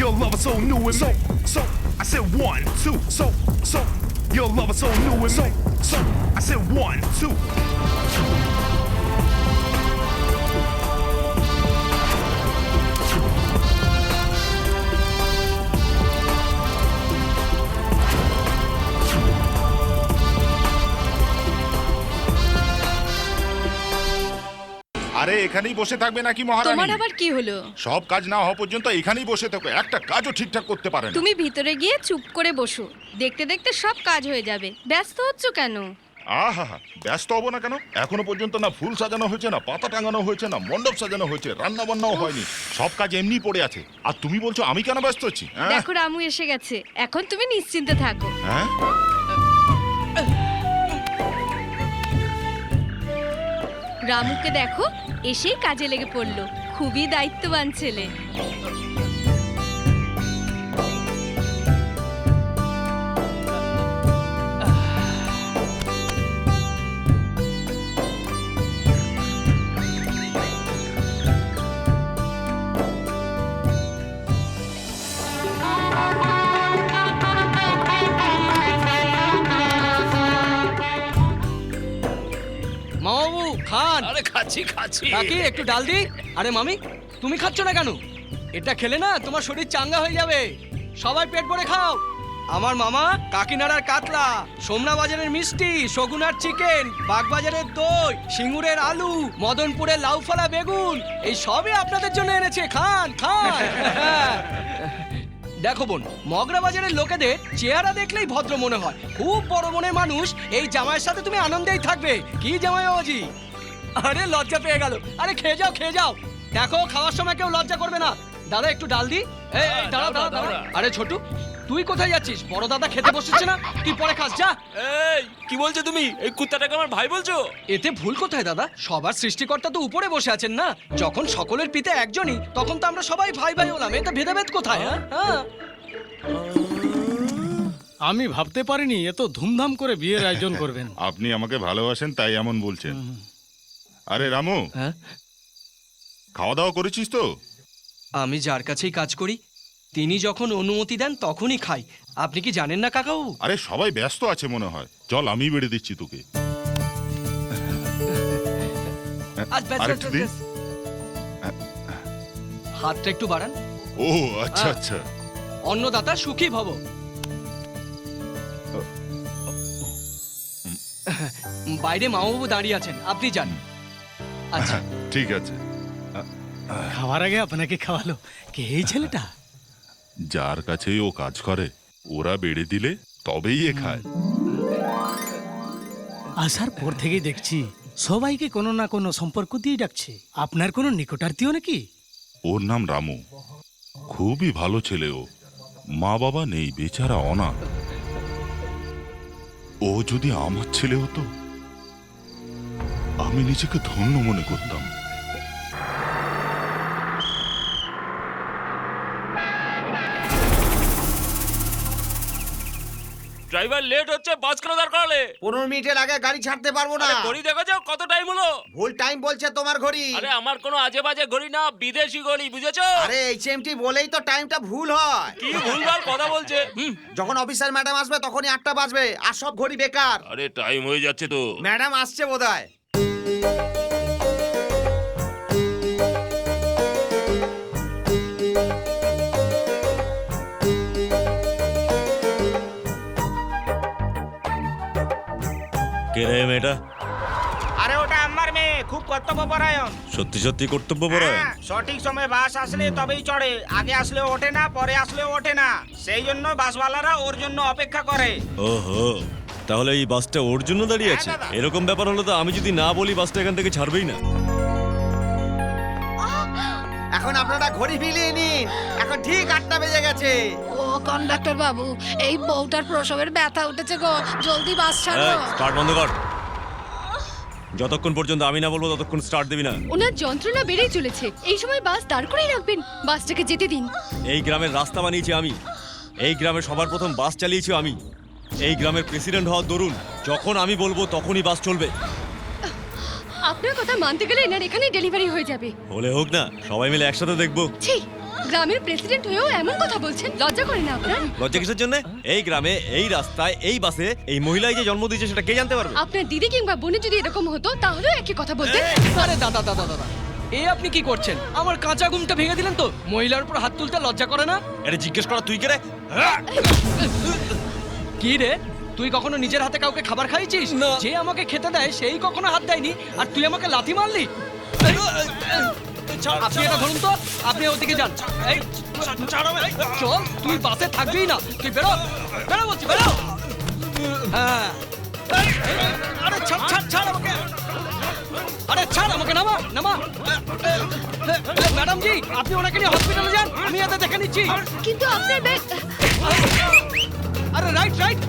Your love is so new and so. I said 1, 2, so. Your love is so new and so. I said 1, 2. আরে এখানেই বসে থাকবে নাকি মহারানী? তোমার আবার কি হলো? সব কাজ না হওয়া পর্যন্ত এখানেই বসে থাকো, একটা কাজও ঠিকঠাক করতে পারে না। তুমি ভিতরে গিয়ে চুপ করে বসো, দেখতে দেখতে সব কাজ হয়ে যাবে। ব্যস্ত হচ্ছ কেন? আহা, ব্যস্ত হবো না কেন? এখনো পর্যন্ত না ফুল সাজানো হয়েছে, না পাতা টাঙানো হয়েছে, না মণ্ডপ সাজানো হয়েছে, রান্না বান্নাও হয়নি, সব কাজ এমনি পড়ে আছে। আর তুমি বলছো আমি কেন ব্যস্ত হচ্ছি? দেখো রামু এসে গেছে, এখন তুমি নিশ্চিন্তে থাকো। হ্যাঁ, রামুকে দেখো, এসেই কাজে লেগে পড়লো। খুবই দায়িত্ববান ছেলে। মামু খান। আরে খাচ্ছি কাকি একটু ডাল দি। আরে মামি তুমি খাচ্ছ না কেন? এটা খেলে না তোমার শরীর চাঙ্গা হয়ে যাবে। সবাই পেট ভরে খাও। আমার মামা কাকিনাড়ার কাতলা, সোমনা বাজারের মিষ্টি, শগুনার চিকেন, বাগবাজারের দই, সিঙ্গুরের আলু, মদনপুরের লাউফালা বেগুন, এই সবই আপনাদের জন্য এনেছে। খান খান। দেখো বোন, মগরা বাজারের লোকেদের চেহারা দেখলেই ভদ্র মনে হয়, খুব বড় মনের মানুষ। এই জামাইয়ের সাথে তুমি আনন্দেই থাকবে। কি জামাই বাবাজি? আরে লজ্জা পেয়ে গেল। আরে খেয়ে যাও খেয়ে যাও। দেখো খাওয়ার সময় কেউ লজ্জা করবে না। দাদা একটু ডাল দি। এই দাঁড়া দাঁড়া দাঁড়া। আরে ছোটু তুই কোথায় যাচ্ছিস? বড় দাদা খেতে বসেছে না, তুই পরে খাস যা। এই কি বলছো তুমি? এই কুত্তাটাকে আমার ভাই বলছো? এতে ভুল কোথায় দাদা? সবার সৃষ্টিকর্তা তো উপরে বসে আছেন না। যখন সকলের পিতা একজনই, তখন তো আমরা সবাই ভাই ভাই হলাম। এতে ভেদাভেদ কোথায়? হ্যাঁ, আমি ভাবতে পারিনি এত ধুমধাম করে বিয়ের আয়োজন করবেন। আপনি আমাকে ভালোবাসেন তাই এমন বলছেন। আরে রামু, হ্যাঁ খাওয়া দাওয়া করেছিস তো? আমি যার কাছেই কাজ করি তিনি যখন অনুমতি দেন তখনই খাই। আপনি কি জানেন না কাকাবাবু? আরে সবাই ব্যস্ত আছে মনে হয়, চল আমি বেড়ে দিচ্ছি তোকে। আরেকটু দিন। হাতটা একটু বাড়ান। ও আচ্ছা আচ্ছা। অন্নদাতা সুখী ভব। বাইরে মামাবাবু দাঁড়িয়ে আছেন, আপনি যান। আচ্ছা ঠিক আছে। খাওয়ার আগে আপনাকে খাওয়ালো কে এই ছেলেটা? যার কাছেই ও কাজ করে ওরা বেড়ে দিলে তবেই এ খায়। আসার পর থেকেই দেখছি সবাইকে কোনো না কোনো সম্পর্ক দিয়ে ডাকছে। আপনার কোনো নিকটাত্মীয় নাকি? ওর নাম রামু, খুবই ভালো ছেলে। ও মা বাবা নেই, বেচারা অনাথ। ও যদি আমার ছেলে হতো আমি নিজেকে ধন্য মনে করতাম। ড্রাইভার লেট হচ্ছে, বাস কেন দাঁড় করালে? 15 মিনিটের আগে গাড়ি ছাড়তে পারবো না। ঘড়ি দেখো যাও কত টাইম হলো? ভুল টাইম বলছে তোমার ঘড়ি। আরে আমার কোনো আজে বাজে ঘড়ি না, বিদেশি ঘড়ি, বুঝেছো? আরে এইচএমটি বলেই তো টাইমটা ভুল হয়। কি ভুলভাল কথা বলছে? যখন অফিসার ম্যাডাম আসবে তখনই 8টা বাজবে, আর সব ঘড়ি বেকার। আরে টাইম হয়ে যাচ্ছে তো। ম্যাডাম আসছে বোধহয়। কে রে মেয়েটা? আরে ওটা আমার মেয়ে, খুব কর্তব্যপরায়ণ। সত্যি সত্যি কর্তব্যপরায়ণ? হ্যাঁ, সঠিক সময়ে বাস আসলে তবেই চড়ে, আগে আসলে ওঠে না, পরে আসলে ওঠে না। সেই জন্য বাসওয়ালারা ওর জন্য অপেক্ষা করে। ওহো, তাহলে এই বাসটা ওর জন্য দাঁড়িয়ে আছে? হ্যাঁ, দাদা। এরকম ব্যাপার হলো তো আমি যদি না বলি বাসটা এখান থেকে ছাড়বেই না। এখন আপনারা ঘড়ি মিলিয়ে নিন, এখন ঠিক 8টা বেজে গেছে। ও কন্ডাক্টর বাবু, এই বউটার প্রসবের ব্যথা উঠেছে গো, জলদি বাস ছাড়ো। স্টার্ট বন্ধ কর। যতক্ষণ পর্যন্ত আমি না বলবো ততক্ষণ স্টার্ট দিবি না। ওনার যন্ত্রণা বেড়েই চলেছে, এই সময় বাস দাঁড় করেই রাখবেন। বাসটাকে যেতে দিন। এই গ্রামের রাস্তা বানিয়েছি আমি, এই গ্রামের সবার প্রথম বাস চালিয়েছি আমি, এই গ্রামের প্রেসিডেন্ট হওয়ার দরুন যখন আমি বলবো তখনই বাস চলবে। আপনার কথা মানতে গেলে এনার এখানেই ডেলিভারি হয়ে যাবে। হলে হোক না, সবাই মিলে একসাথে দেখবো। ছি, গ্রামের প্রেসিডেন্ট হয়েও এমন কথা বলছেন, লজ্জা করে না আপনার? লজ্জা কিসের জন্য? এই গ্রামে, এই রাস্তায়, এই বাসে এই মহিলাই যে জন্ম দিয়েছে সেটা কে জানতে পারবে? আপনার দিদি কিংবা বোনের যদি এরকম হতো তাহলেও একই কথা বলতেন। আরে দাদা দাদা দাদা, এ আপনি কি করছেন? আমার কাঁচা ঘুমটা ভেঙে দিলেন তো। মহিলার উপর হাত তুলতে লজ্জা করে না? এটা জিজ্ঞেস করা তুই কে রে? কি রে, তুই কখনো নিজের হাতে কাউকে খাবার খাইয়েছিস? যে আমাকে খেতে দেয় সেই কখনো হাত দেয়নি, আর তুই আমাকে লাথি মারলি? আপনি এটা ধরুন তো, আপনি ওদিকে যান। এই চল, তুই বাসে থাকবি না, তুই বেরো বেরো বলছি, বেরো। হ্যাঁ, আরে ছাড় ছাড় ছাড় আমাকে, আরে ছাড় আমাকে, নামা নামা। ম্যাডাম জি, আপনি ওনাকে নিয়ে হসপিটালে যান, আমি এতে দেখে নিচ্ছি। কিন্তু আপনার ব্যাগ। আরে রাইট রাইট।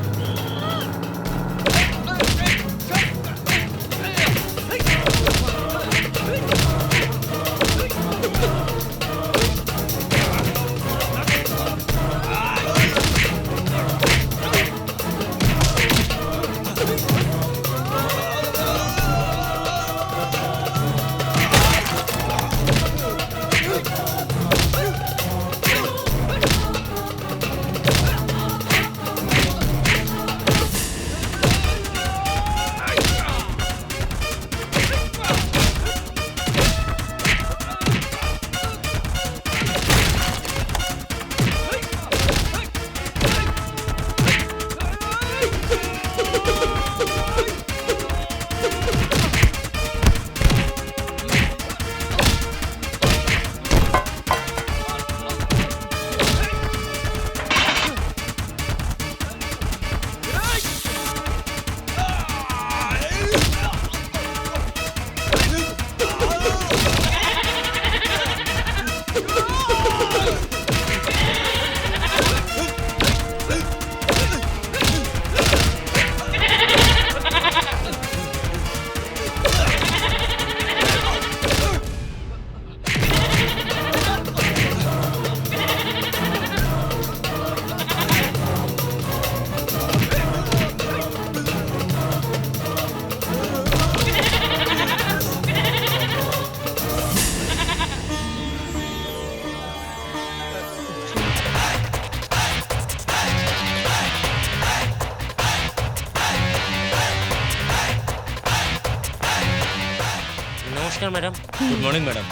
নমস্কার ম্যাডাম। Good morning madam.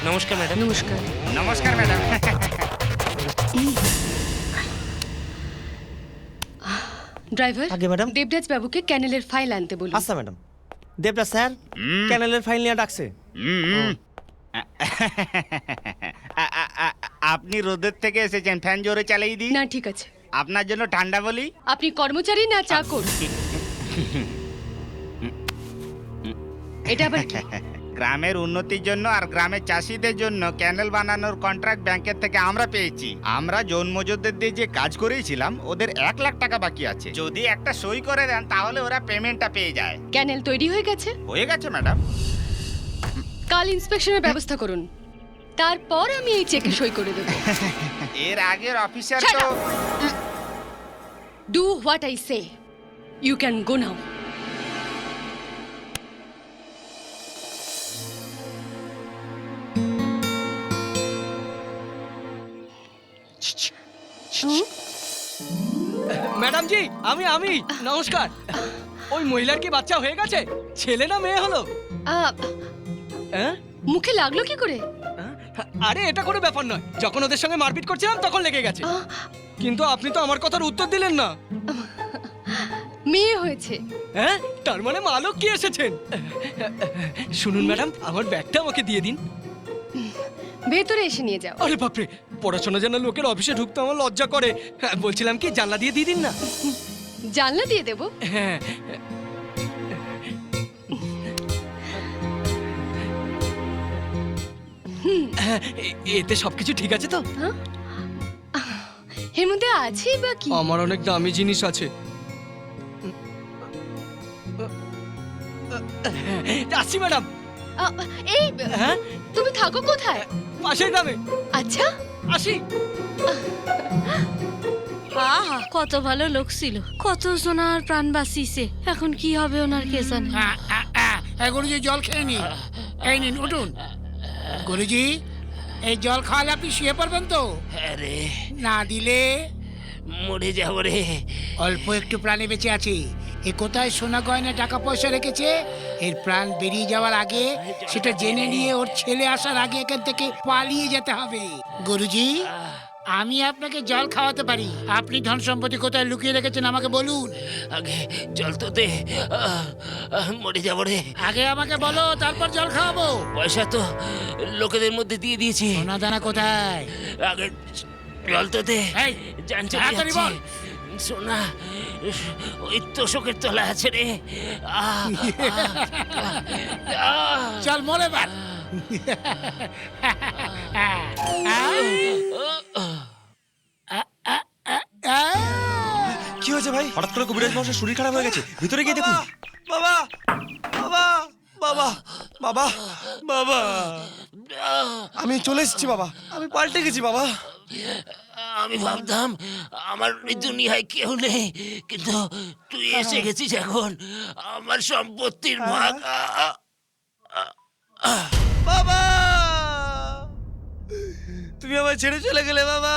নমস্কার ম্যাডাম। নমস্কার। নমস্কার ম্যাডাম। ড্রাইভার, আগে ম্যাডাম। দেবরাজ বাবুকে ক্যানেলের ফাইল আনতে বলুন। আচ্ছা ম্যাডাম। দেবরাজ স্যার ক্যানেলের ফাইল নিয়ে ডাকছে। আপনি রোদের থেকে এসেছেন, ফ্যান জোরে চালিয়ে দিই? না, ঠিক আছে। আপনার জন্য ঠান্ডা বলি? আপনি কর্মচারী না চাকর? এটা আবার কি? গ্রামের উন্নতির জন্য আর গ্রামের চাষিদের জন্য ক্যানেল বানানোর কন্ট্রাক্ট ব্যাংকের থেকে আমরা পেয়েছি। আমরা জোন মজুরদের দিয়ে যে কাজ করেছিলাম ওদের 1 লাখ টাকা বাকি আছে। যদি একটা সই করে দেন তাহলে ওরা পেমেন্টটা পেয়ে যায়। ক্যানেল তৈরি হয়ে গেছে? হয়ে গেছে ম্যাডাম। কাল ইন্সপেকশনের ব্যবস্থা করুন, তারপর আমি এই চেকে সই করে দেব। এর আগের অফিসার Shut তো up! Do what I say. You can go now. Madam ji, আমি নমস্কার। ওই মহিলার কি বাচ্চা হয়ে গেছে? ছেলে না মেয়ে হলো? হ্যাঁ? মুখে লাগলো কি করে? আরে এটা কোনো ব্যাপার নয়, যখন ওদের সঙ্গে মারপিট করছিলাম তখন লেগে গেছে। কিন্তু আপনি তো আমার কথার উত্তর দিলেন না। মেয়ে হয়েছে। হ্যাঁ, তার মানে মালক কি এসেছেন? শুনুন ম্যাডাম, আমার ব্যাগটা আমাকে দিয়ে দিন। ভেতরে এসে নিয়ে যাও। আরে বাপরে, পড়াশোনা জানা লোকের অফিসে ঢুকতে আমার লজ্জা করে। হ্যাঁ, বলছিলাম কি জানলা দিয়ে দিন না। জানলা দিয়ে দেবো? হ্যাঁ। এতে সবকিছু ঠিক আছে তো? এর মধ্যে আছে বা কি? আমার অনেক দামি জিনিস আছে। আসি ম্যাডাম। এই, হ্যাঁ, তুমি থাকো কোথায়? পাশের গ্রামে। আচ্ছা, আসি। আহা, কত ভালো লোক ছিল, কত সোনার প্রাণ বাঁচিয়েছে। এখন কি হবে ওনার কে জানে। গুরুজি জল খেয়ে নি। এই নিন, উঠুন। গুরুজি এই জল খাওয়ালে আপনি শুয়ে পড়বেন তো? আরে না দিলে মরে যাবো রে। অল্প একটু প্রাণে বেঁচে আছে। এ কোথায় সোনা গয়না টাকা পয়সা রেখেছে? এর প্রাণ বেরিয়ে যাওয়ার আগে সেটা জেনে নিয়ে ওর ছেলে আসার আগে এখান থেকে পালিয়ে যেতে হবে। গুরুজি, আমি আপনাকে জল খাওয়াতে পারি। আপনি ধন সম্পত্তি কোথায় লুকিয়ে রেখেছেন আমাকে বলুন। আগে জল তো দে, মরে যাবো রে। আগে আমাকে বলো, তারপর জল খাওয়াবো। পয়সা তো লোকেদের মধ্যে দিয়ে দিয়েছি। সোনা দানা কোথায়? আগে জল তো দে। এই, জান চলে তাড়াতাড়ি যাচ্ছে। বল। সোনা ওই তোষকের তলা আছে রে। চল মরে বার। কি হয়েছে ভাই? হঠাৎ করে কবিরাজ মশাইয়ের শরীর খারাপ হয়ে গেছে, ভিতরে গিয়ে দেখুন। বাবা বাবা বাবা বাবা বাবা, আমি চলে এসেছি বাবা, আমি পাল্টে গেছি বাবা। আমি ভাবতাম আমার এই দুনিয়ায় কেউ নেই, কিন্তু তুই এসে গেছিস এখন। আমার সম্পত্তির ভাগ। বাবা, তুমি আমায় ছেড়ে চলে গেলে বাবা।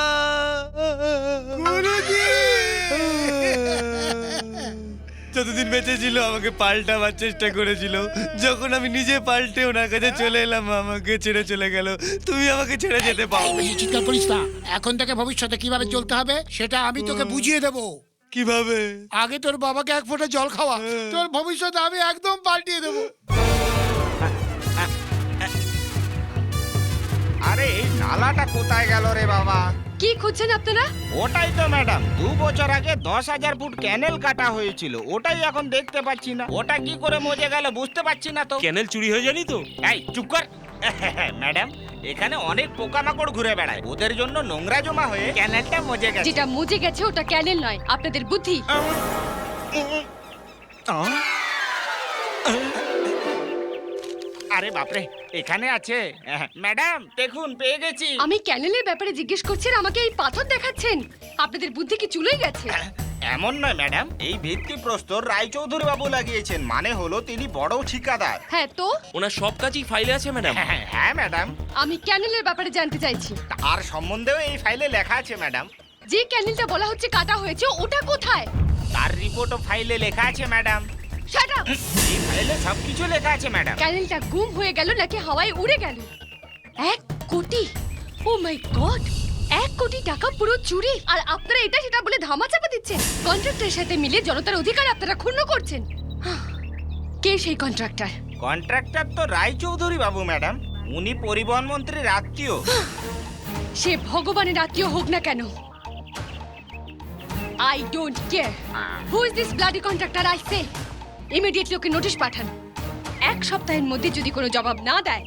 যতদিন বেঁচে ছিল আমাকে পাল্টাবার চেষ্টা করেছিল, যখন আমি নিজে পাল্টে ওনার কাছে চলে এলাম আমাকে ছেড়ে চলে গেল। তুমি আমাকে ছেড়ে যেতে পারো? বেশি চিৎকার করিস না। এখন থেকে ভবিষ্যতে কিভাবে চলতে হবে সেটা আমি তোকে বুঝিয়ে দেবো। কিভাবে? আগে তোর বাবাকে এক ফোঁটা জল খাওয়া, তোর ভবিষ্যৎ আমি একদম পাল্টিয়ে দেবো। আরে এই নালাটা কোথায় গেল রে বাবা? কি খুঁজছেন আপনারা? ওটাই তো ম্যাডাম, 2 বছর আগে 10,000 ফুট ক্যানেল কাটা হয়েছিল, ওটাই এখন দেখতে পাচ্ছি না। ওটা কি করে মজে গেল বুঝতে পারছি না তো। ক্যানেল চুরি হয়ে যায়নি তো? এই চুপ কর। ম্যাডাম, এখানে অনেক পোকামাকড় ঘুরে বেড়ায়, ওদের জন্য নোংরা জমা হয়ে ক্যানেলটা মজে গেছে। যেটা মুজে গেছে ওটা ক্যানেল নয়, আপনাদের বুদ্ধি। আরে বাপরে, এখানে আছে। ম্যাডাম দেখুন, পেয়ে গেছি। আমি ক্যানেলের ব্যাপারে জিজ্ঞেস করছি আর আমাকে এই পাথর দেখাচ্ছেন। আপনাদের বুদ্ধি কি চুলোই গেছে? এমন নয় ম্যাডাম, এই ভিত্তিপ্রস্তর রায়চৌধুরী বাবু লাগিয়েছেন, মানে হলো তিনি বড় ঠিকাদার। হ্যাঁ তো? ওনার সব কাজই ফাইলে আছে ম্যাডাম। হ্যাঁ ম্যাডাম, আমি ক্যানেলের ব্যাপারে জানতে চাইছি। আর সম্বন্ধেও এই ফাইলে লেখা আছে ম্যাডাম। যে ক্যানেলটা বলা হচ্ছে কাটা হয়েছে ওটা কোথায়? তার রিপোর্টও ফাইলে লেখা আছে ম্যাডাম। Shut up! এই ফাইলে সবকিছু লেখা আছে ম্যাডাম। ক্যানেলটা গুম হয়ে গেল নাকি হাওয়ায় উড়ে গেল? 1 কোটি! ও মাই গড! 1 কোটি টাকা পুরো চুরি, আর আপনারা এটা সেটা বলে ধামাচাপা দিচ্ছেন। কন্ট্রাক্টরের সাথে মিলে জনতার অধিকার আপনারা ক্ষুণ্ণ করছেন। কে সেই কন্ট্রাক্টর? কন্ট্রাক্টর তো রায়চৌধুরী বাবু ম্যাডাম, উনি পরিবহন মন্ত্রীর আত্মীয়। সে ভগবানের আত্মীয় হোক না কেন, I don't care. Who is this bloody contractor, I say? Immediately okay notice পাঠান। 1 সপ্তাহের মধ্যে যদি কোনো জবাব না দেয়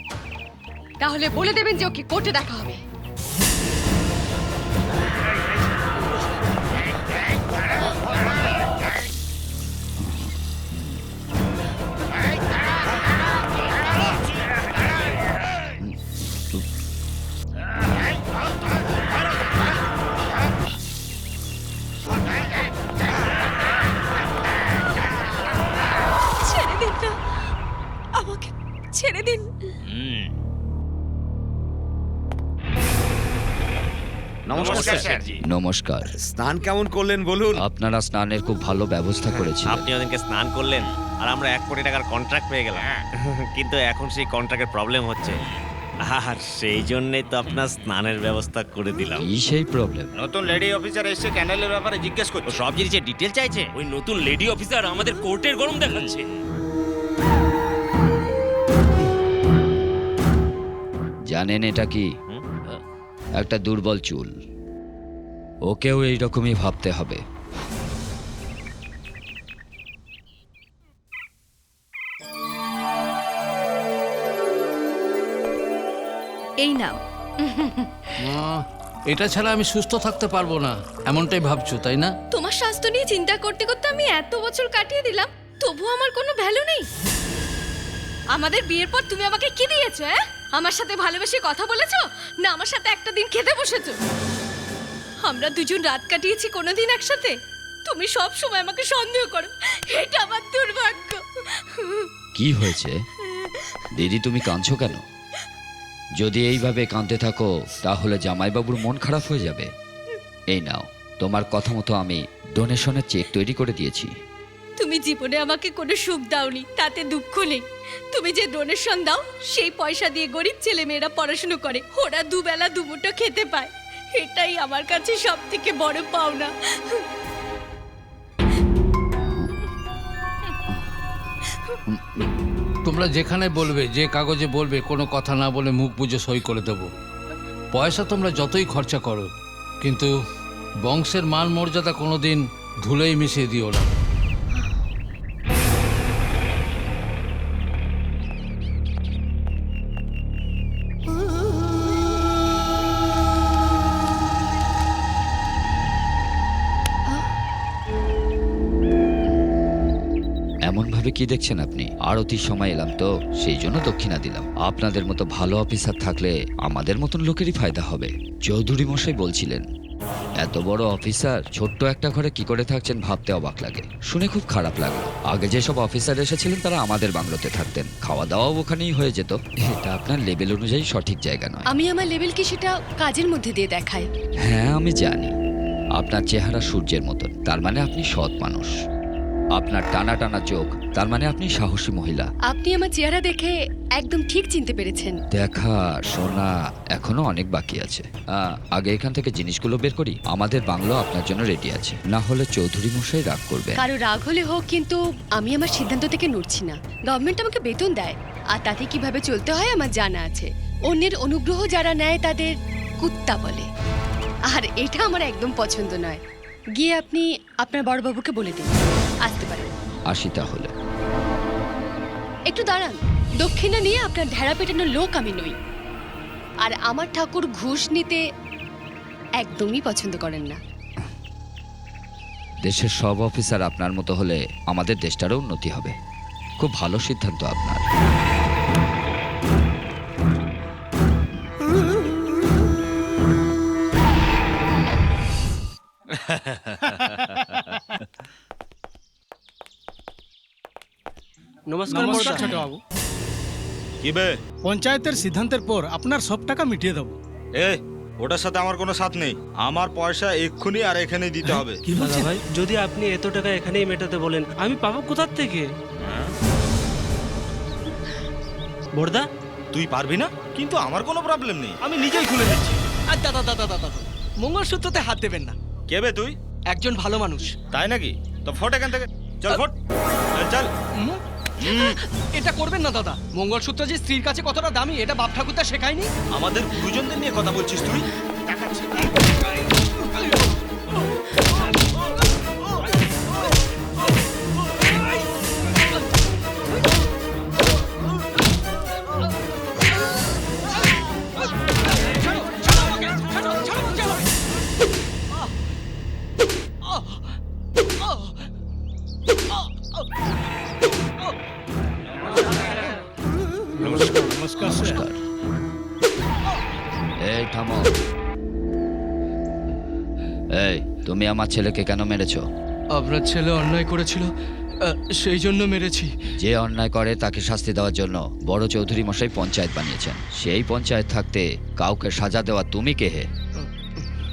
তাহলে বলে দেবেন যে ওকে কোর্টে দেখা হবে। ছেড়ে দিন না, আমাকে ছেড়ে দিন। নমস্কার স্যার। নমস্কার। স্নান কেমন করলেন বলুন? আপনারা স্নানের খুব ভালো ব্যবস্থা করেছেন। আপনি ওদেরকে স্নান করলেন আর আমরা 1 কোটি টাকার কন্ট্রাক্ট পেয়ে গেলাম, কিন্তু এখন সেই কন্ট্রাক্টের প্রবলেম হচ্ছে, আর সেই জন্যই তো আপনার স্নানের ব্যবস্থা করে দিলাম। কি সেই প্রবলেম? নতুন লেডি অফিসার এসে ক্যানেলের ব্যাপারে জিজ্ঞেস ও করছে। সব জিনিসের ডিটেল চাইছে। ওই নতুন লেডি অফিসার আমাদের কোর্টের গরম দেখাচ্ছে। জানেন এটা কি? একটা দুর্বল চুল। ওকেও এইরকমই ভাবতে হবে। এই নাও। এটা ছাড়া আমি সুস্থ থাকতে পারবো না, এমনটাই ভাবছো তাই না? তোমার স্বাস্থ্য নিয়ে চিন্তা করতে করতে আমি এত বছর কাটিয়ে দিলাম, তবু আমার কোনো ভ্যালু নেই। আমাদের বিয়ের পর তুমি আমাকে কি দিয়েছো? আমার সাথে ভালোবেসে কথা বলেছো, না আমার সাথে একটা দিন খেতে বসেছো? আমরা দুজন রাত কাটিয়েছি কোনোদিন একসাথে? তুমি সব সময় আমাকে সন্দেহ করো, এটা আমার দুর্ভাগ্য। কি হয়েছে দিদি, তুমি কাঁদছো কেন? যদি এইভাবে কাঁদতে থাকো তাহলে জামাইবাবুর মন খারাপ হয়ে যাবে। এই নাও, তোমার কথা মতো আমি ডোনেশনের চেক তৈরি করে দিয়েছি। তুমি জীবনে আমাকে কোনো সুখ দাওনি, তাতে দুঃখ নেই। তুমি যে ডোনেশন দাও সেই পয়সা দিয়ে গরিব ছেলেমেয়েরা পড়াশুনো করে, ওরা দুবেলা দুমুঠো খেতে পায়। এটাই আমার কাছে সব থেকে বড় পাওনা। তোমরা যেখানে বলবে, যে কাগজে বলবে, কোনো কথা না বলে মুখ বুজে সই করে দেবো। পয়সা তোমরা যতই খরচা করো, কিন্তু বংশের মান মর্যাদা কোনোদিন ধুলোই মিশিয়ে দিও না। এমনভাবে কি দেখছেন আপনি? আরতির সময় এলাম তো, সেই জন্য দক্ষিণা দিলাম। আপনাদের মতো ভালো অফিসার থাকলে আমাদের মতন লোকেরই ফায়দা হবে। চৌধুরী মশাই বলছিলেন, এত বড় অফিসার ছোট্ট একটা ঘরে কি করে থাকছেন ভাবতে অবাক লাগে। শুনে খুব খারাপ লাগলো। আগে যেসব অফিসার এসেছিলেন তারা আমাদের বাংলোতে থাকতেন, খাওয়া দাওয়াও ওখানেই হয়ে যেত। এটা আপনার লেভেল অনুযায়ী সঠিক জায়গা নয়। আমি আমার লেভেলকে সেটা কাজের মধ্যে দিয়ে দেখাই। হ্যাঁ আমি জানি, আপনার চেহারা সূর্যের মতন, তার মানে আপনি সৎ মানুষ। আপনার টানা টানা চোখ, তার মানে আপনি সাহসী মহিলা। আপনি আমার চেহারা দেখে একদম ঠিক চিনতে পেরেছেন। দেখা শোনা এখনো অনেক বাকি আছে। আগে এখান থেকে জিনিসগুলো বের করি। আমাদের বাংলো আপনার জন্য রেডি আছে, না হলে চৌধুরী মশাই রাগ করবে। কারো রাগ হলে হোক, কিন্তু আমি আমার সিদ্ধান্ত থেকে নড়ছি না। গভর্নমেন্ট আমাকে বেতন দেয়, আর তাতে কিভাবে চলতে হয় আমার জানা আছে। অন্যের অনুগ্রহ যারা নেয় তাদের কুত্তা বলে, আর এটা আমার একদম পছন্দ নয়। গিয়ে আপনি আপনার বড়বাবুকে বলে দিন আসতে পারেন। আসি তাহলে। একটু দাঁড়ান, দক্ষিণা নিয়ে আপনার ঢেড়া পেটানো লোক আমি নই। আর আমার ঠাকুর ঘুষ নিতে একদমই পছন্দ করেন না। দেশের সব অফিসার আপনার মতো হলে আমাদের দেশটারও উন্নতি হবে। খুব ভালো সিদ্ধান্ত আপনার। নমস্কার ছোট বাবু। কি বে? পঞ্চায়েতের সিদ্ধান্তের পর আপনার সব টাকা মিটিয়ে দেবো। এ ওটার সাথে আমার কোনো সাথ নেই। আমার পয়সা এক্ষুনি আর এখানেই দিতে হবে। কি বলছেন ভাই, যদি আপনি এত টাকা এখানেই মেটাতে বলেন, আমি পাবো কোথার থেকে? বড়দা, তুই পারবি না? কিন্তু আমার কোনো প্রবলেম নেই, আমি নিজেই খুলে নিচ্ছি। দাদা দাদা দাদা দাদা, মঙ্গলসূত্রতে হাত দেবেন না। কে বে তুই? একজন ভালো মানুষ। তাই নাকি? তো ফট এখান থেকে, চল ফট, চল। এটা করবেন না দাদা। মঙ্গলসূত্র যে স্ত্রীর কাছে কতটা দামি এটা বাপ ঠাকুরদা শেখায়নি। আমাদের গুরুজনদের নিয়ে কথা বলছিস তুই? নমস্কার। এই থামো। এই তুমি আমার ছেলেকে কেন মেরেছো? আপনার ছেলে অন্যায় করেছিল, সেই জন্য মেরেছি। যে অন্যায় করে তাকে শাস্তি দেওয়ার জন্য বড় চৌধুরী মশাই পঞ্চায়েত বানিয়েছেন। সেই পঞ্চায়েত থাকতে কাউকে সাজা দেওয়া তুমি কে হে?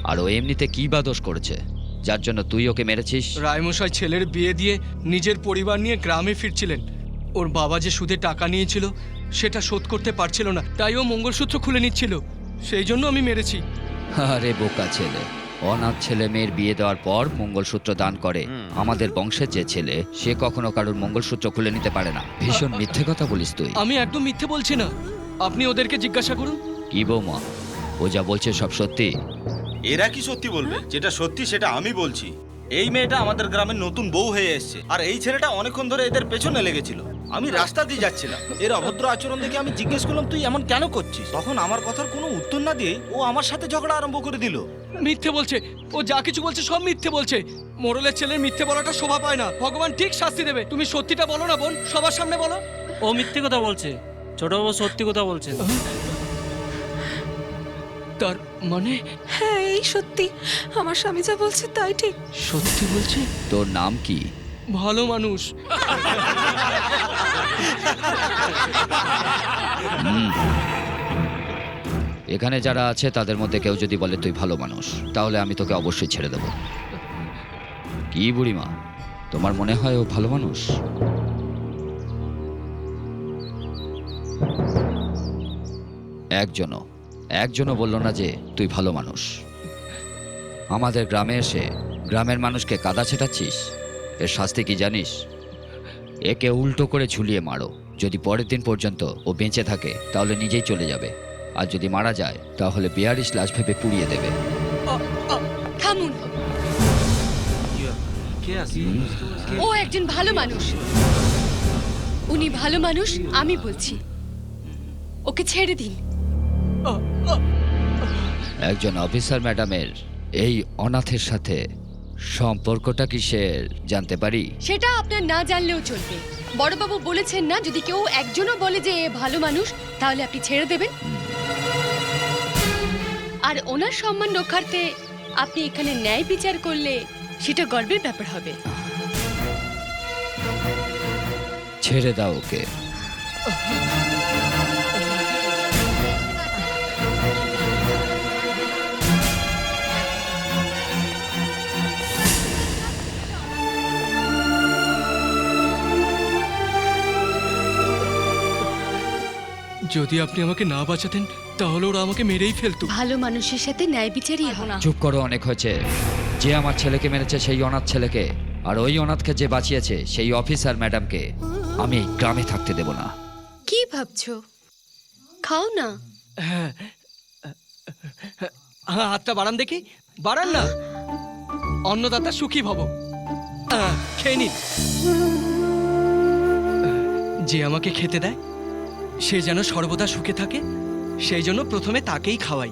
আর ও এমনিতে কি বা দোষ করেছে যার জন্য তুই ওকে মেরেছিস? রায়মশাই ছেলের বিয়ে দিয়ে নিজের পরিবার নিয়ে গ্রামে ফিরছিলেন। ওর বাবা যে সুদে টাকা নিয়েছিল সেটা শোধ করতে পারছিল না, তাই ও মঙ্গলসূত্র খুলে নিচ্ছিল। সেই জন্য আমি মেরেছি। আরে বোকা ছেলে, অনাথ ছেলে মেয়ের বিয়ে দেওয়ার পর মঙ্গলসূত্র দান করে। আমাদের বংশের যে ছেলে সে কখনো কারোর মঙ্গলসূত্র খুলে নিতে পারে না। ভীষণ মিথ্যে কথা বলিস তুই। আমি একদম মিথ্যে বলছি না, আপনি ওদেরকে জিজ্ঞাসা করুন। কি বৌমা, ও যা বলছে সব সত্যি? এরা কি সত্যি বলবে? যেটা সত্যি সেটা আমি বলছি। এই মেয়েটা আমাদের গ্রামের নতুন বউ হয়ে এসেছে, আর এই ছেলেটা অনেকক্ষণ ধরে এদের পেছনে লেগেছিল। আমি রাস্তা দিয়ে যাচ্ছিলাম, এর অভদ্র আচরণ দেখে আমি জিজ্ঞেস করলাম তুই এমন কেন করছিস? তখন আমার কথার কোনো উত্তর না দিয়ে ও আমার সাথে ঝগড়া আরম্ভ করে দিল। মিথ্যে বলছে, ও যা কিছু বলছে সব মিথ্যে বলছে। মোড়লের ছেলের মিথ্যে বলাটা শোভা পায় না, ভগবান ঠিক শাস্তি দেবে। তুমি সত্যিটা বলো না বোন, সবার সামনে বলো। ও মিথ্যে কথা বলছে, ছোট বাবু সত্যি কথা বলছে। তার মানে? হ্যাঁ, এই সত্যি। আমার স্বামী যা বলছে তাই ঠিক। সত্যি বলছে? তোর নাম কি? ভালো মানুষ। এখানে যারা আছে তাদের মধ্যে কেউ যদি বলে তুই ভালো মানুষ, তাহলে আমি তোকে অবশ্যই ছেড়ে দেব। কি বুড়িমা, তোমার মনে হয় ও ভালো মানুষ? একজনও বলল না যে তুই ভালো মানুষ। আমাদের গ্রামে এসে গ্রামের মানুষকে কাদা ছেটাচ্ছিস, এর শাস্তি কি জানিস? একে উল্টো করে ঝুলিয়ে মারো। যদি পরের দিন পর্যন্ত ও বেঁচে থাকে তাহলে নিজেই চলে যাবে, আর যদি মারা যায় তাহলে বেয়ারিশ লাশ ভেবে পুড়িয়ে দেবে। থামুন, ও একজন ভালো মানুষ। উনি ভালো মানুষ, আমি বলছি। ওকে ছেড়ে দিন। একজন অফিসার ম্যাডামের এই অনাথের সাথে সম্পর্কটা কিসের জানতে পারি? সেটা আপনার না জানলেও চলবে। বড়বাবু বলেছেন না, যদি কেউ একজনও বলে যে এ ভালো মানুষ তাহলে আপনি ছেড়ে দেবেন। আর ওনার সম্মান রক্ষার্থে আপনি এখানে ন্যায় বিচার করলে সেটা গর্বের ব্যাপার হবে। ছেড়ে দাও ওকে। যদি আপনি আমাকে না বাঁচাতেন তাহলে ওরা আমাকে মেরেই ফেলতো। ভালো মানুষের সাথে ন্যায় বিচারই হয় না। চুপ করো, অনেক হয়েছে। যে আমার ছেলেকে মেরেছে সেই অনাথ ছেলেকে, আর ওই অনাথকে যে বাঁচিয়েছে সেই অফিসার ম্যাডামকে আমি এই গ্রামে থাকতে দেব না। কি ভাবছো? খাও না। হ্যাঁ, হাতটা বাড়ান দেখি, বাড়ান না। অন্নদাতা সুখী ভব। খেয়ে নিন। যে আমাকে খেতে দেয় সে যেন সর্বদা সুখে থাকে, সেই জন্য প্রথমে তাকেই খাওয়াই।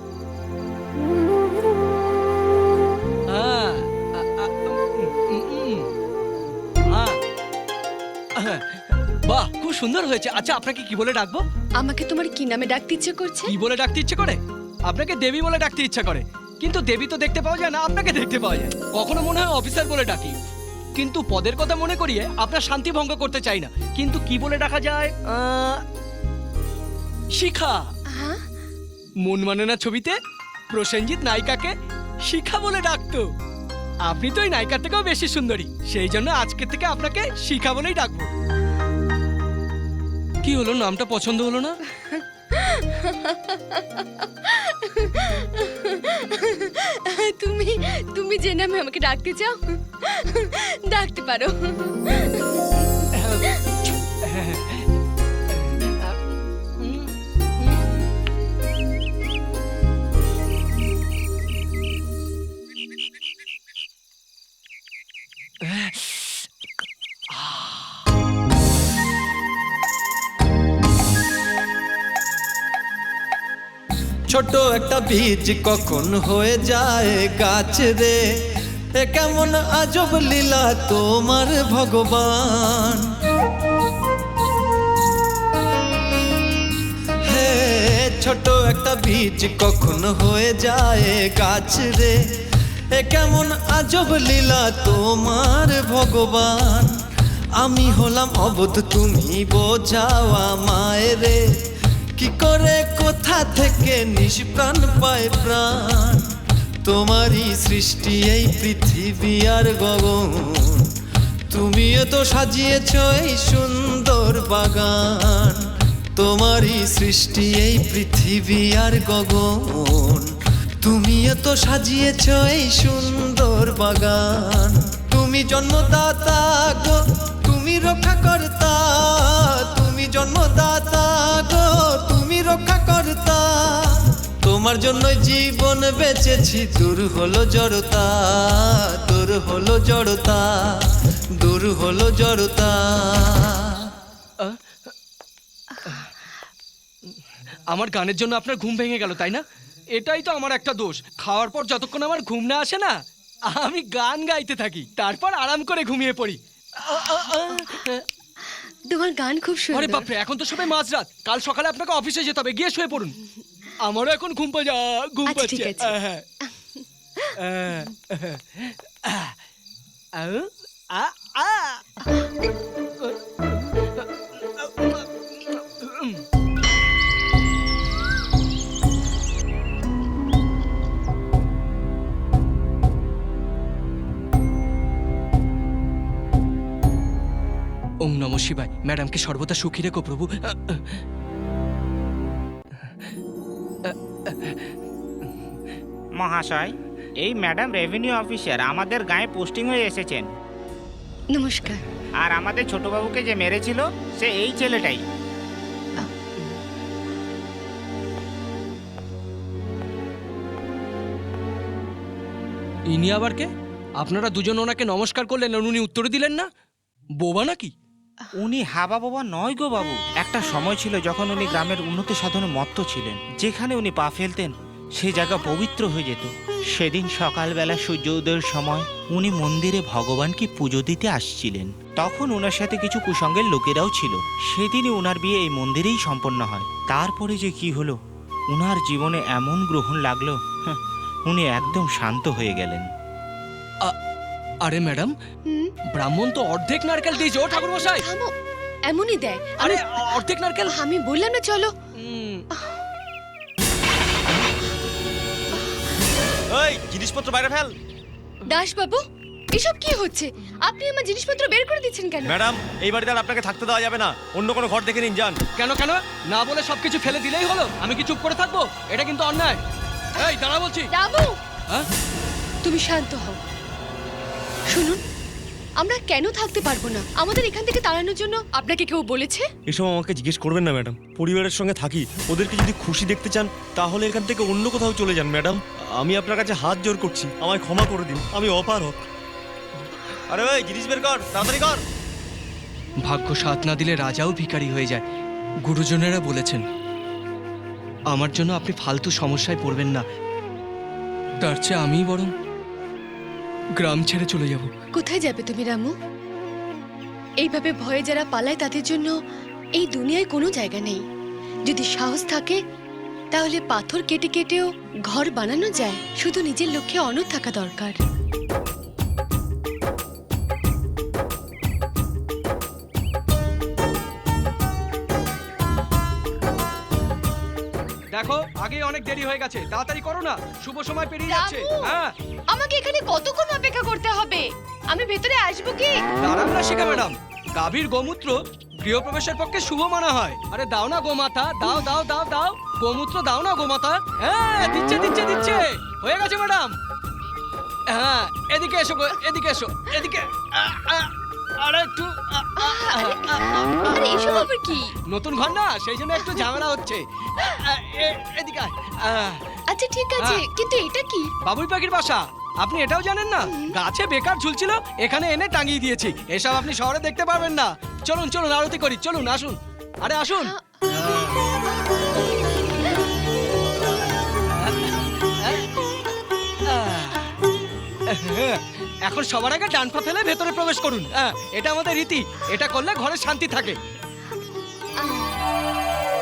বাহ, খুব সুন্দর হয়েছে। আচ্ছা, আপনাকে কি বলে ডাকবো? আমাকে তোমার কি নামে ডাকতে ইচ্ছে করছে? কি বলে ডাকতে ইচ্ছে করে? আপনাকে দেবী বলে ডাকতে ইচ্ছা করে, কিন্তু দেবী তো দেখতে পাওয়া যায় না, আপনাকে দেখতে পাওয়া যায়। কখনো মনে হয় অফিসার বলে ডাকি, কিন্তু পদের কথা মনে করিয়ে আপনার শান্তি ভঙ্গ করতে চাই না। কিন্তু কি বলে ডাকা যায়? শিখা। মন মানে না ছবিতে প্রসেনজিৎ নায়িকাকে শিখা বলে ডাকতো। আপনি তো ওই নায়িকার থেকেও বেশি সুন্দরী, সেই জন্য আজকে থেকে আপনাকে শিখা বলেই ডাকবো। কি হলো, নামটা পছন্দ হলো না? তুমি যে নামে আমাকে ডাকতে চাও ডাকতে পারো। ছোট একটা বীজ কখন হয়ে যায় গাছ রে, এ কেমন আজব লীলা তোমার ভগবান। হে ছোট একটা বীজ কখন হয়ে যায় গাছ রে, এ কেমন আজব লীলা তোমার ভগবান। আমি হলাম অবোধ, তুমি বোঝাও আমায় রে, কি করে কোথা থেকে নিষ্প্রাণ পায় প্রাণ। তোমারই সৃষ্টি এই পৃথিবী আর গগন, তুমিও তো সাজিয়েছ এই সুন্দর বাগান। তোমারই সৃষ্টি এই পৃথিবী আর গগন, তুমিও তো সাজিয়েছ এই সুন্দর বাগান। তুমি জন্মদাতা গো, তুমি রক্ষাকর্তা, তুমি জন্মদাতা গো, তুমি রক্ষাকর্তা। তোমার জন্য জীবন বেঁচেছি, দূর হলো জড়তা, দূর হলো জড়তা, দূর হলো জড়তা। আমার গানের জন্য আপনার ঘুম ভেঙে গেল, তাই না? এটাই তো আমার একটা দোষ। খাওয়ার পর যতক্ষণ আমার ঘুম না আসে না, আমি গান গাইতে থাকি, তারপর আরাম করে ঘুমিয়ে পড়ি। তোমার গান খুব সুন্দর। আরে বাপরে, এখন তো সবাই মাঝরাত, কাল সকালে আপনাকে অফিসে যেতে হবে, গিয়ে শুয়ে পড়ুন। আমারও এখন ঘুম পাচ্ছে। নমঃ শিবায়। ম্যাডামকে সর্বদা সুখী রেখো প্রভু। মহাশয়, এই ম্যাডাম রেভিনিউ অফিসার আমাদের গায়ে পোস্টিং হয়ে এসেছেন। নমস্কার। আর আমাদের ছোটবাবুকে যে মেরেছিল সে এই ছেলেটাই। ইনি আবার কে? আপনারা দুজন ওনাকে নমস্কার করলেন আর উনি উত্তর দিলেন না? বোবা নাকি? উনি হাবা বাবা নয় গো বাবু। একটা সময় ছিল যখন উনি গ্রামের উন্নতি সাধনে মত্ত ছিলেন। যেখানে উনি পা ফেলতেন সে জায়গা পবিত্র হয়ে যেত। সেদিন সকালবেলা সূর্য উদয়ের সময় উনি মন্দিরে ভগবানকে পুজো দিতে আসছিলেন। তখন ওনার সাথে কিছু কুসঙ্গের লোকেরাও ছিল। সেদিনই ওনার বিয়ে এই মন্দিরেই সম্পন্ন হয়। তারপরে যে কি হলো, ওনার জীবনে এমন গ্রহণ লাগলো, উনি একদম শান্ত হয়ে গেলেন। আরে ম্যাডাম, ব্রাহ্মণ তো অর্ধেক নারকেল দিয়েছে। ও ঠাকুর মশাই, থামো, এমনই দেয়। আরে অর্ধেক নারকেল। আমি বললাম না চলো। এই জিনিসপত্র বাইরে ফেল। দাস বাবু, এসব কি হচ্ছে? আপনি আমার জিনিসপত্র বের করে দিচ্ছেন কেন? ম্যাডাম, এই বাড়িতে আর আপনাকে থাকতে দেওয়া যাবে না। অন্য কোনো ঘর দেখে নিন, যান। কেন কেন? না বলে সবকিছু ফেলে দিলেই হলো? আমি কি চুপ করে থাকবো? এটা কিন্তু অন্যায়। এই দাঁড়া বলছি। রামু, হ্যাঁ? তুমি শান্ত হও। শুনুন, আমরা কেন থাকতে পারবো না? আমাদের এখান থেকে তাড়ানোর জন্য আপনাকে কেউ বলেছে? এসব আমাকে জিজ্ঞেস করবেন না ম্যাডাম। পরিবারের সঙ্গে থাকি, ওদেরকে যদি খুশি দেখতে চান তাহলে এখান থেকে অন্য কোথাও চলে যান ম্যাডাম। আমি আপনার কাছে হাত জোর করছি, আমায় ক্ষমা করে দিন, আমি অপারক। আরে ওই জিনিস বের কর, তাড়াতাড়ি কর। ভাগ্য সাথ না দিলে রাজাও ভিখারি হয়ে যায়। গুরুজনেরা বলেছেন আমার জন্য আপনি ফালতু সমস্যায় পড়বেন না। তার চেয়ে আমিই বরং গ্রাম ছেড়ে চলে যাব। কোথায় যাবে তুমি রামু? এইভাবে ভয়ে যারা পালায় তাদের জন্য এই দুনিয়ায় কোনো জায়গা নেই। যদি সাহস থাকে তাহলে পাথর কেটে কেটেও ঘর বানানো যায়। শুধু নিজের লক্ষ্যে অনড় থাকা দরকার। দেখো, আগে অনেক দেরি হয়ে গেছে, তাড়াতাড়ি করো না, শুভ সময় পেরিয়ে যাচ্ছে। রামু! হ্যাঁ, আমাকে এখানে কতক্ষণ অপেক্ষা করতে হবে? আমি ভেতরে আসবো কি? দাঁড়ান না শিখা ম্যাডাম। গাভীর গোমূত্র গৃহপ্রবেশের পক্ষে শুভ মানা হয়। আরে দাও না গোমাতা, দাও দাও দাও দাও, গোমূত্র দাও না গোমাতা। হ্যাঁ, দিচ্ছে দিচ্ছে দিচ্ছে। হয়ে গেছে ম্যাডাম। হ্যাঁ, এদিকে এসো গো, এদিকে এসো, এদিকে। আরে একটু আরে এসব আবার কি? নতুন ঘর না, সেই জন্য একটু ঝামেলা হচ্ছে। এদিকে আয়। আচ্ছা ঠিক আছে, কিন্তু এটা কি? বাবুই পাখির বাসা। আপনি এটাও জানেন না? গাছে বেকার ঝুলছিল, এখানে এনে টাঙিয়ে দিয়েছি। এসব আপনি শহরে দেখতে পারবেন না। চলুন চলুন, আরতি করি, চলুন আসুন। আরে আসুন। এখন সবার আগে ডান পা ফেলে ভেতরে প্রবেশ করুন। এটা আমাদের রীতি, এটা করলে ঘরে শান্তি থাকে।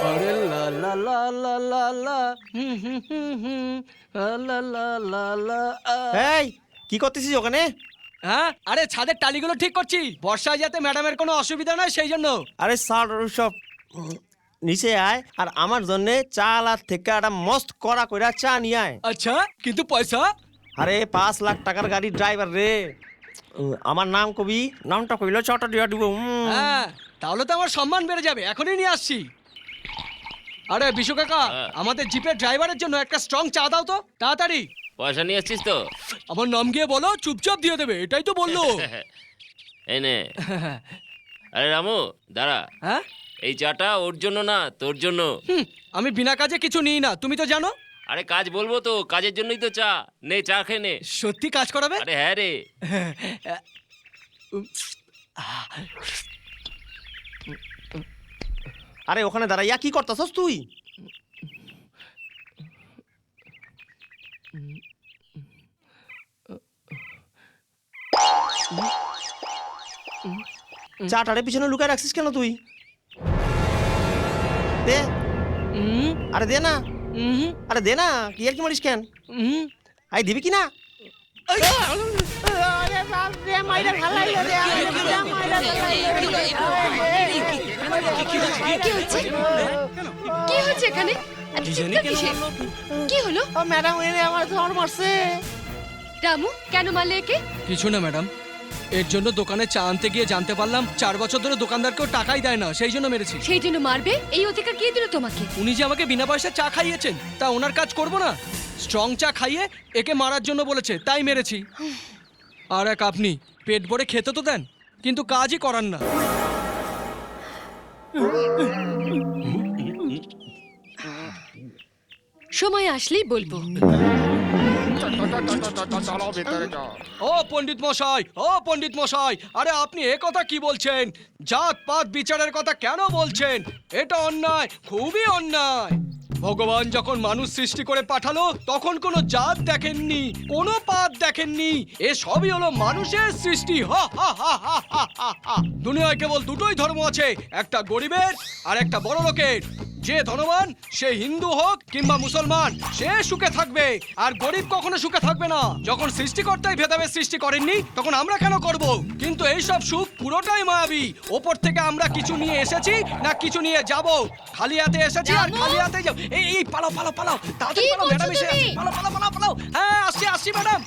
আরে লা লা লা লা লা লা, হুম হুম হুম হুম, লা লা লা লা। এই কি করতেছিস ওখানে? হ্যাঁ, আরে ছাদের টালিগুলো ঠিক করছি, বর্ষায় যাতে ম্যাডামের কোনো অসুবিধা নয় সেই জন্য। আরে স্যার, সব নিচে আয় আর আমার জন্য চাল আর থেকে একটা মস্ত কড়া কইরা চা নিয়ে আয়। আচ্ছা, কিন্তু পয়সা? আরে 5 লাখ টাকার গাড়ির ড্রাইভার রে। আমার নাম কবি, নামটা কইলো চাটা দিয়া দিব। হ্যাঁ, তাহলে তো আমার সম্মান বেড়ে যাবে। এখনই নিয়ে আসছি। আরে বিশু কাকা, আমাদের জিপের ড্রাইভারের জন্য একটা স্ট্রং চা দাও তো, তাড়াতাড়ি। পয়সা নিয়ে এসছিস তো? আমার নাম গিয়ে বলো, চুপচাপ দিয়ে দেবে, এটাই তো বললো। এই নে। আরে রামু দাঁড়া। হ্যাঁ, এই চাটা ওর জন্য না, তোর জন্য। আমি বিনা কাজে কিছু নিই না, তুমি তো জানো। আরে কাজ বলবো তো, কাজের জন্যই তো চা। নে চা খেয়ে নে। সত্যি কাজ করাবে? আরে হ্যাঁ রে। আরে ওখানে দাঁড়াইয়া কি করতেছস তুই? চাটারে পিছনে লুকায় রাখছিস কেন তুই? দে। আরে দে না। আরে দে না, কি আর কি মারিস কেন? আই দিবি কি না? কি হচ্ছে এখানে? কি হলো? ম্যাডাম, এনে আমার ধর মারছে। রামু, কেন মারলে একে? কিছু না ম্যাডাম, এর জন্য দোকানে চা আনতে গিয়ে জানতে পারলাম 4 বছর ধরে দোকানদারকেও টাকাই দেয় না, সেই জন্য মেরেছি। সেই জন্য মারবে? এই অধিকার কে দিল তোমাকে? উনি যে আমাকে বিনা পয়সায় চা খাইয়েছেন, তা ওনার কাজ করব না? স্ট্রং চা খাইয়ে একে মারার জন্য বলেছে, তাই মেরেছি। আর এক আপনি পেট ভরে খেতে তো দেন, কিন্তু কাজই করান না। সময় আসলেই বলবো। ও পণ্ডিত মশাই, ও পণ্ডিত মশাই, আরে আপনি এ কথা কি বলছেন? জাত পাত বিচারের কথা কেন বলছেন? এটা অন্যায়, খুবই অন্যায়। ভগবান যখন মানুষ সৃষ্টি করে পাঠালো তখন কোনো জাত দেখেননি, কোনো পাত দেখেননি, এ সবই হলো মানুষের সৃষ্টি। হা হা হা হা হা হা হা। দুনিয়ায় কেবল দুটোই ধর্ম আছে, একটা গরিবের আর একটা বড় লোকের। যে ধনবান সে হিন্দু হোক কিংবা মুসলমান, সে সুখে থাকবে, আর গরিব কখনো সুখে থাকবে না। যখন সৃষ্টিকর্তাই ভেদাভেদ সৃষ্টি করেননি তখন আমরা কেন করব? কিন্তু এইসব সুখ পুরোটাই মায়াবী। ওপর থেকে আমরা কিছু নিয়ে এসেছি না কিছু নিয়ে যাব? খালি হাতে এসেছি আর খালি হাতে যাব। এই পালাও পালাও পালাও, তাড়াতাড়ি পালাও, ম্যাডাম এসে গেছে। পালাও পালাও পালাও পালাও। হ্যাঁ আসছি আসছি ম্যাডাম।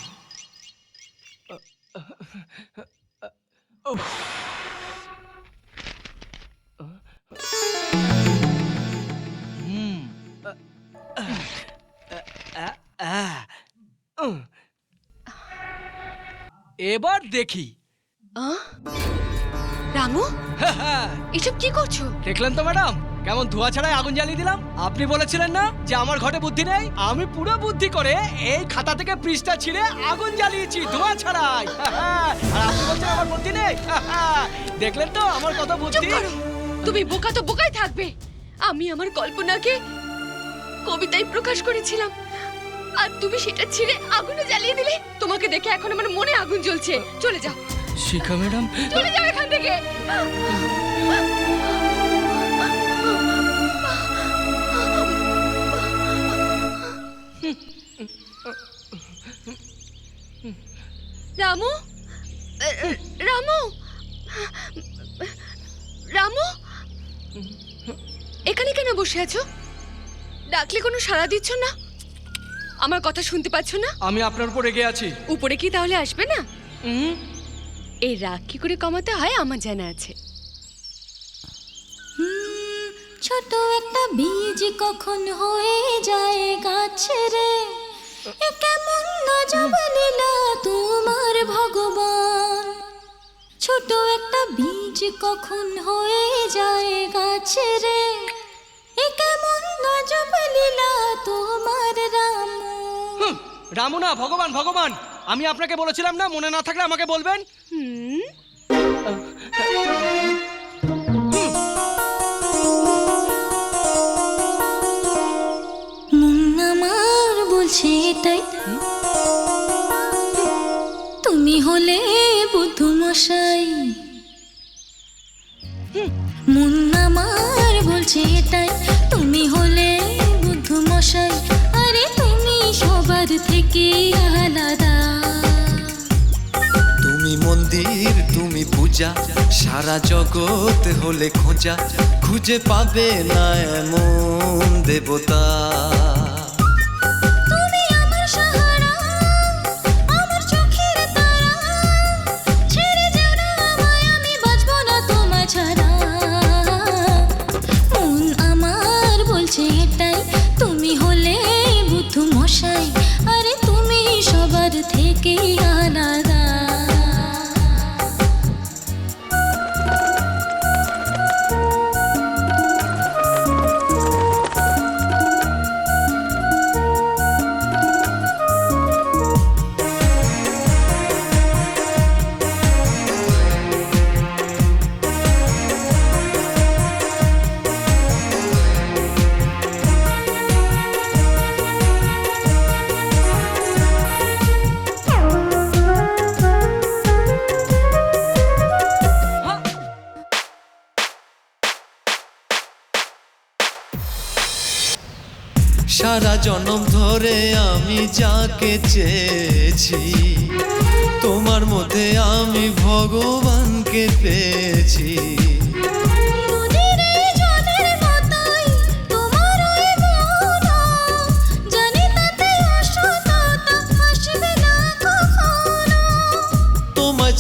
এবার দেখি। রামু, এসব কি করছো? দেখলেন তো ম্যাডাম, কেমন ধোঁয়া ছাড়াই আগুন জ্বালিয়ে দিলাম। আপনি বলেছিলেন না যে আমার ঘরে বুদ্ধি নেই, আমি পুরো বুদ্ধি করে এই খাতা থেকে পৃষ্ঠা ছিঁড়ে আগুন জ্বালিয়েছি ধোঁয়া ছাড়াই। আর আপনি বলছেন আমার বুদ্ধি নেই? দেখলেন তো আমার কত বুদ্ধি। তুমি বোকা তো বোকাই থাকবে। আমি আমার কল্পনাকে কবিতায় প্রকাশ করেছিলাম, আর তুমি সেটা ছিঁড়ে আগুনে জ্বালিয়ে দিলে। তোমাকে দেখে এখন আমার মনে আগুন জ্বলছে। চলে যাও শিখা ম্যাডাম, চলে যাও এখান থেকে। রামু, রামু, রামু, এখানে কেন বসে আছো? ডাকলে কোনো সাড়া দিচ্ছ না? আমার কথা শুনতে পাচ্ছ না? আমি আপনার উপর রেগে আছি। উপরে কি তাহলে আসবে না? এই রাগ কি করে কমাতে হয় আমার জানা আছে। ছোট একটা বীজ কখন হয়ে যায় গাছে রে, এ কেমন গজব লীলা তোমার ভগবান। ছোট একটা বীজ কখন হয়ে যায় গাছে রে, এ কেমন গজব লীলা তোমার রাম। রামু না, ভগবান ভগবান। আমি আপনাকে বলেছিলাম না, মনে না থাকলে আমাকে বলবেন। মন আমার বলছে এটাই, তুমি হলে বুদ্ধ মশাই। মন আমার বলছে এটাই, তুমি হলে বুদ্ধ মশাই। আরে তুমি সবার থেকে আলাদা। তুমি মন্দির, তুমি পূজা, সারা জগৎ হলে খোঁজা, খুঁজে পাবে না এমন দেবতা। তুমি আমার সাহারা, আমার চোখের তারা, ছেড়ে যেও না আমায়, আমি বাঁচবো না তোমায় ছাড়া। মন আমার বলছে এটাই, তুমি হলে বুদ্ধ মশাই। আরে তুমি সবার থেকে আলাদা। সারা জনম ধরে আমি যাকে চেয়েছি, তোমার মধ্যে আমি ভগবানকে পেয়েছি।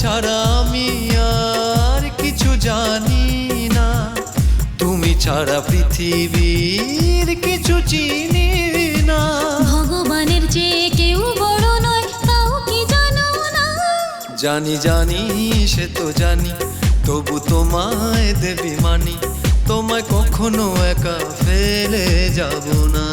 ছাড়া আমি আর কিছু জানি না, তুমি ছাড়া পৃথিবীর কিছু চিনি না। ভগবানের যে কেউ বড় নয় তাও কি জানো না? জানি জানি সে তো জানি, তবু তোমায় দেবী মানি, তোমায় কখনো একা ফেলে যাব না।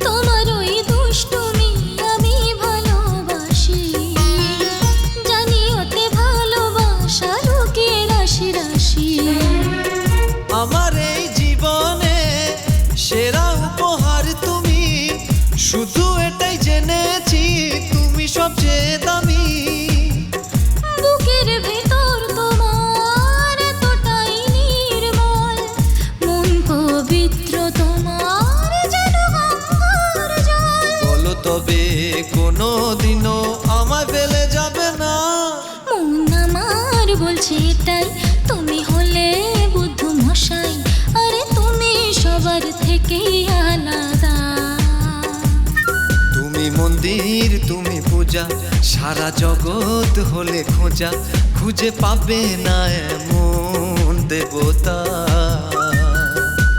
তোমার ওই দুষ্টুমি আমি ভালোবাসি, জানি ওতে ভালোবাসা লুকিয়ে রাশি রাশি। আমার এই জীবনে সেরা উপহার তুমি, শুধু এটাই জেনেছি তুমি সবচেয়ে দামি। বুকের ভেতর তোমার এতটাই নির্মল, মন পবিত্র তোমার যেন গঙ্গার জল। বলো তবে কোনো দিনও আমায় ফেলে যাবে না? মন আমার বলছে এটাই, তুমি হলে বুদ্ধ মশাই, আরে তুমি সবার থেকে আলাদা। তুমি মন্দির তুমি পূজা, সারা জগৎ হলে খোঁজা, খুঁজে পাবে না এমন দেবতা।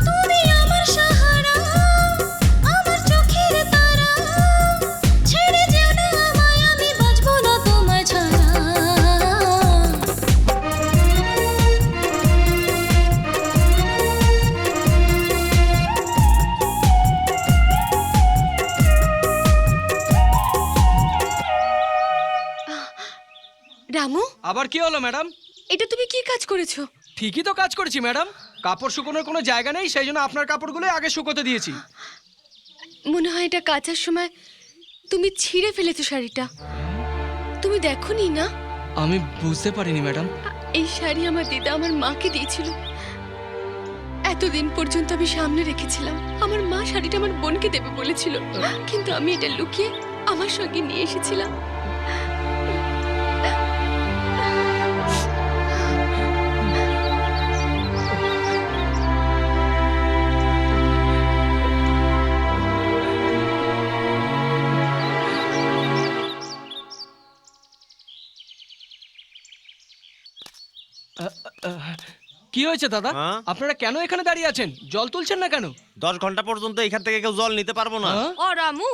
তুমি আমার সাহারা, আমার চোখের তারা, ছেড়ে যেও না আমায়, আমি বাঁচবো না তোমায় ছাড়া। রামু, আবার কি হলো ম্যাডাম? এটা তুমি কি কাজ করেছো? ঠিকই তো কাজ করেছি ম্যাডাম, কাপড় শুকোনোর কোনো জায়গা নেই, সেই জন্য আপনার কাপড়গুলো আগে শুকোতে দিয়েছি। মনে হয় এটা কাচার সময় তুমি ছিঁড়ে ফেলেছো শাড়িটা। তুমি দেখোনি না? আমি বুঝতে পারিনি ম্যাডাম। এই শাড়ি আমার দিদা আমার মাকে দিয়েছিল। এতদিন পর্যন্ত আমি সামনে রেখেছিলাম। আমার মা শাড়িটা আমার বোনকে দেবে বলেছিল, কিন্তু আমি এটা লুকিয়ে আমার সঙ্গে নিয়ে এসেছিলাম। কি হয়েছে দাদা? আপনারা কেন এখানে দাঁড়িয়ে আছেন? জল তুলছেন না কেন? 10 ঘন্টা পর্যন্ত এখান থেকে কেউ জল নিতে পারবো না। ও রামু,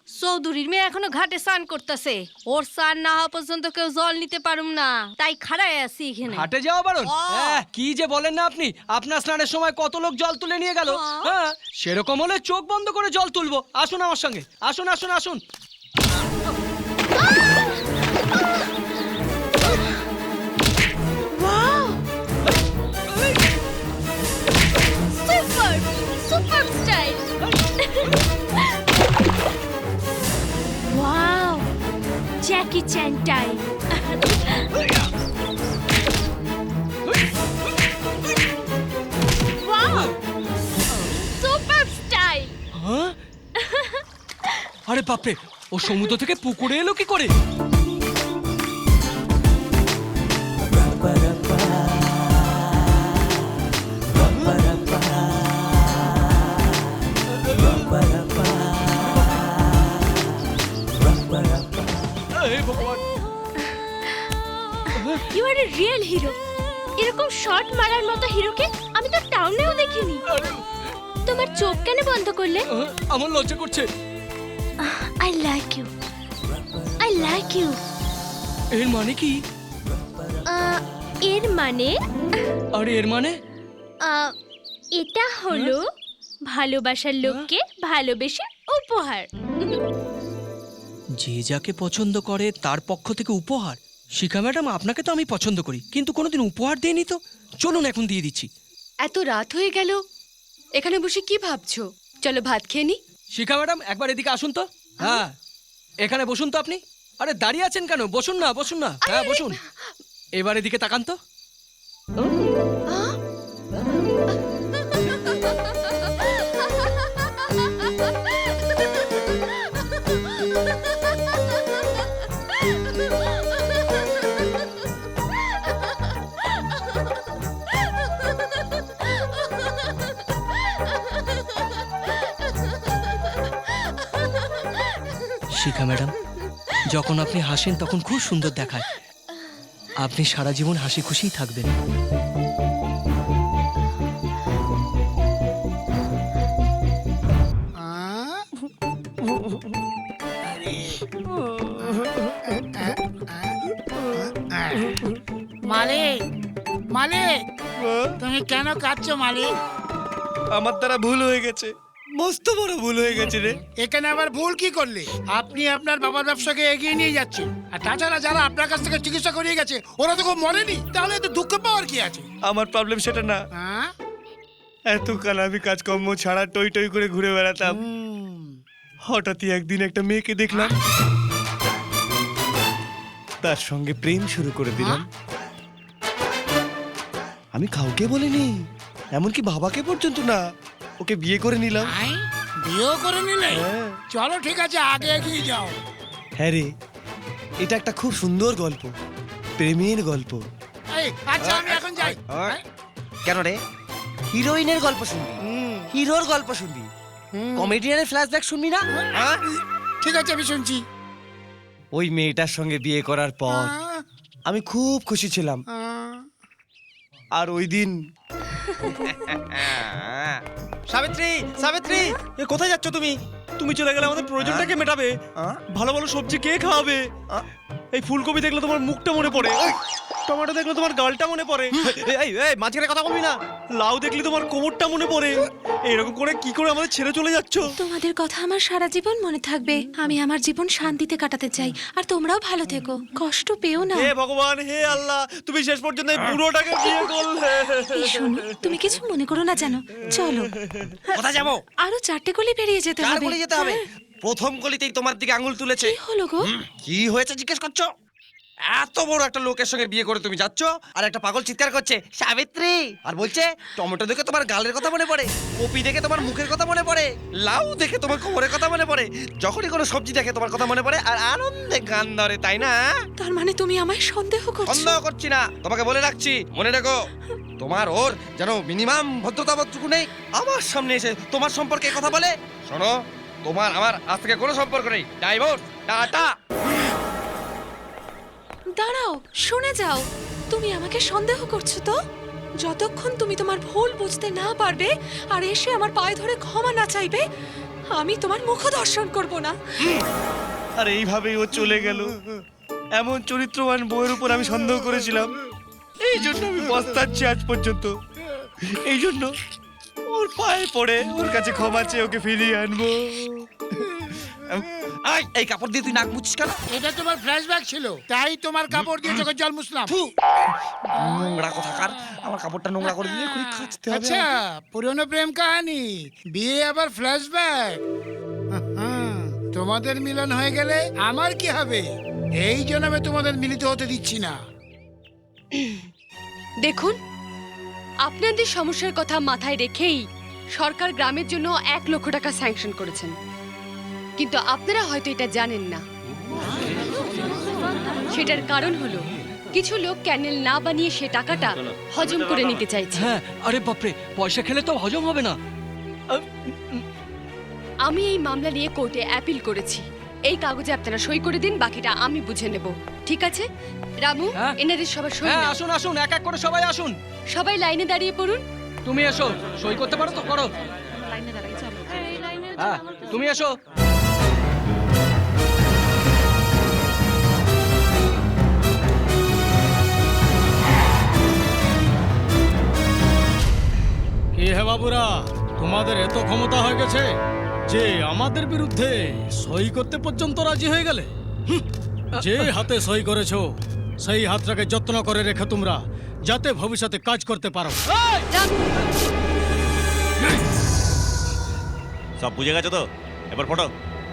চৌধুরীর মেয়ে এখনো ঘাটে স্নান করতেছে, ওর স্নান না হওয়া পর্যন্ত কেউ জল নিতে পারুম না, তাই খাড়ায় আছি এখানে। হাটে যাওয়া বারণ? কি যে বলেন না আপনি! আপনার স্নানের সময় কত লোক জল তুলে নিয়ে গেল। হ্যাঁ, সেরকম হলে চোখ বন্ধ করে জল তুলবো। আসুন আমার সঙ্গে, আসুন আসুন আসুন। Super super style. Wow, Jackie Chan type. Wow, super style. হ্যাঁ? আরে বাপরে, ও সমুদ্র থেকে পুকুরে এলো কি করে? You are a real hero. এরকম শট মারার মতো হিরোকে আমি তো টাউনেও দেখিনি। তোমার চোখ কেন বন্ধ করলে? আমার লজ্জা করছে। I like you, I like you. এর মানে কি? এর মানে? আরে এর মানে? এটা হলো ভালোবাসার লোককে ভালোবেসে উপহার। যে যাকে পছন্দ করে তার পক্ষ থেকে উপহার? শিখা ম্যাডাম, আপনাকে তো আমি পছন্দ করি, কিন্তু কোনোদিন উপহার দেইনি তো। চলুন এখন দিয়ে দিচ্ছি। এত রাত হয়ে গেল, এখানে বসে কি ভাবছো? চলো ভাত খেয়ে নি। শিখা ম্যাডাম, একবার এদিকে আসুন তো। হ্যাঁ, এখানে বসুন তো আপনি। আরে দাঁড়িয়ে আছেন কেন? বসুন না, বসুন না। হ্যাঁ বসুন। এবার এদিকে তাকান তো। শিখা ম্যাডাম, যখন আপনি হাসেন তখন খুব সুন্দর দেখায়। আপনি সারা জীবন হাসি খুশিই থাকবেন। মালিক, মালিক, তুমি কেন কাঁদছো মালিক? আমার দ্বারা ভুল হয়ে গেছে, মস্ত বড় ভুল হয়ে গেছে রে। এখানে আবার ভুল কি করলে? আপনি আপনার বাবার ব্যবসাকে এগিয়ে নিয়ে যাচ্ছেন, আর তাছাড়া যারা আপনার কাছ থেকে চিকিৎসা করিয়ে গেছে ওরা তো খুব মরেনি, তাহলে তো দুঃখ পাওয়ার কি আছে? আমার প্রবলেম সেটা না। এতকাল আমি কাজকর্ম ছাড়া টই টই করে ঘুরে বেড়াতাম। হঠাৎই একদিন একটা মেয়েকে দেখলাম, তার সঙ্গে প্রেম শুরু করে দিলাম। আমি কাউকে বলিনি, এমনকি বাবাকে পর্যন্ত না। ওকে বিয়ে করে নিলাম। বিয়েও করে নিলে? চলো ঠিক আছে, আগে এগিয়ে যাও। হ্যাঁ রে, এটা একটা খুব সুন্দর গল্প, প্রেমের গল্প। আচ্ছা আমি এখন যাই। কেন রে? হিরোইনের গল্প শুনবি, হিরোর গল্প শুনবি, কমেডিয়ানের ফ্ল্যাশব্যাক শুনবি না? ঠিক আছে আমি শুনছি। ওই মেয়েটার সঙ্গে বিয়ে করার পর আমি খুব খুশি ছিলাম। আর ওই দিন সাবিত্রী, সাবিত্রী, এ কোথায় যাচ্ছ তুমি? তুমি চলে গেলে আমাদের প্রয়োজনটা কে মেটাবে? ভালো ভালো সবজি কে খাওয়াবে? এই ফুলকপি দেখলে তোমার মুখটা মনে পড়ে, টমেটো দেখলে তোমার গালটা মনে পড়ে, এই এই মাঝখানে কথা বলবি না, লাউ দেখলে তোমার কোমরটা মনে পড়ে। এরকম করে কি করে আমাদের ছেড়ে চলে যাচ্ছ? তোমাদের কথা আমার সারা জীবন মনে থাকবে। আমি আমার জীবন শান্তিতে কাটাতে চাই, আর তোমরাও ভালো থেকো, কষ্ট পেও না। হে ভগবান, হে আল্লাহ, তুমি শেষ পর্যন্ত এই বুড়োটাকে বিয়ে করলে। এই শোনো, তুমি কিছু মনে করো না জানো। চলো। কোথায় যাবো? আরো 4টে গলি পেরিয়ে যেতে হবে। 4 গলি যেতে হবে? প্রথম গলিতেই তোমার দিকে আঙুল তুলেছে। কি হলো গো? কি হয়েছে জিজ্ঞেস করছো? এত বড় একটা লোকের সঙ্গে বিয়ে করে তুমি যাচ্ছ, আর একটা পাগল চিৎকার করছে সাবিত্রী, আর বলছে টমেটো দেখে তোমার গালের কথা মনে পড়ে, কপি দেখে তোমার মুখের কথা মনে পড়ে, লাউ দেখে তোমার কোমরের কথা মনে পড়ে, যখনই কোনো সবজি দেখে তোমার কথা মনে পড়ে, আর আনন্দে গান ধরে, তাই না? তার মানে তুমি আমায় সন্দেহ করছো? সন্দেহ করছি না, তোমাকে বলে রাখছি, মনে রেখো, তোমার ওর যেন মিনিমাম ভদ্রতাবোধটুকু নেই। আমার সামনে এসে তোমার সম্পর্কে কথা বলে। শোনো, তোমার আমার আজ থেকে কোনো সম্পর্ক নেই, ডাইভোর্স, টাটা। দাঁড়াও, শুনে যাও। তুমি আমাকে সন্দেহ করছো তো? যতক্ষণ তুমি তোমার ভুল বুঝতে না পারবে আর এসে আমার পায়ে ধরে ক্ষমা না চাইবে, আমি তোমার মুখ দর্শন করব না। আর এইভাবেই ও চলে গেল। এমন চরিত্রবান বউয়ের উপর আমি সন্দেহ করেছিলাম, এই জন্য আমি পস্তাচ্ছি আজ পর্যন্ত। এই জন্য ওর পায়ে পড়ে ওর কাছে ক্ষমা চেয়ে ওকে ফিরিয়ে আনবো। এই কাপড় দিয়ে তুই নাক মুছিস কেন? এটা তোমার ফ্ল্যাশব্যাক ছিল, তাই তোমার কাপড় দিয়ে চোখে জল মুছলাম। নোংরা কোথাকার, আমার কাপড়টা নোংরা করে দিলে খুবই কাচতে হবে। আচ্ছা, পুরনো প্রেম কাহিনী, বিয়ে আবার ফ্ল্যাশব্যাক। তোমাদের মিলন হয়ে গেলে আমার কি হবে? এই জন্যে তোমাদের মিলিত হতে দিচ্ছি না। দেখুন, আপনাদের সমস্যার কথা মাথায় রেখেই সরকার গ্রামের জন্য 1 লক্ষ টাকা স্যাংশন করেছেন, কিন্তু আপনারা হয়তো এটা জানেন না। সেটার কারণ হলো কিছু লোক ক্যানেল না বানিয়ে সে টাকাটা হজম করে নিতে চাইছে। হ্যাঁ, আরে বাপরে, পয়সা খেলে তো হজম হবে না। আমি এই মামলা নিয়ে কোর্টে অ্যাপিল করেছি। এই কাগজে আপনারা সই করে দিন, বাকিটা আমি বুঝে নেব, ঠিক আছে? রামু, এনাদের সবার সই হ্যাঁ, নাও। আসুন আসুন, এক এক করে সবাই আসুন। সবাই লাইনে দাঁড়িয়ে পড়ুন। তুমি এসো, সই করতে পারো তো করো। হ্যাঁ, তুমি এসো। কি হে বাবুরা, তোমাদের এত ক্ষমতা হয়ে গেছে যে আমাদের বিরুদ্ধে সই করতে পর্যন্ত রাজি হয়ে গেলে? যে হাতে সই করেছো সেই হাতটাকে যত্ন করে রেখে তোমরা, যাতে ভবিষ্যতে কাজ করতে পারো। সব বুঝে গেছো তো? এবার ফটো,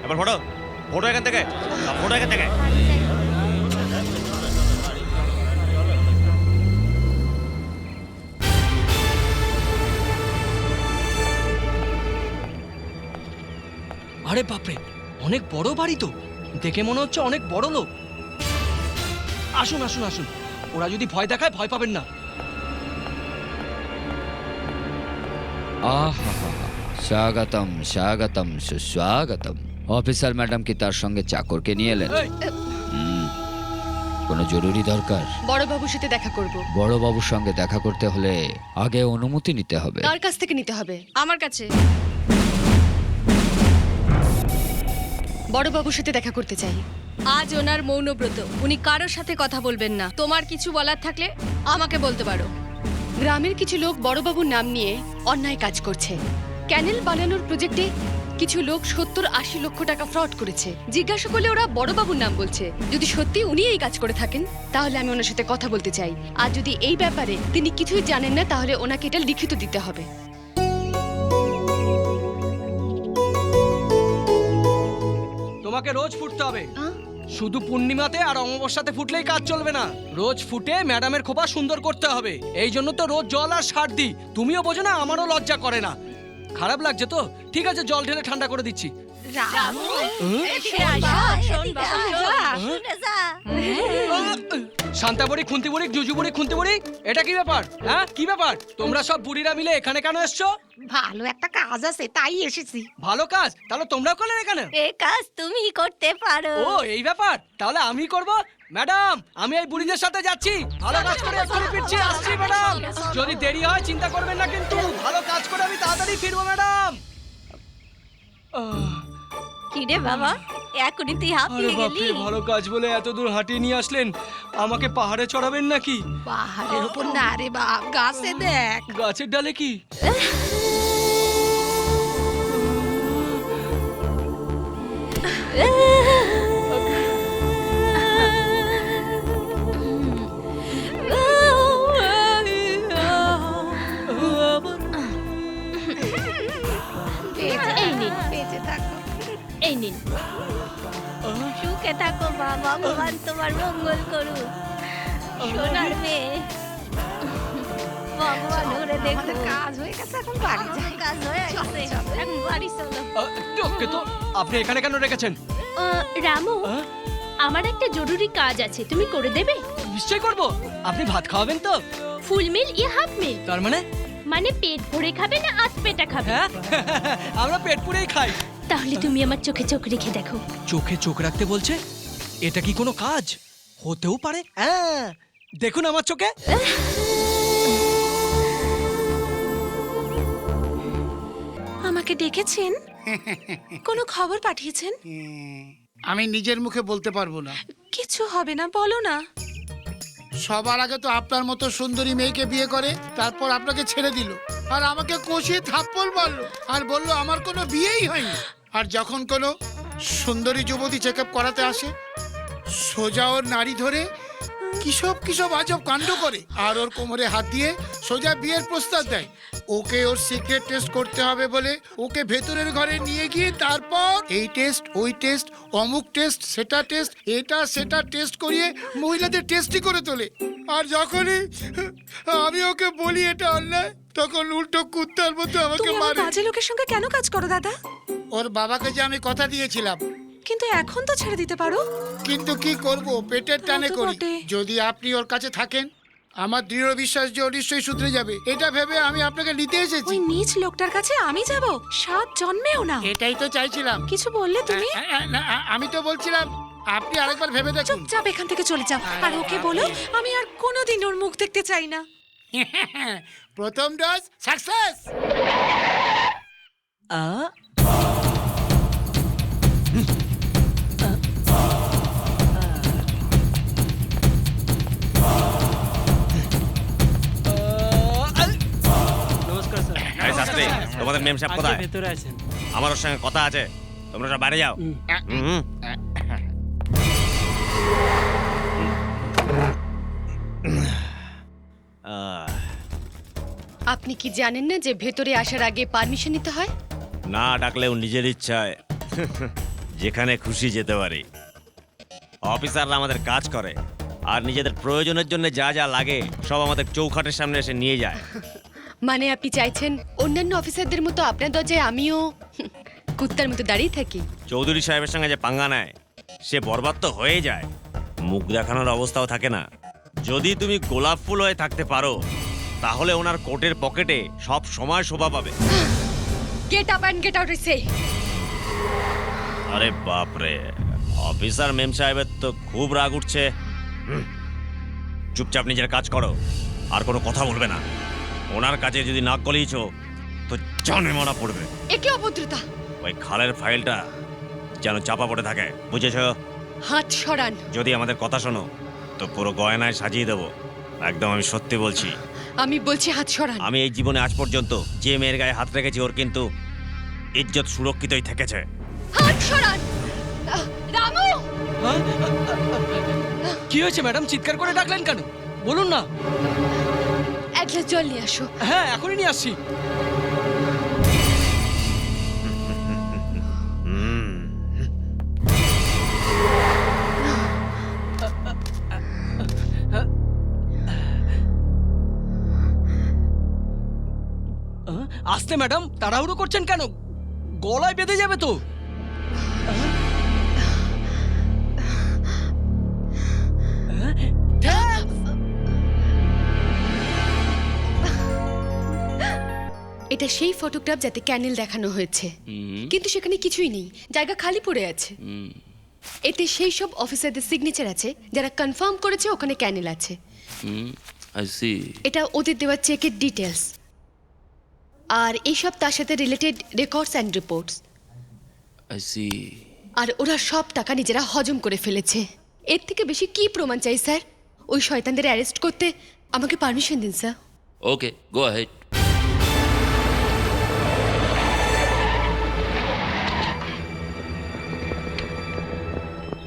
এবার ফটো, ফটো এখান থেকে, ফটো এখান থেকে। আরে বাপরে, অনেক বড় বাড়ি তো, দেখে মনে হচ্ছে অনেক বড় লোক। আসুন আসুন আসুন, ওরা যদি ভয় দেখায় ভয় পাবেন না। আহা স্বাগতম স্বাগতম সুস্বাগতম। অফিসার ম্যাডাম কি তার সঙ্গে চাকরকে নিয়ে এলেন? কোনো জরুরি দরকার? বড়বাবুর সাথে দেখা করব। বড়বাবুর সঙ্গে দেখা করতে হলে আগে অনুমতি নিতে হবে। তার কাছ থেকে নিতে হবে। আমার কাছে। বড়বাবুর সাথে দেখা করতে চাই। আজ ওনার মৌনব্রত, উনি কারোর সাথে কথা বলবেন না। তোমার কিছু বলার থাকলে আমাকে বলতে পারো। গ্রামের কিছু লোক বড়বাবুর নাম নিয়ে অন্যায় কাজ করছে। ক্যানেল বানানোর প্রজেক্টে কিছু লোক 70-80 লক্ষ টাকা ফ্রড করেছে। জিজ্ঞাসা করলে ওরা বড়বাবুর নাম বলছে। যদি সত্যি উনি এই কাজ করে থাকেন তাহলে আমি ওনার সাথে কথা বলতে চাই। আর যদি এই ব্যাপারে তিনি কিছুই জানেন না তাহলে ওনাকে এটা লিখিত দিতে হবে। তোমাকে রোজ ফুটতে হবে, শুধু পূর্ণিমাতে আর অমাবস্যাতে ফুটলেই কাজ চলবে না। রোজ ফুটে ম্যাডামের খোপা সুন্দর করতে হবে। এই জন্য তো রোজ জল আর সার দিই। তুমিও বোঝো না, আমারও লজ্জা করে না। খারাপ লাগছে তো? ঠিক আছে, জল ঢেলে ঠান্ডা করে দিচ্ছি। শান্তাবড়ি, খুন্তিবড়ি, জুজুবড়ি, খুন্তিবড়ি, এটা কি ব্যাপার? হ্যাঁ, কি ব্যাপার? তোমরা সব বুড়িরা মিলে এখানে কেন এসছো? ভালো একটা কাজ আছে তাই এসেছি। ভালো কাজ? তাহলে তোমরাও করলে এখানে? এই কাজ তুমি করতে পারো। ও এই ব্যাপার, তাহলে আমি করব। ম্যাডাম, আমি এই বুড়িদের সাথে যাচ্ছি। ভালো কাজ করে এক্ষুনি ফিরছি। আসছি ম্যাডাম। যদি দেরি হয় চিন্তা করবেন না, কিন্তু ভালো কাজ করে আমি তাড়াতাড়ি ফিরবো ম্যাডাম। কি রে বাবা, এখনই তুই আরে হাঁপিয়ে বাপরে, গেলি? ভালো কাজ বলে এত দূর হাঁটিয়ে নিয়ে আসলেন। আমাকে পাহাড়ে চড়াবেন নাকি? পাহাড়ের উপর না রে বাপ, গাছে দেখ। গাছের ডালে কি? এই নিন, বেঁচে থাকো। এই নিন, সুখে থাকো মা। ভগবান তোমার মঙ্গল করুন, সোনার মেয়ে। ভগবান ওরে দেখো। কাজ হয়ে গেছে, এখন বাড়ি যাই। কাজ হয়ে গেছে, এখন বাড়ি চলো। ওকে, তো আপনি এখানে কেন রেখেছেন? রামু, আমার একটা জরুরি কাজ আছে, তুমি করে দেবে? নিশ্চয় করব। আপনি ভাত খাওয়াবেন তো? ফুল মিল ইয়া হাফ মিল? তার মানে? মানে পেট ভরে খাবে না আধ পেটা খাবে? আমরা পেট পুরেই খাই। তাহলে তুমি আমার চোখে চোখ রেখে দেখো। চোখে চোখ রাখতে বলছে? এটা কি কোনো কাজ? হতেও পারে। হ্যাঁ, দেখুন আমার চোখে। আমাকে ডেকেছেন? কোনো খবর পাঠিয়েছেন? আমি নিজের মুখে বলতে পারবো না। কিছু হবে না, বলো না। সবার আগে তো আপনার মতো সুন্দরী মেয়েকে বিয়ে করে, তারপর আপনাকে ছেড়ে দিল, আর আমাকে কষিয়ে থাপ্পড় মারলো, আর বললো আমার কোনো বিয়েই হয়নি। আর যখন কোনো সুন্দরী যুবতী চেক আপ করাতে আসে, সোজা ওর নাড়ি ধরে কিসব আজব কাণ্ড করে, আর ওর কোমরে হাত দিয়ে সোজা বিয়ের প্রস্তাব দেয়। ওকে ওর সিক্রেট টেস্ট করতে হবে বলে ওকে ভেতরের ঘরে নিয়ে গিয়ে তারপর এই টেস্ট, ওই টেস্ট, অমুক টেস্ট, সেটা টেস্ট, এটা সেটা টেস্ট করিয়ে মহিলাদের টেস্টই করে তোলে। আর যখনই আমি ওকে বলি এটা অন্যায়, তখন উল্টো কুত্তার মতো আমাকে মারে। বাজে লোকের সঙ্গে কেন কাজ করো দাদা? ওর বাবাকে যে আমি কথা দিয়েছিলাম। কিন্তু এখন তো ছেড়ে দিতে পারো। কিন্তু কি করব, পেটের টানে করি। যদি আপনি ওর কাছে থাকেন, আমার দৃঢ় বিশ্বাস যে ও নিশ্চয়ই শুধরে যাবে। এটা ভেবে আমি আপনাকে নিতে এসেছি। ওই নীচ লোকটার কাছে আমি যাব? 7 জন্মেও না। এটাই তো চাইছিলাম। কিছু বললে তুমি? আমি তো বলছিলাম আপনি আরেকবার ভেবে দেখুন। চুপচাপ এখান থেকে চলে যাও, আর ওকে বলো আমি আর কোনোদিন ওর মুখ দেখতে চাই না। প্রথম ডোজ সাকসেস। নমস্কার স্যার। এই শাস্ত্রী, তোমাদের মেম সাহেব কোথায়? ভেতরে আছেন। আমার ওর সঙ্গে কথা আছে, তোমরা সব বাইরে যাও। আপনি কি জানেন না যে ভেতরে আসার আগে পারমিশন নিতে হয়? না ডাকলেও নিজের ইচ্ছায় যেখানে খুশি যেতে পারি। অফিসাররা আমাদের কাজ করে, আর নিজেদের প্রয়োজনের জন্য যা যা লাগে সব আমাদের চৌখাটের সামনে এসে নিয়ে যায়। মানে আপনি চাইছেন অন্যান্য অফিসারদের মতো আপনার দরজায় আমিও কুত্তার মতো দাঁড়িয়ে থাকি? চৌধুরী সাহেবের সঙ্গে যে পাঙ্গা নেয় সে বরবাদ তো হয়ে যায়, মুখ দেখানোর অবস্থাও থাকে না। যদি তুমি গোলাপ ফুল হয়ে থাকতে পারো তাহলে ওনার কোটের পকেটে সব সময় শোভা পাবে। Get up and get out সে। আরে বাপরে, অফিসার মেম সাহেবের তো খুব রাগ উঠছে। চুপচাপ নিজের কাজ করো, আর কোনো কথা বলবে না। ওনার কাজে যদি নাক গলিয়েছো তো জানে মারা পড়বে। একে অভদ্রতা। ওই খালের ফাইলটা যেন চাপা পড়ে থাকে, বুঝেছো? হাত সরান। যদি আমাদের কথা শোনো তো পুরো গয়নায় সাজিয়ে দেবো। একদম আমি সত্যি বলছি। আমি বলছি হাত সরান। আমি এই জীবনে আজ পর্যন্ত যে মেয়ের গায়ে হাত রেখেছি ওর কিন্তু ইজ্জত সুরক্ষিতই থেকেছে। হাত সরান। রামু! কি হয়েছে ম্যাডাম, চিৎকার করে ডাকলেন কেন? বলুন না। এক গ্লাস জল নিয়ে আসো। হ্যাঁ, এখনই নিয়ে আসছি। আসতে ম্যাডাম, তাড়াহুড়ো করছেন কেন? গলায় বেঁধে যাবে তো। এটা সেই ফটোগ্রাফ যাতে ক্যানেল দেখানো হয়েছে, কিন্তু সেখানে কিছুই নেই, জায়গা খালি পড়ে আছে। এতে সেই সব অফিসারদের সিগনেচার আছে যারা কনফার্ম করেছে ওখানে ক্যানেল আছে। এটা ওদের দেওয়া চেকের ডিটেলস, আর এইসব তার সাথে রিলেটেড রেকর্ডস অ্যান্ড রিপোর্টস। আর ওরা সব টাকা নিজেরা হজম করে ফেলেছে। এর থেকে বেশি কি প্রমাণ চাই স্যার? ওই শয়তানদের অ্যারেস্ট করতে আমাকে পারমিশন দিন স্যার। ওকে, গো অ্যাহেড।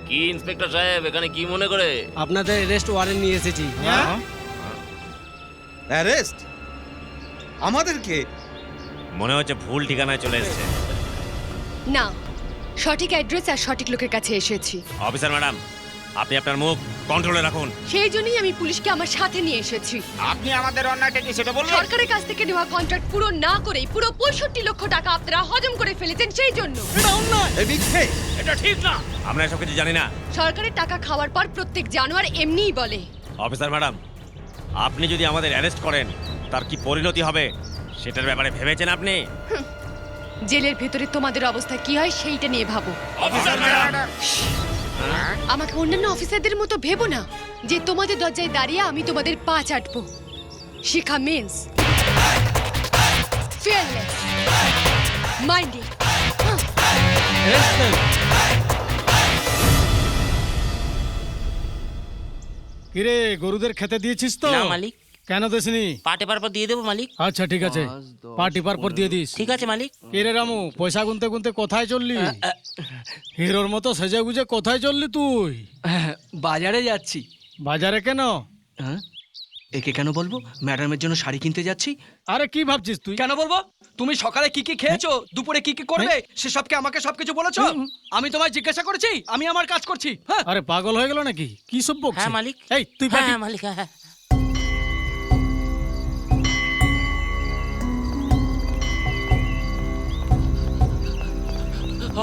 কি ইন্সপেক্টর সাহেব, এখানে কি মনে করে? আপনাদের অ্যারেস্ট ওয়ারেন্ট নিয়ে এসেছি। অ্যারেস্ট? আমাদেরকে? মনে হচ্ছে ভুল ঠিকানায় চলে এসেছে। না, সঠিক অ্যাড্রেস আর সঠিক লোকের কাছে এসেছি। অফিসার ম্যাডাম, আপনি আপনার মুখ কন্ট্রোলে রাখুন। সেই জন্যই আমি পুলিশকে আমার সাথে নিয়ে এসেছি। আপনি আমাদের অন্যায়টা কি সেটা বলবেন? সরকারের কাছ থেকে নেওয়া কন্ট্রাক্ট পুরো না করেই পুরো 65 লক্ষ টাকা আপনারা হজম করে ফেলেছেন, সেই জন্য। এটা ঠিক না। আমরা এসব কিছু জানি না। সরকারের টাকা খাওয়ার পর প্রত্যেক জানোয়ার এমনিই বলে। অফিসার ম্যাডাম, আপনি যদি আমাদের অ্যারেস্ট করেন তার কি পরিণতি হবে সেটার ব্যাপারে ভেবেছেন আপনি? জেলের ভেতরে তোমাদের অবস্থা কি হয় সেইটা নিয়ে ভাবো। অফিসার ম্যাডাম, আমাকে অন্যান্য অফিসারদের মতো ভেবো না যে তোমাদের দরজায় দাঁড়িয়ে আমি তোমাদের পা চাটবো। শিখা মিন্স ফিয়ারলেস, মাইন্ডি। কিরে, গরুদের খেতে দিয়েছিস তো? না মালিক। কেন দেসনি? পাটে পার পর দিয়ে দেবো মালিক। আচ্ছা ঠিক আছে, টিপার পর দিয়ে দিস। ঠিক আছে মালিক। কিরে রামু, পয়সা গুনতে গুনতে কোথায় চললি? হিরোর মতো সেজে গুজে কোথায় চললি তুই? বাজারে যাচ্ছি। বাজারে কেন? একে কেন বলবো? ম্যাডামের জন্য শাড়ি কিনতে যাচ্ছি। আরে কি ভাবছিস তুই? কেন বলবো? তুমি সকালে কি কি খেয়েছো, দুপুরে কি কি করবে, সেসবকে আমাকে সবকিছু বলেছো। আমি তোমায় জিজ্ঞাসা করেছি, আমি আমার কাজ করছি। আরে পাগল হয়ে গেল নাকি? কি সব বকছিস? হ্যাঁ মালিক। এই তুই হ্যাঁ মালিক। হ্যাঁ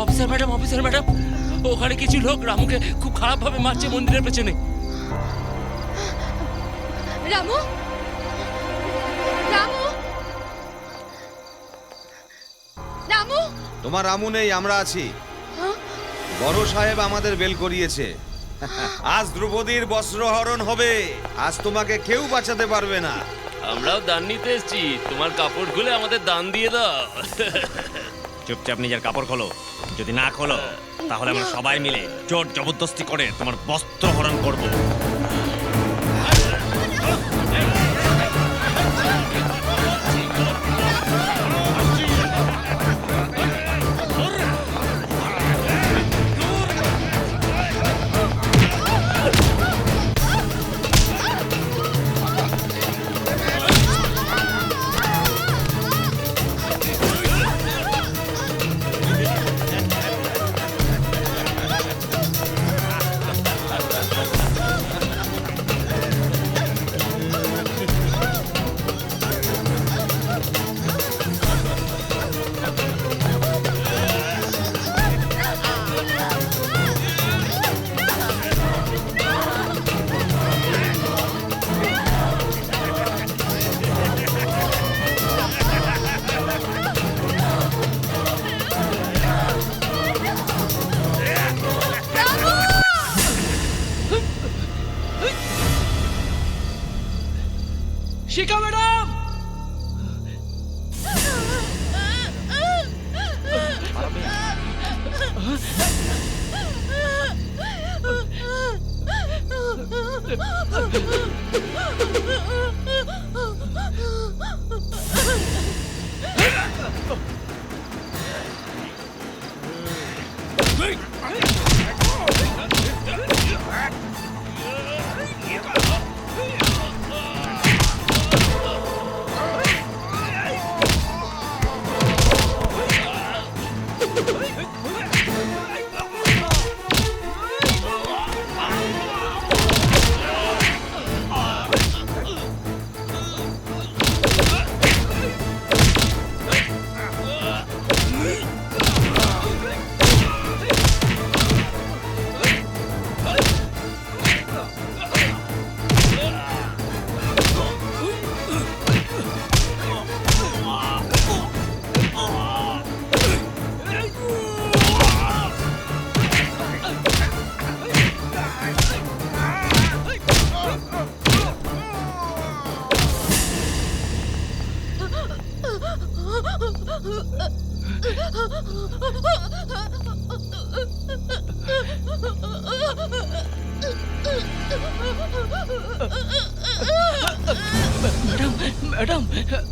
অফিসার ম্যাডাম, অফিসার ম্যাডাম, ওখানে কিছু লোক রামুকে খুব খারাপ ভাবে মারছে মন্দিরের পেছনে। রামু, রামু, রামু। তোমার রামু নেই, আমরা আছি। বড় সাহেব আমাদের বেল করিয়েছে। আজ দ্রৌপদীর বস্ত্রহরণ হবে। আজ তোমাকে কেউ বাঁচাতে পারবে না। আমরাও দান নিতে এসেছি, তোমার কাপড় খুলে আমাদের দান দিয়ে দাও। চুপচাপ নিজের কাপড় খোলো। যদি না খোলো তাহলে আমরা সবাই মিলে জোর জবরদস্তি করে তোমার বস্ত্র হরণ করব। শিখা ম্যাডাম! ম্যাডাম, ম্যাডাম,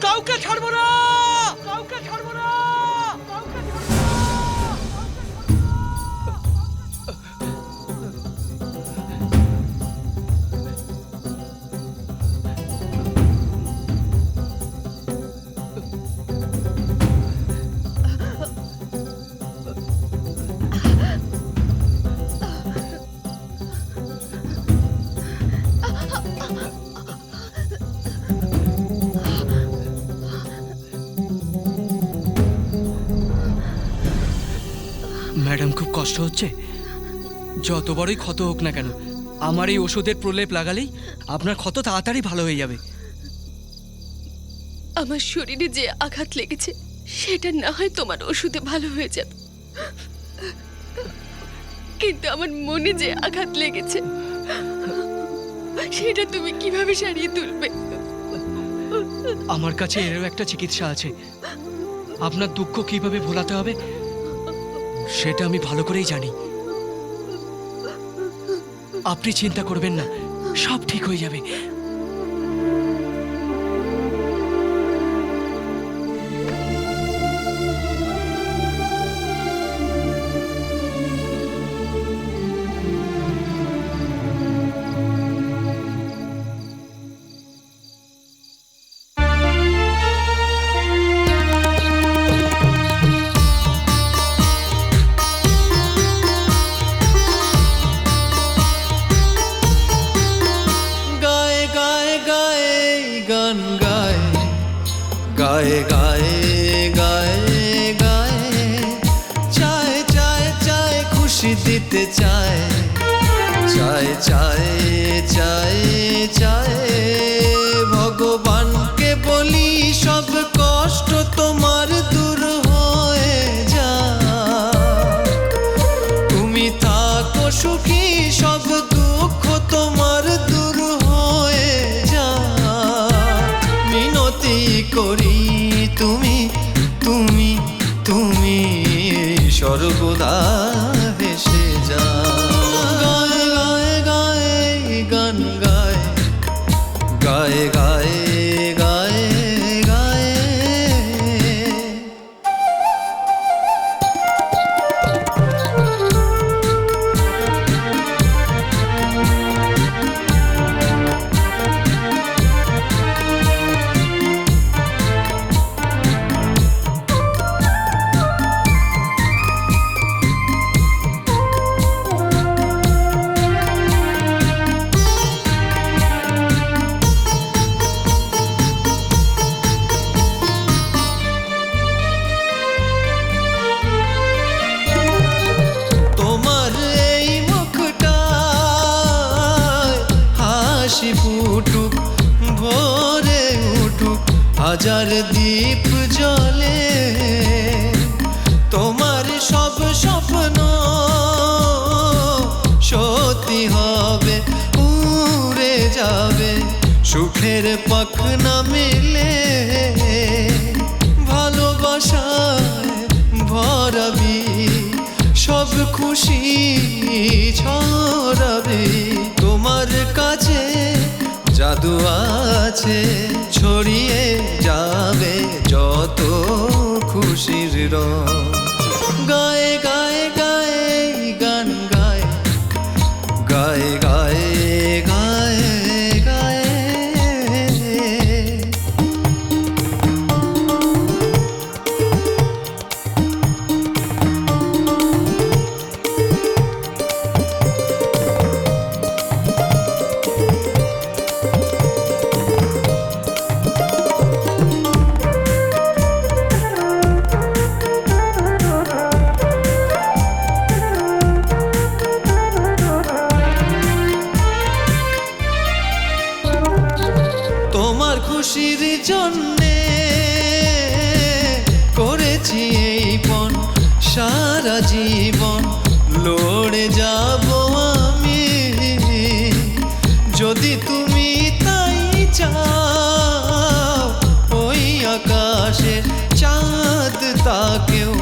কাউকে ছাড়বো না, কাউকে ছাড়বো না, কাউকে ছাড়বো না। ম্যাডাম, খুব কষ্ট হচ্ছে? যত বড়ই ক্ষত হোক না কেন, আমার এই ওষুধের প্রলেপ লাগালেই আপনার ক্ষত তাড়াতাড়ি ভালো হয়ে যাবে। আমার শরীরে যে আঘাত লেগেছে সেটা না হয় তোমার ওষুধে ভালো হয়ে যাবে, কিন্তু আমার মনে যে আঘাত লেগেছে সেটা তুমি কিভাবে সারিয়ে তুলবে? আমার কাছে এরও একটা চিকিৎসা আছে। আপনার দুঃখ কিভাবে ভোলাতে হবে সেটা আমি ভালো করেই জানি। আপনি চিন্তা করবেন না, সব ঠিক হয়ে যাবে। গায়ে গায়ে গায়ে গায়ে চায় চায় চায় খুশি দিতে চায়, চায় চায় চায় চায় ভগবানকে বলি সব কষ্ট তোমার দূর হয়ে যায়, তুমি থাকো সুখী সব দুঃখ তোমার দূর হয়ে যায়, মিনতি করি তুমি তুমি তুমি সর্বদা ভেসে যাও। গায়ে গায়ে গায়ে গান গায়, গায়ে গায়ে গায়ে গায়ে ফুটুক ভোরে উঠুক হাজার দীপ জ্বলে, তোমার সব স্বপ্ন সুখের পাখনা মেলে ভালোবাসায় ভরাবি সব খুশি ছড়াবে তোমার কাছে জাদু আছে ছড়িয়ে যাবে যত খুশির রং গায়ে গায়ে গায়ে গান গায় গায়ে গায়ে গায়ে গায়ে তোমার খুশির জন্যে করেছি এই পণ সারা জীবন লড়ে যাব আমি যদি তুমি তাই চাও ওই আকাশে চাঁদ তাকেও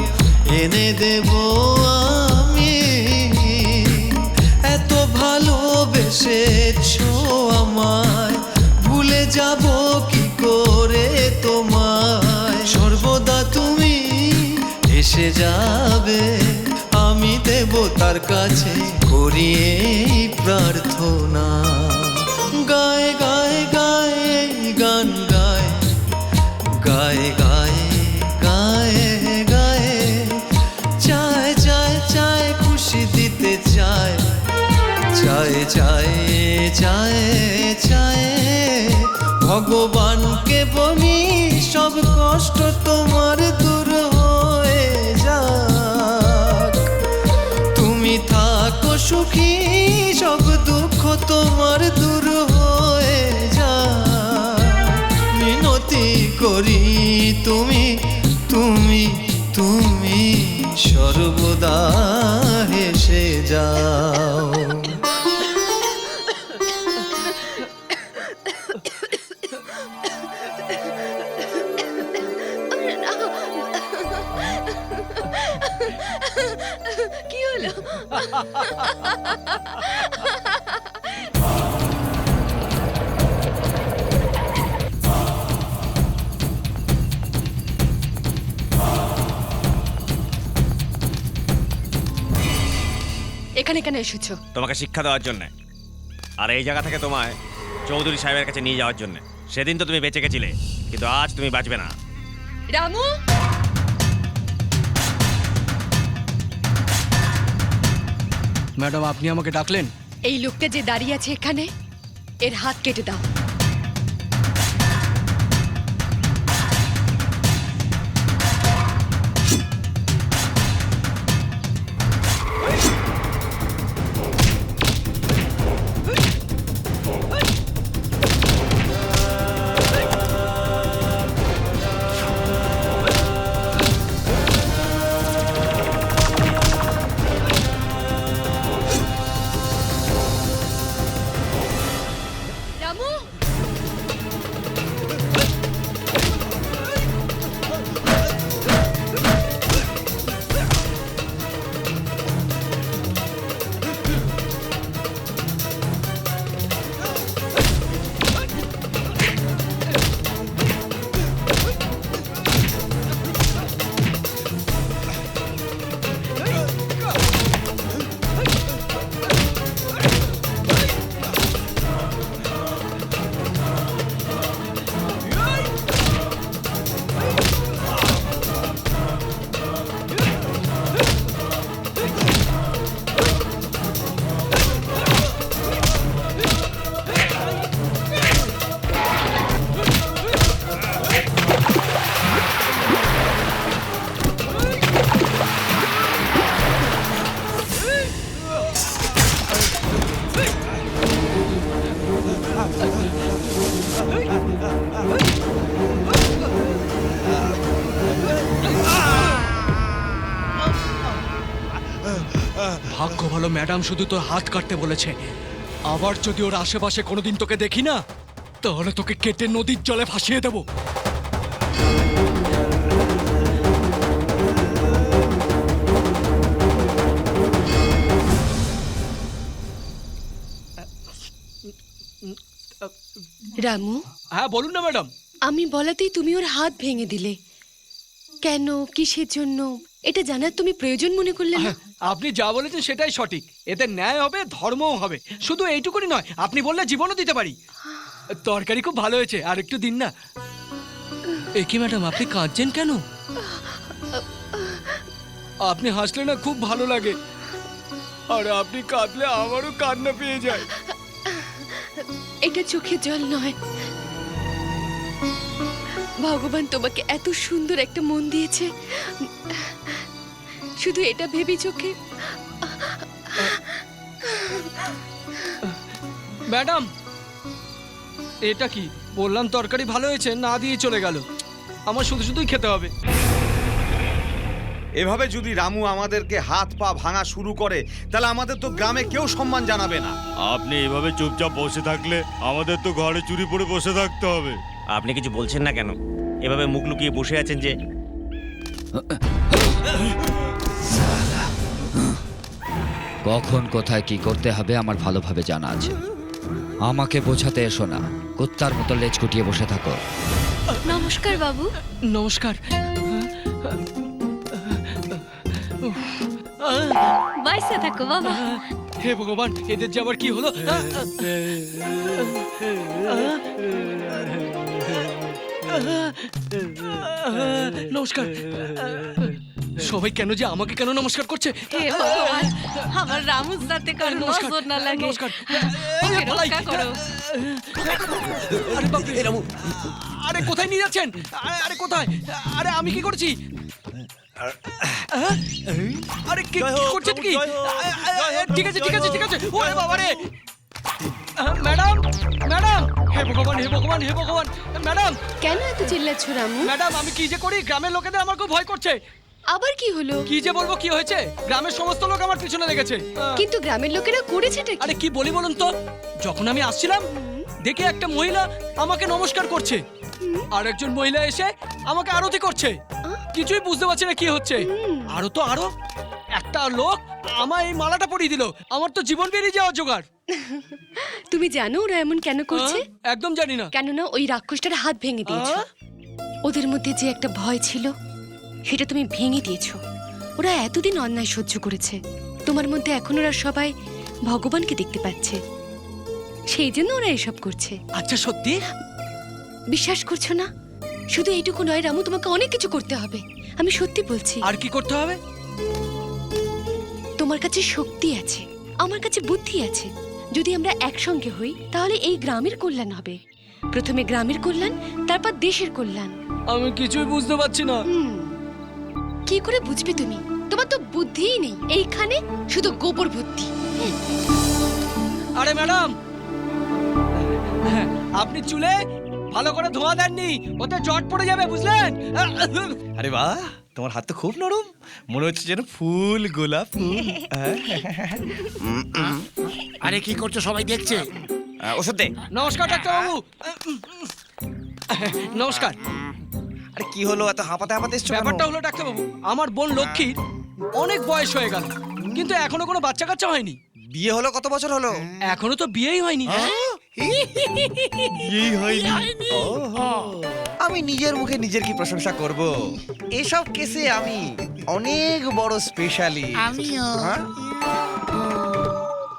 এনে দেব আমি এত ভালোবেসেছো আমায় ভুলে যাব কি করে তোমায় সর্বদা তুমি এসে যাবে আমি দেব তার কাছে করি এই প্রার্থনা গায়ে গায়ে গায়ে গান গায় গায়ে গায়ে গায়ে গায়ে চায় চায় চায় খুশি দিতে চায় চায় চায় চায় চায় ভগবানকে বলি সব কষ্ট তোমার দূর হয়ে যাক তুমি থাকো সুখী সব দুঃখ তোমার দূর হয়ে যাক মিনতি করি তুমি তুমি তুমি সর্বদা হেসে যাও কি হলো? এখানে কেন এসেছো? তোমাকে শিক্ষা দেওয়ার জন্য আর এই জায়গা থেকে তোমায় চৌধুরী সাহেবের কাছে নিয়ে যাওয়ার জন্য সেদিন তো তুমি বেঁচে গেছিলে কিন্তু আজ তুমি বাঁচবে না রামু, ম্যাডাম আপনি আমাকে ডাকলেন? এই লোকটা যে দাঁড়িয়ে আছে এখানে, এর হাত কেটে দাও। ভাগ্য ভালো ম্যাডাম শুধু তোর হাত কাটতে বলেছে, আবার যদি ওর আশেপাশে কোনোদিন তোকে দেখি না তাহলে তোকে কেটে নদীর জলে ভাসিয়ে দেবো। রামু, হ্যাঁ বলুন না ম্যাডাম। আমি বলাতেই তুমি ওর হাত ভেঙে দিলে কেন, কিসের জন্য, এটা জানার তুমি প্রয়োজন মনে করলে না? আপনি যা বলেছেন সেটাই সঠিক, এতে ন্যায় হবে, ধর্মও হবে। শুধু এইটুকুনি নয়, আপনি বললে জীবনও দিতে পারি। তরকারি খুব ভালো হয়েছে, আর একটু দিন না। এ কি ম্যাডাম, আপনি কাঁদছেন কেন? আপনি হাসলে না খুব ভালো লাগে, আর আপনি কাঁদলে আমারও কান্না পেয়ে যায়। এটা চোখের জল নয়, ভগবান তোমাকে এত সুন্দর একটা মন দিয়েছে, শুধু এটা ভেবে চোখে। ম্যাডাম এটা কি বললাম, তরকারি ভালো হয়েছে, না দিয়ে চলে গেল। আমার শুধু শুধুই খেতে হবে। এভাবে যদি রামু আমাদেরকে হাত পা ভাঙা শুরু করে তাহলে আমাদের তো গ্রামে কেউ সম্মান জানাবে না। আপনি এভাবে চুপচাপ বসে থাকলে আমাদের তো ঘরে চুরি পড়ে বসে থাকতে হবে। আপনি কিছু বলছেন না কেন? এভাবে মুখ লুকিয়ে বসে আছেন যে। কখন কোথায় কি করতে হবে আমার ভালোভাবে জানা আছে। আমাকে বোঝাতে এসো না, কুত্তার মতো লেজ গুটিয়ে বসে থাকো। নমস্কার বাবু। নমস্কার। বাইসে থাকো বাবা। হে ভগবান, এদের যে আবার কি হলো? নমস্কার। সবাই কেন যে আমাকে কেন নমস্কার করছে? হে ভগবান, আমার রামুর সাথে কার নজর না লাগে। নমস্কার। ওকে রক্ষা করো। আরে বাপরে, আরে কোথায় নিয়ে যাচ্ছেন? আরে কোথায়? আরে আমি কি করছি? আরে কি করছেন কি? ঠিক আছে ঠিক আছে ঠিক আছে। ওরে বাবা রে! ম্যাডাম ম্যাডাম, হে ভগবান হে ভগবান হে ভগবান! ম্যাডাম কেন এত চিল্লাচ্ছ রামু? ম্যাডাম, আমি কি যে করি, গ্রামের লোকেদের আমার খুব ভয় করছে। আবার কি হলো? কি যে বলবো, কি হয়েছে? গ্রামের সমস্ত লোক আমার পিছনে লেগেছে। কিন্তু গ্রামের লোকেরা করেছেটা কি? আরে কি বলি বলুন তো, যখন আমি আসছিলাম দেখি একটা মহিলা আমাকে নমস্কার করছে, আর একজন মহিলা এসে আমাকে আরতি করছে। কিছুই বুঝতে পারছি না কি হচ্ছে। আরো একটা লোক আমার এই মালাটা পরিয়ে দিল, আমার তো জীবন বেরিয়ে যাওয়ার জোগাড়। তুমি জানো ওরা এমন কেন করছে? একদম জানি না। কেননা ওই রাক্ষসটার হাত ভেঙে দিয়েছো। ওদের মধ্যে যে একটা ভয় ছিল সেটা তুমি ভেঙে দিয়েছো। ওরা এতদিন অন্যায় সহ্য করেছে, তোমার মধ্যে এখন ওরা সবাই ভগবানকে দেখতে পাচ্ছে, সেই জন্য ওরা এসব করছে। আচ্ছা সত্যি? বিশ্বাস করছো না? শুধু এইটুকু নয় রামু, তোমাকে অনেক কিছু করতে হবে, আমি সত্যি বলছি। আর কি করতে হবে? তোমার কাছে শক্তি আছে, আমার কাছে বুদ্ধি আছে। যদি আমরা একসঙ্গে হই তাহলে এই গ্রামের কল্যাণ হবে। প্রথমে গ্রামের কল্যাণ, তারপর দেশের কল্যাণ। আমি কিছুই বুঝতে পারছি না। কি করে বুঝবে তুমি? তোমার তো বুদ্ধিই নেই, এইখানে শুধু গোবর ভর্তি। আরে ম্যাডাম, আপনি চুলে ভালো করে ধোয়া দেননি, ওতে জট পড়ে যাবে, বুঝলেন? আরে বাহ, তোমার হাত তো খুব নরম, মনে হচ্ছে যেন ফুল গোলাপ ফুল। আরে কি করছো, সবাই দেখছে। ওষুধ দে। নমস্কার ডাক্তারবাবু। নমস্কার। আরে কি হলো, এত হাঁপাতে হাঁপাতে এসছো? ব্যাপারটা হলো ডাক্তারবাবু, আমার বোন লক্ষ্মীর অনেক বয়স হয়ে গেল, কিন্তু এখনো কোনো বাচ্চা কাচ্চা হয়নি। বিয়ে হলো কত বছর হলো? এখনো তো বিয়েই হয়নি। বিয়েই হয়নি? আমি নিজের মুখে নিজের কি প্রশংসা করব? এসব কেসে আমি অনেক বড় স্পেশালিস্ট। আমিও।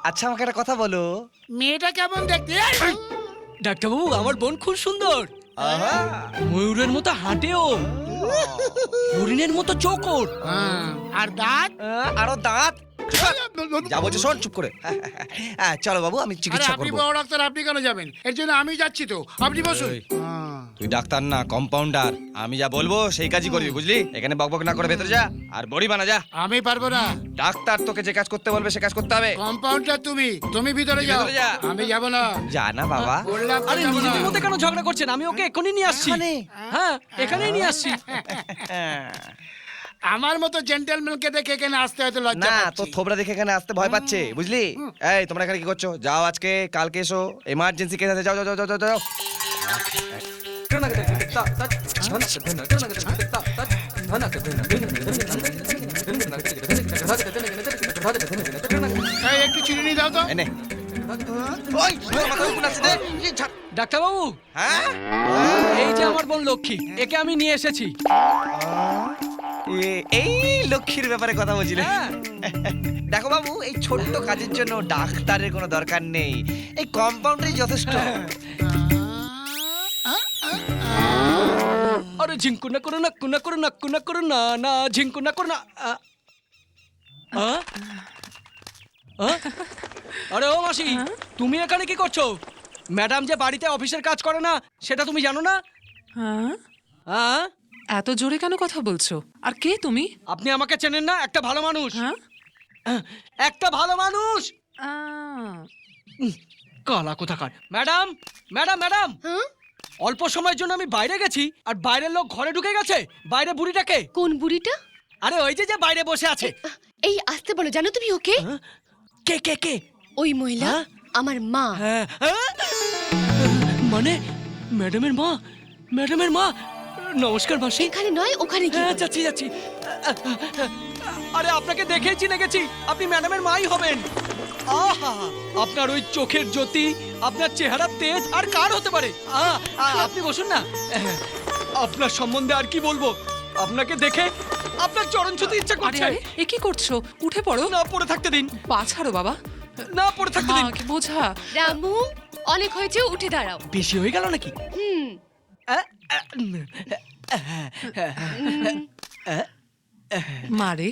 আচ্ছা আমাকে একটা কথা বলো, মেয়েটা কেমন দেখতে? ডাক্তারবাবু, আমার বোন খুব সুন্দর, ময়ূরের মতো হাঁটেও, হরিণের মতো চোখ ওর। আর দাঁত? আরো দাঁত। যা বলছো শোন, চুপ করে। চলো বাবু, আমি চিকিৎসা আপনি করব। বড় ডাক্তার, আপনি কেন যাবেন? এর জন্য আমি যাচ্ছি তো, আপনি বসুন। তুই ডাক্তার না, কম্পাউন্ডার। আমি যা বলবো সেই কাজই করবি, বুঝলি? এখানে বকবক না করে ভেতরে যা, আর বড়ি বানা যা। আমি পারবো না। ডাক্তার তোকে যে কাজ করতে বলবে সে কাজ করতে হবে। কম্পাউন্ডার তুমি ভিতরে যাও। আমি যাব না। যা না বাবা। বললাম তো আরে যাবো না। নিজেদের মধ্যে কেন ঝগড়া করছেন? আমি ওকে এখনই নিয়ে আসছি। হ্যাঁ, এখানেই নিয়ে আসছি। আমার মতো জেন্টলম্যানকে দেখে এখানে আসতে হয়তো লজ্জা না, পাচ্ছি। তো থোবরা দেখে এখানে আসতে ভয় পাচ্ছে, বুঝলি? এই তোমরা এখানে কি করছো? যাও, আজকে কালকে এসো, এমার্জেন্সি কেস আছে, যাও যাও যাও যাও যাও। একটু চিনি নিয়ে দাও তো। ডাক্তারবাবু, হ্যাঁ, এই যে আমার বোন লক্ষ্মী, একে আমি নিয়ে এসেছি। এই লক্ষ্মীর ব্যাপারে কথা বলছিলে? দেখো বাবু, এই ছোট্ট কাজের জন্য ডাক্তারের কোনো দরকার নেই, এই কম্পাউন্ডারই যথেষ্ট। আরে ঝিঙ্কু না করো না, কুনা করো না, কুনা করো না, না ঝিঙ্কু না করো না। আরে ও মাসি, তুমি এখানে কি করছো? ম্যাডাম যে বাড়িতে অফিসের কাজ করে না, সেটা তুমি জানো না? হ্যাঁ, এত জোরে কেন কথা বলছো? আর কে তুমি? আপনি আমাকে চেনেন না? একটা ভালো মানুষ, একটা ভালো মানুষ। কালা কোথাকার। ম্যাডাম, ম্যাডাম, ম্যাডাম, অল্প সময়ের জন্য আমি বাইরে গেছি আর বাইরের লোক ঘরে ঢুকে গেছে। বাইরে বুড়িটাকে। কোন বুড়িটা? আরে ওই যে বাইরে বসে আছে। এই আসতে বলো, জানো তুমি ওকে? কে কে কে? ওই মহিলা আমার মা। মানে ম্যাডামের মা? ম্যাডামের মা, নমস্কার মাসি। এখানে নয়, ওখানে গিয়ে। হ্যাঁ, যাচ্ছি যাচ্ছি। আরে আপনাকে দেখেই চিনে গেছি, আপনি ম্যাডামের মাই হবেন। আহা, আপনার ওই চোখের জ্যোতি, আপনার চেহারার তেজ আর কার হতে পারে? আপনি বসুন না। আপনার সম্বন্ধে আর কি বলবো, আপনাকে দেখে আপনার চরণ ছুঁতে ইচ্ছা করছে। এ কি করছো? উঠে পড়ো। না, পড়ে থাকতে দিন। পা ছাড়ো বাবা। না, পড়ে থাকতে দিন। বোঝা। রামু, অনেক হয়েছে, উঠে দাঁড়াও। বেশি হয়ে গেল নাকি? মারে,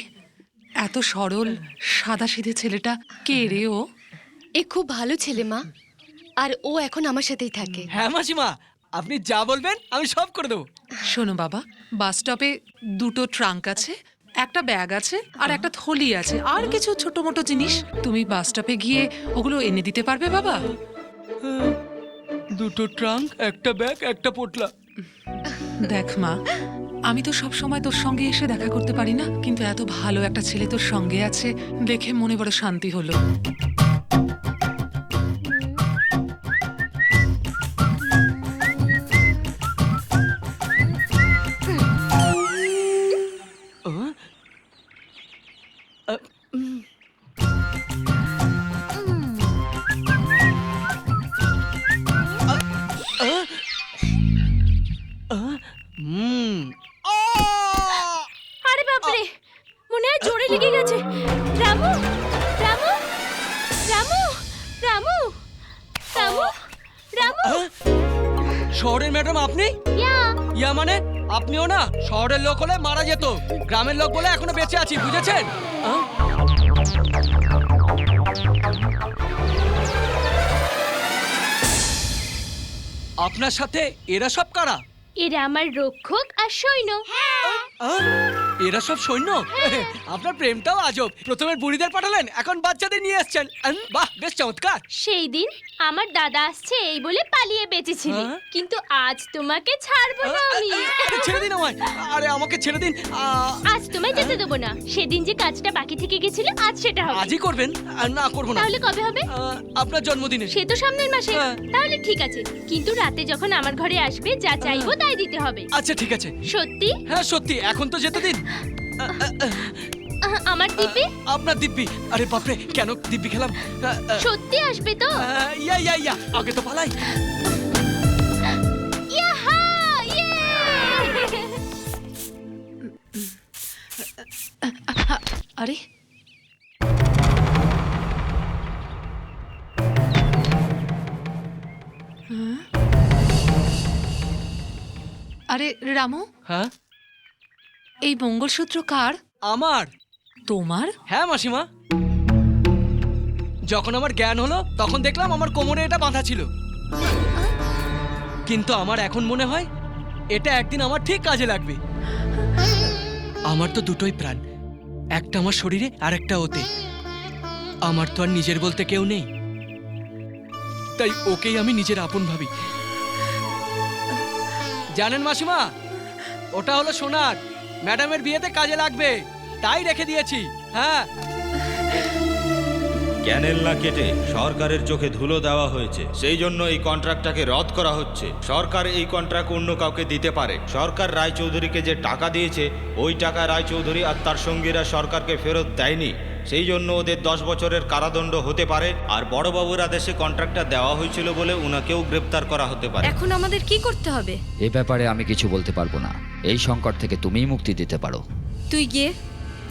এত সরল সাদাসিধে ছেলেটা কে রে? ও এ খুব ভালো ছেলে মা, আর ও এখন আমার সাথেই থাকে। হ্যাঁ মাসিমা, আপনি যা বলবেন আমি সব করে দেবো। শোনো বাবা, বাস স্টপে দুটো ট্রাঙ্ক আছে, একটা ব্যাগ আছে আর একটা থলি আছে, আর কিছু ছোট মোটো জিনিস। তুমি বাস স্টপে গিয়ে ওগুলো এনে দিতে পারবে বাবা? দুটো ট্রাঙ্ক, একটা ব্যাগ, একটা পোটলা। দেখ মা, আমি তো সব সময় তোর সঙ্গে এসে দেখা করতে পারি না, কিন্তু এত ভালো একটা ছেলে তোর সঙ্গে আছে দেখে মনে বড় শান্তি হলো। আরে বাপরে, মনে হয় জোরে লেগে গেছে। রামু, রামু, রামু, রামু, রামু, রামু। শহরের ম্যাডাম আপনি? ইয়া মানে আপনিও না? শহরের লোক হলে মারা যেত, গ্রামের লোক বলে এখনো বেঁচে আছি, বুঝেছেন? আপনার সাথে এরা সব কারা? এরা আমার রক্ষক আর সৈন্য। এরা সব সৈন্য? আপনার প্রেমটাও আজব। প্রথমে বুড়িদের পাঠালেন, এখন বাচ্চাদের নিয়ে আসছেন। বাহ, বেশ চমৎকার। সেই দিন আমার দাদা আসছে এই বলে পালিয়ে বেঁচেছিলে, কিন্তু আজ তোমাকে ছাড়বো না আমি। ছেড়ে দিন আমায়। আরে আমাকে ছেড়ে দিন। আজ তোমায় যেতে দেবো না। সেদিন যে কাজটা বাকি থেকে গেছিল, আজ সেটা হবে। আজই করবেন? না, করবো না। তাহলে কবে হবে? আপনার জন্মদিনে। সে তো সামনের মাসে। তাহলে ঠিক আছে, কিন্তু রাতে যখন আমার ঘরে আসবে, যা চাইবো তাই দিতে হবে। আচ্ছা ঠিক আছে। সত্যি? হ্যাঁ সত্যি। এখন তো যেতে দিন। আমার দিব্যি? আপনার দিব্যি? আরে বাপরে, কেন দিব্যি খেলাম? সত্যি আসবে তো? ইয়া ইয়া ইয়া, আগে তো পালাই। ইয়াহা, ইয়ে! আরে আরে রামু, হ্যাঁ, এই মঙ্গলসূত্র কার? আমার। তোমার? হ্যাঁ মাসিমা, যখন আমার জ্ঞান হলো তখন দেখলাম আমার কোমরে এটা বাঁধা ছিল, কিন্তু আমার এখন মনে হয় এটা একদিন আমার ঠিক কাজে লাগবে। আমার তো দুটোই প্রাণ, একটা আমার শরীরে আর একটা ওতে। আমার তো আর নিজের বলতে কেউ নেই, তাই ওকেই আমি নিজের আপন ভাবি। জানেন মাসিমা, ওটা হলো সোনার, ম্যাডামের বিয়েতে কাজে লাগবে, তাই রেখে দিয়েছি। হ্যাঁ। ক্যানেল না কেটে সরকারের চোখে ধুলো দেওয়া হয়েছে, সেই জন্য এই কন্ট্রাক্টটাকে রদ করা হচ্ছে। সরকার এই কন্ট্রাক্ট অন্য কাউকে দিতে পারে। সরকার রায়চৌধুরীকে যে টাকা দিয়েছে ওই টাকা রায়চৌধুরী আর তার সঙ্গীরা সরকারকে ফেরত দেয়নি, সেই জন্য ওদের 10 বছরের কারাদণ্ড হতে পারে। আর বড়বাবুর আদেশে কন্ট্রাক্টটা দেওয়া হয়েছিল বলে উনাকেও গ্রেপ্তার করা হতে পারে। এখন আমাদের কি করতে হবে? এ ব্যাপারে আমি কিছু বলতে পারবো না। এই সংকট থেকে তুমিই মুক্তি দিতে পারো। তুই গিয়ে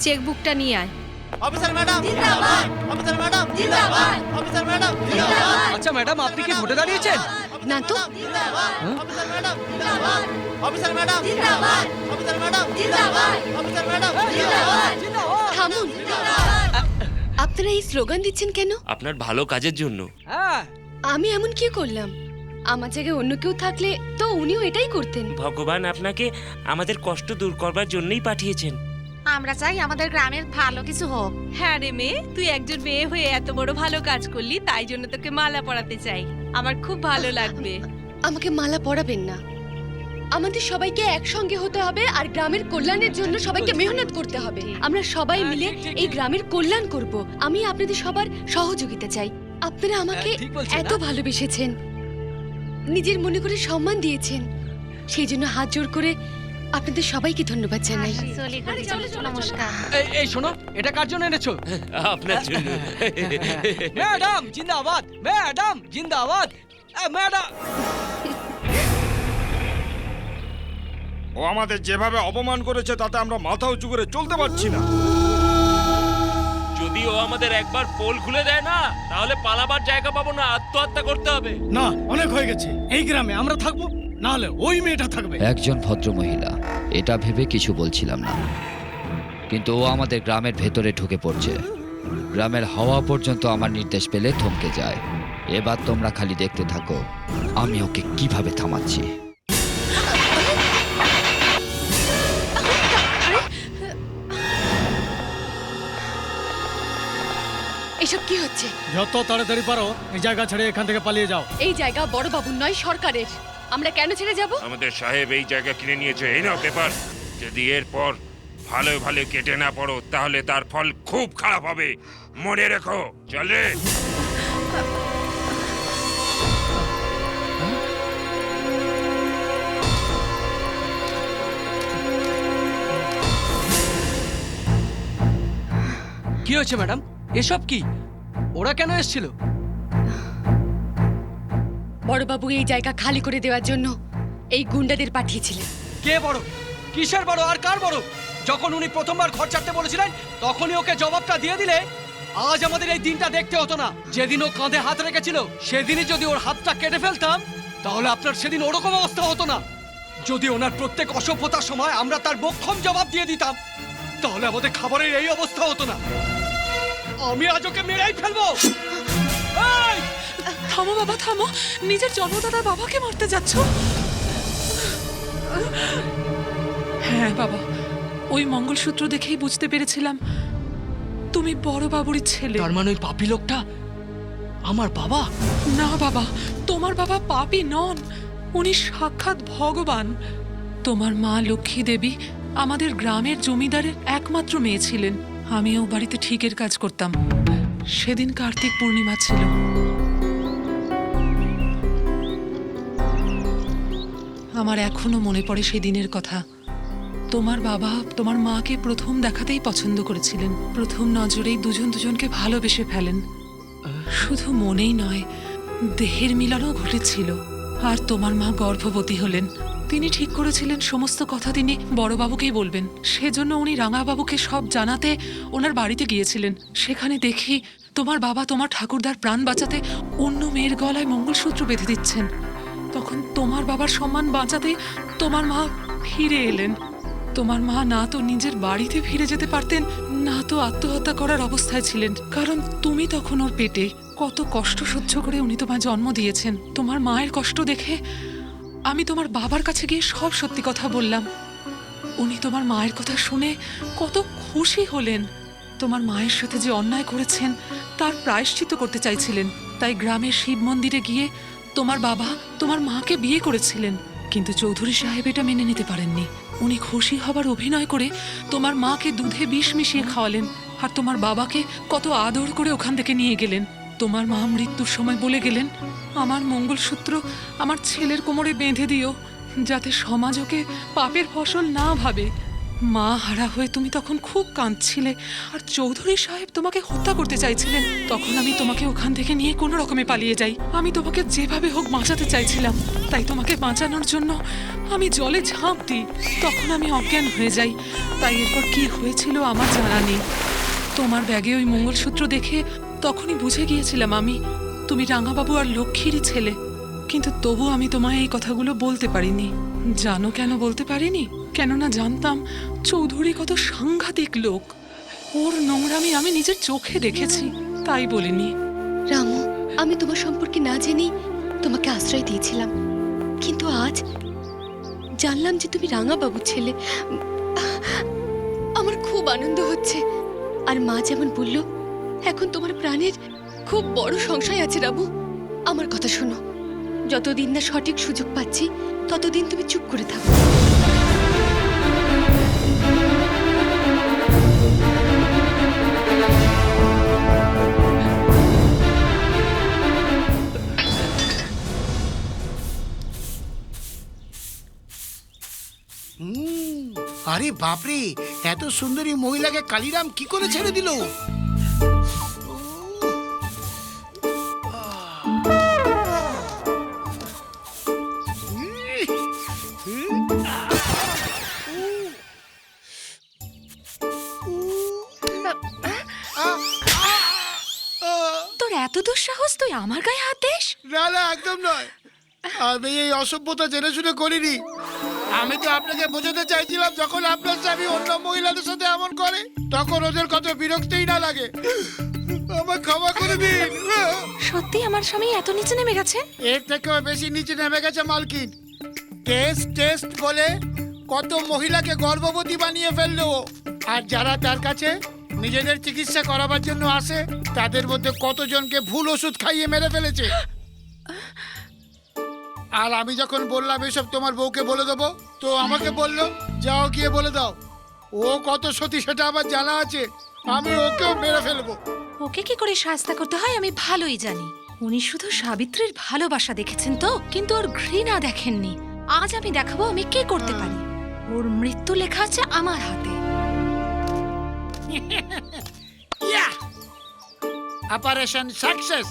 চেকবুকটা নিয়ে আয়। অফিসার ম্যাডাম জিন্দাবাদ, অফিসার ম্যাডাম জিন্দাবাদ, অফিসার ম্যাডাম জিন্দাবাদ। আচ্ছা ম্যাডাম, আপনি কি ভোটে দাঁড়িয়েছেন? না তো। অফিসার ম্যাডাম জিন্দাবাদ, অফিসার ম্যাডাম জিন্দাবাদ, অফিসার ম্যাডাম জিন্দাবাদ, অফিসার ম্যাডাম জিন্দাবাদ। থামুন। আপনারা এই স্লোগান দিচ্ছেন কেন? আপনার ভালো কাজের জন্য। হ্যাঁ, আমি এমন কি করলাম? আমার জায়গায় অন্য কেউ থাকলে তো উনিও এটাই করতেন। ভগবান আপনাকে আমাদের কষ্ট দূর করবার জন্যই পাঠিয়েছেন। আমরা চাই আমাদের গ্রামের ভালো কিছু হোক। হ্যাঁ রে মেয়ে, তুই একজন মেয়ে হয়ে এত বড় ভালো কাজ করলি, তাই জন্য তোকে মালা পরাতে চাই। আমার খুব ভালো লাগবে। আমাকে মালা পরাবেন না। আমাদের সবাইকে একসঙ্গে হতে হবে আর গ্রামের কল্যাণের জন্য সবাইকে মেহনত করতে হবে। আমরা সবাই মিলে এই গ্রামের কল্যাণ করব। আমি আপনাদের সবার সহযোগিতা চাই। আপনারা আমাকে এত ভালোবেসেছেন, নিজের মনে করে সম্মান দিয়েছেন, সেই জন্য হাত জোড় করে আপনাদের সবাইকে ধন্যবাদ জানাই। নমস্কার। এই শোনো, এটা কার জন্য এনেছো? আপনার জন্য। ম্যাডাম জিন্দাবাদ, ম্যাডাম জিন্দাবাদ, ম্যাডাম। ও আমাদের যেভাবে অপমান করেছে তাতে আমরা মাথা উঁচু করে চলতে পারছি না। যদি ও আমাদের একবার পোল খুলে দেয় না, তাহলে পালাবার জায়গা পাবো না, আত্মহত্যা করতে হবে। না, অনেক হয়ে গেছে। এই গ্রামে আমরা থাকবো, না হলে ওই মেয়েটা থাকবে। একজন ভদ্রমহিলা, এটা ভেবে কিছু বলছিলাম না, কিন্তু ও আমাদের গ্রামের ভেতরে ঢুকে পড়ছে। গ্রামের হাওয়া পর্যন্ত আমার নির্দেশ পেলে থমকে যায়। এবার তোমরা খালি দেখতে থাকো আমি ওকে কিভাবে থামাচ্ছি। এসব কি হচ্ছে? যত তাড়াতাড়ি পারো এই জায়গা ছেড়ে এখান থেকে পালিয়ে যাও। এই জায়গা বড় বাবুর নয়, সরকারের। আমরা কেন ছেড়ে যাব? আমাদের সাহেব এই জায়গা কিনে নিয়েছে। এই নাও পেপার। যদি এরপর ভালো ভালো কেটে না পড়ো তাহলে তার ফল খুব খারাপ হবে, মনে রেখো। চলে কি হয়েছে ম্যাডাম? এসব কি? ওরা কেন এসেছিল? বড়বাবু এই জায়গা খালি করে দেওয়ার জন্য এই গুন্ডাদের পাঠিয়েছিলেন। কে বড়? কিসের বড় আর কার বড়? যখন উনি প্রথমবার ঘর ছাড়তে বলেছিলেন তখনই ওকে জবাবটা দিয়ে দিলে আজ আমাদের এই দিনটা দেখতে হতো না। যেদিন ও কাঁধে হাত রেখেছিল সেদিনই যদি ওর হাতটা কেটে ফেলতাম তাহলে আপনার সেদিন ওরকম অবস্থা হতো না। যদি ওনার প্রত্যেক অসভ্যতার সময় আমরা তার বক্ষম জবাব দিয়ে দিতাম তাহলে আমাদের খাবারের এই অবস্থা হতো না। আমি আজ ওকে মেরেই ফেলবো। থামো বাবা, থামো। নিজের জন্মদাতার বাবাকে মারতে যাচ্ছ? হ্যাঁ বাবা, ওই মঙ্গলসূত্র দেখেই বুঝতে পেরেছিলাম তুমি বড় বাবুরই ছেলে। তার মানে ওই পাপী লোকটা আমার বাবা? না বাবা, তোমার বাবা পাপী নন, উনি সাক্ষাৎ ভগবান। তোমার মা লক্ষ্মী দেবী আমাদের গ্রামের জমিদারের একমাত্র মেয়ে ছিলেন। আমিও বাড়িতে ঠিকের কাজ করতাম। সেদিন কার্তিক পূর্ণিমা ছিল। আমার এখনো মনে পড়ে সেই দিনের কথা। তোমার বাবা তোমার মাকে প্রথম দেখাতেই পছন্দ করেছিলেন। প্রথম নজরেই দুজন দুজনকে ভালোবেসে ফেলেন। শুধু মনেই নয়, দেহের মিলনও ঘটেছিল। আর তোমার মা গর্ভবতী হলেন। তিনি ঠিক করেছিলেন সমস্ত কথা তিনি বড়বাবুকেই বলবেন। সেজন্য উনি রাঙাবাবুকে সব জানাতে ওনার বাড়িতে গিয়েছিলেন। সেখানে দেখি তোমার বাবা তোমার ঠাকুরদার প্রাণ বাঁচাতে অন্য মেয়ের গলায় মঙ্গলসূত্র বেঁধে দিচ্ছেন। তখন তোমার বাবার সম্মান বাঁচাতে তোমার মা ফিরে এলেন। তোমার মা না তো নিজের বাড়িতে ফিরে যেতে পারতেন, না তো আত্মহত্যা করার অবস্থায় ছিলেন, কারণ তুমি তখন ওর পেটে। কত কষ্ট সহ্য করে উনি তোমায় জন্ম দিয়েছেন। তোমার মায়ের কষ্ট দেখে আমি তোমার বাবার কাছে গিয়ে সব সত্যি কথা বললাম। উনি তোমার মায়ের কথা শুনে কত খুশি হলেন। তোমার মায়ের সাথে যে অন্যায় করেছেন তার প্রায়শ্চিত্ত করতে চাইছিলেন। তাই গ্রামের শিব মন্দিরে গিয়ে তোমার বাবা তোমার মাকে বিয়ে করেছিলেন। কিন্তু চৌধুরী সাহেব এটা মেনে নিতে পারেননি। উনি খুশি হবার অভিনয় করে তোমার মাকে দুধে বিষ মিশিয়ে খাওয়ালেন, আর তোমার বাবাকে কত আদর করে ওখান থেকে নিয়ে গেলেন। তোমার মা মৃত্যুর সময় বলে গেলেন, আমার মঙ্গলসূত্র আমার ছেলের কোমরে বেঁধে দিও, যাতে সমাজ ওকে পাপের ফসল না ভাবে। মা হারা হয়ে তুমি তখন খুব কাঁদছিলে, আর চৌধুরী সাহেব তোমাকে হত্যা করতে চাইছিলেন। তখন আমি তোমাকে ওখান থেকে নিয়ে কোনো রকমে পালিয়ে যাই। আমি তোমাকে যেভাবে হোক বাঁচাতে চাইছিলাম, তাই তোমাকে বাঁচানোর জন্য আমি জলে ঝাঁপ দিই। তখন আমি অজ্ঞান হয়ে যাই, তাই এরপর কি হয়েছিল আমার জানা নেই। তোমার ব্যাগে ওই মঙ্গলসূত্র দেখে তখনই বুঝে গিয়েছিলাম তুমি রাঙাবাবু আর লক্ষ্মীরই ছেলে। কিন্তু তবু আমি তোমায় এই কথাগুলো বলতে পারিনি। জানো কেন বলতে পারিনি? কেননা জানতাম চৌধুরী কত সাংঘাতিক লোক, ওর নোংরামি আমি নিজের চোখে দেখেছি, তাই বলিনি। রামু, আমি তোমার সম্পর্কে না জেনেই তোমাকে আশ্রয় দিয়েছিলাম, কিন্তু আজ জানলাম যে তুমি রাঙাবাবুর ছেলে। আমার খুব আনন্দ হচ্ছে। আর মা যেমন বলল, এখন তোমার প্রাণের খুব বড় সংশয় আছে। রামু, আমার কথা শোনো, যতদিন না সঠিক সুযোগ পাচ্ছি ততদিন তুমি চুপ করে থাকো। আরে বাপরে, এত সুন্দরী মহিলাকে কালিরাম কি করে ছেড়ে দিল? তোর এত দুঃসাহস, তুই আমার গায়ে হাত দিস? না না, একদম নয়। আমি এই অসভ্যতা জেনে শুনে করিনি। আমি তো আপনাকে বোঝাতে চাইছিলাম, যখন আপনার স্বামী অন্য মহিলাদের সাথে এমন করে তখন ওদের কত বিরক্তিই না লাগে। আমায় ক্ষমা করে দিন। সত্যি আমার স্বামী এত নিচে নেমে গেছে? এর থেকেও বেশি নিচে নেমে গেছে মালকিন। টেস্ট টেস্ট বলে কত মহিলাকে গর্ভবতী বানিয়ে ফেললো ও। আর যারা তার কাছে নিজেদের চিকিৎসা করাবার জন্য আসে, তাদের মধ্যে কতজনকে ভুল ওষুধ খাইয়ে মেরে ফেলেছে। আর আমি যখন বললাম এসব তোমার বউকে বলে দেবো, তো আমাকে বললো যাও গিয়ে বলে দাও। ও কত সতী সেটা আমার জানা আছে, আমি ওকেও মেরে ফেলবো। ওকে কি করে শাস্তি করতে হয় আমি ভালোই জানি। উনি শুধু সাবিত্রীর ভালোবাসা দেখেছেন তো, কিন্তু ওর ঘৃণা দেখেননি। আজ আমি দেখাবো আমি কি করতে পারি। ওর মৃত্যু লেখা আছে আমার হাতে। Operation success.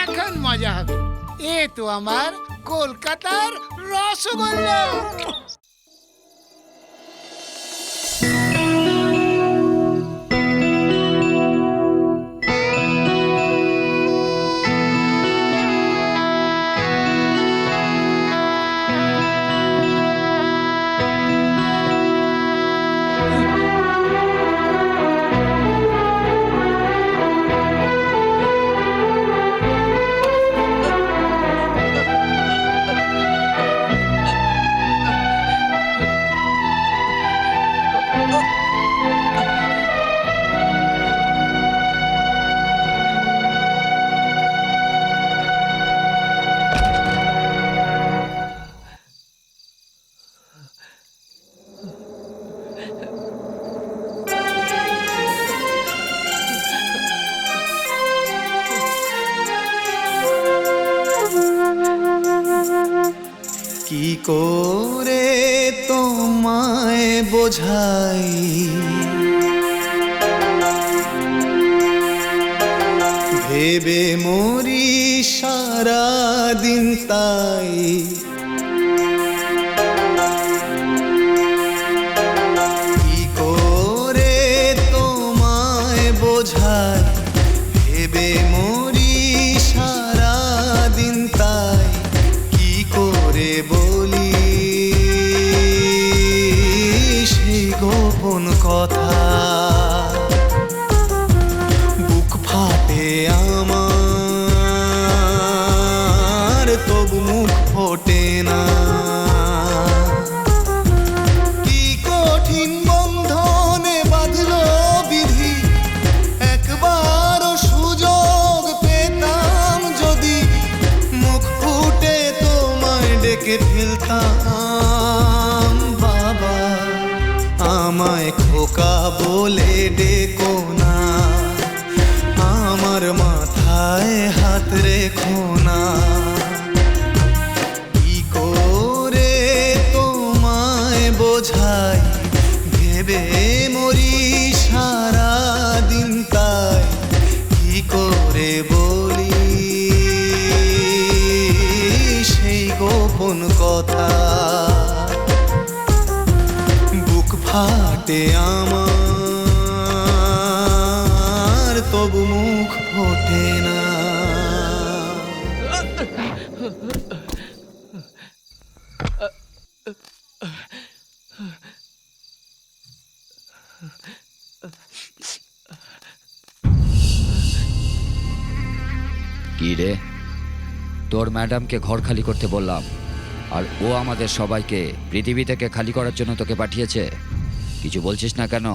এখন মজা হবে। এ তো আমার কলকাতার রসগোল্লা। কি করে তোমায় বোঝাই ভেবে মরি সারা দিন তাই। কি করে তোমায় বোঝাই ভেবে মরি সারা দিন তাই। কি করে বলি সেই গোপন কথা, বুক ফাটে আমার তবু মুখ ফোটে না। কি কঠিন বন্ধনে বাঁধলো বিধি, একবারও সুযোগ পেতাম যদি মুখ ফুটে তোমায় ডেকে ফেলতাম। ভাব খোকা বলে ডেকো না, আমার মাথায় হাত রেখো না। কি করে তোমায় বোঝাই, ভেবে মরি সারা দিন তাই। কি করে বলি সেই গোপন কথা, বুক ফাটে আমার তবু মুখ ফোটে না। কি রে, তোর ম্যাডামকে ঘর খালি করতে বললাম, আর ও আমাদের সবাইকে পৃথিবী থেকে খালি করার জন্য তোকে পাঠিয়েছে। কিছু বলছিস না কেন?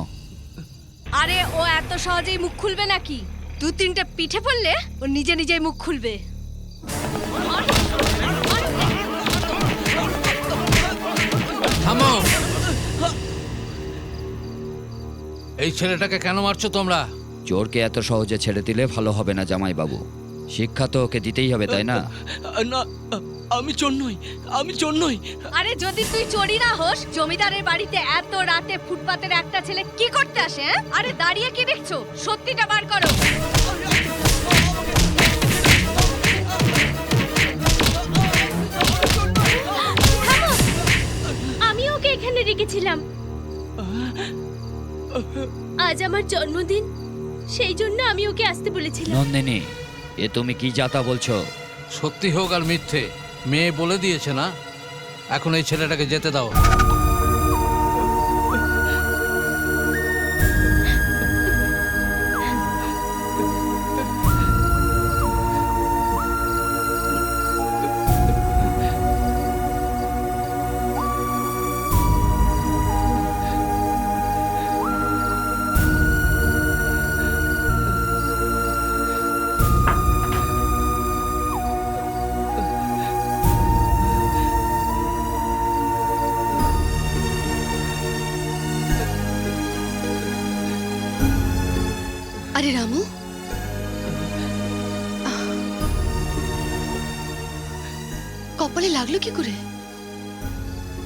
আরে ও এত সহজেই মুখ খুলবে নাকি? 2-3টে পিঠে পড়লে ও নিজে নিজেই মুখ খুলবে। থামো! এই ছেলেটাকে কেন মারছো তোমরা? চোরকে এত সহজে ছেড়ে দিলে ভালো হবে না জামাই বাবু। শিক্ষা তো ওকে দিতেই হবে, তাই না? না, আমি চোর নই, আমি চোর নই। আরে যদি তুই চোরই না হোস, জমিদারের বাড়িতে এত রাতে ফুটপাতের একটা ছেলে কি করতে আসে? হ্যাঁ? আরে দাঁড়িয়ে কি দেখছো? সত্যিটা বার করো। আমি ওকে এখানে রেখেছিলাম। আজ আমার জন্মদিন, সেই জন্য আমি ওকে আসতে বলেছিলাম। নন্দিনী, এ তুমি কি যাতা বলছো? সত্যি হোক আর মিথ্যে, মেয়ে বলে দিয়েছে না। এখন এই ছেলেটাকে যেতে দাও। আরে রামু, কপালে লাগলো কি করে?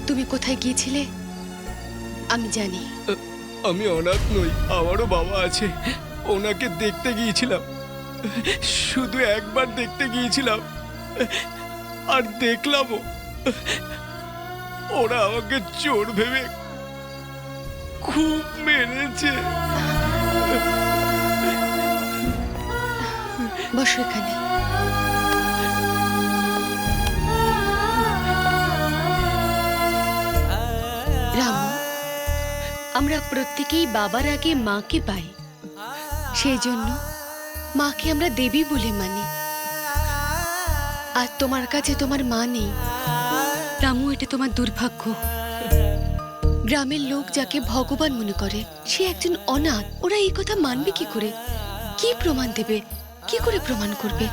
তুমি কোথায় গিয়েছিলে আমি জানি। আমি অনাথ নই, আমারও বাবা আছে। ওনাকে দেখতে গিয়েছিলাম, শুধু একবার দেখতে গিয়েছিলাম, আর দেখলামও। ওরা আমাকে চোর ভেবে খুব মেরেছে। বসো এখানে। রামু, আমরা প্রত্যেকেই বাবার আগে মাকে পাই, সেই জন্য মাকে আমরা দেবী বলে মানি। আর তোমার কাছে তোমার মা নেই রামু, এটা তোমার দুর্ভাগ্য। গ্রামের লোক যাকে ভগবান মনে করে সে একজন অনাথ। ওরা এই কথা মানবে কি করে? কি প্রমাণ দেবে? কি করে প্রমাণ করবে?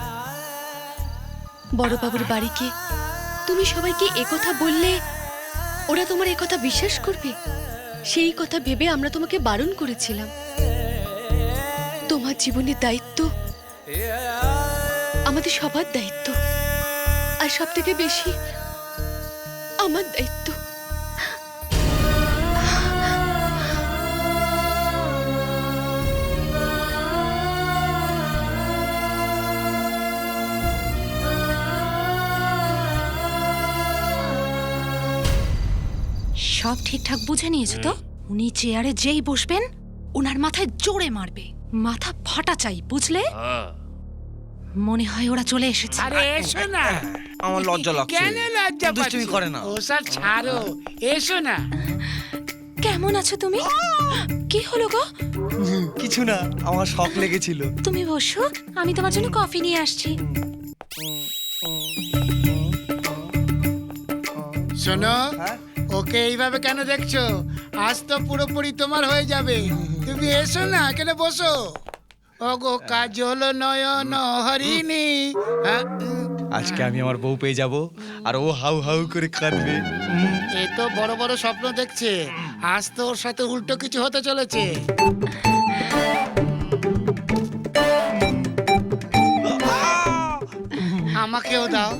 বড়বাবুর বাড়িকে তুমি সবাইকে একথা বললে ওরা তোমার একথা বিশ্বাস করবে? সেই কথা ভেবে আমরা তোমাকে বারণ করেছিলাম। তোমার জীবনের দায়িত্ব আমাদের সবার দায়িত্ব, আর সব থেকে বেশি আমার দায়িত্ব। সব ঠিকঠাক বুঝে নিয়েছো তো? উনি চেয়ারে যেই বসবেন ওনার মাথায় জোরে মারবে, মাথা ফাটা চাই, বুঝলে? মনে হয় ওরা চলে এসেছে। আরে এসো না। আমার লজ্জা লাগছে। কেন লজ্জা পাচ্ছ? দুষ্টুমি করে না। ও সব ছাড়ো, এসো না। কেমন আছো তুমি? কি হলো গো? কিছু না, আমার শখ লেগেছিল। তুমি বসো, আমি তোমার জন্য কফি নিয়ে আসছি। শোনো, ওকে এইভাবে কেন দেখছো? আজ তো পুরোপুরি তোমার হয়ে যাবে। তুমি এসো না, কেন বসো। ওগো কাজল নয়ন হরিণী। আজকে আমি আমার বউ পেয়ে যাব আর ও হাউ হাউ করে কাঁদবে। এ তো বড় বড় স্বপ্ন দেখছে, আজ তো ওর সাথে উল্টো কিছু হতে চলেছে। আমাকেও দাও।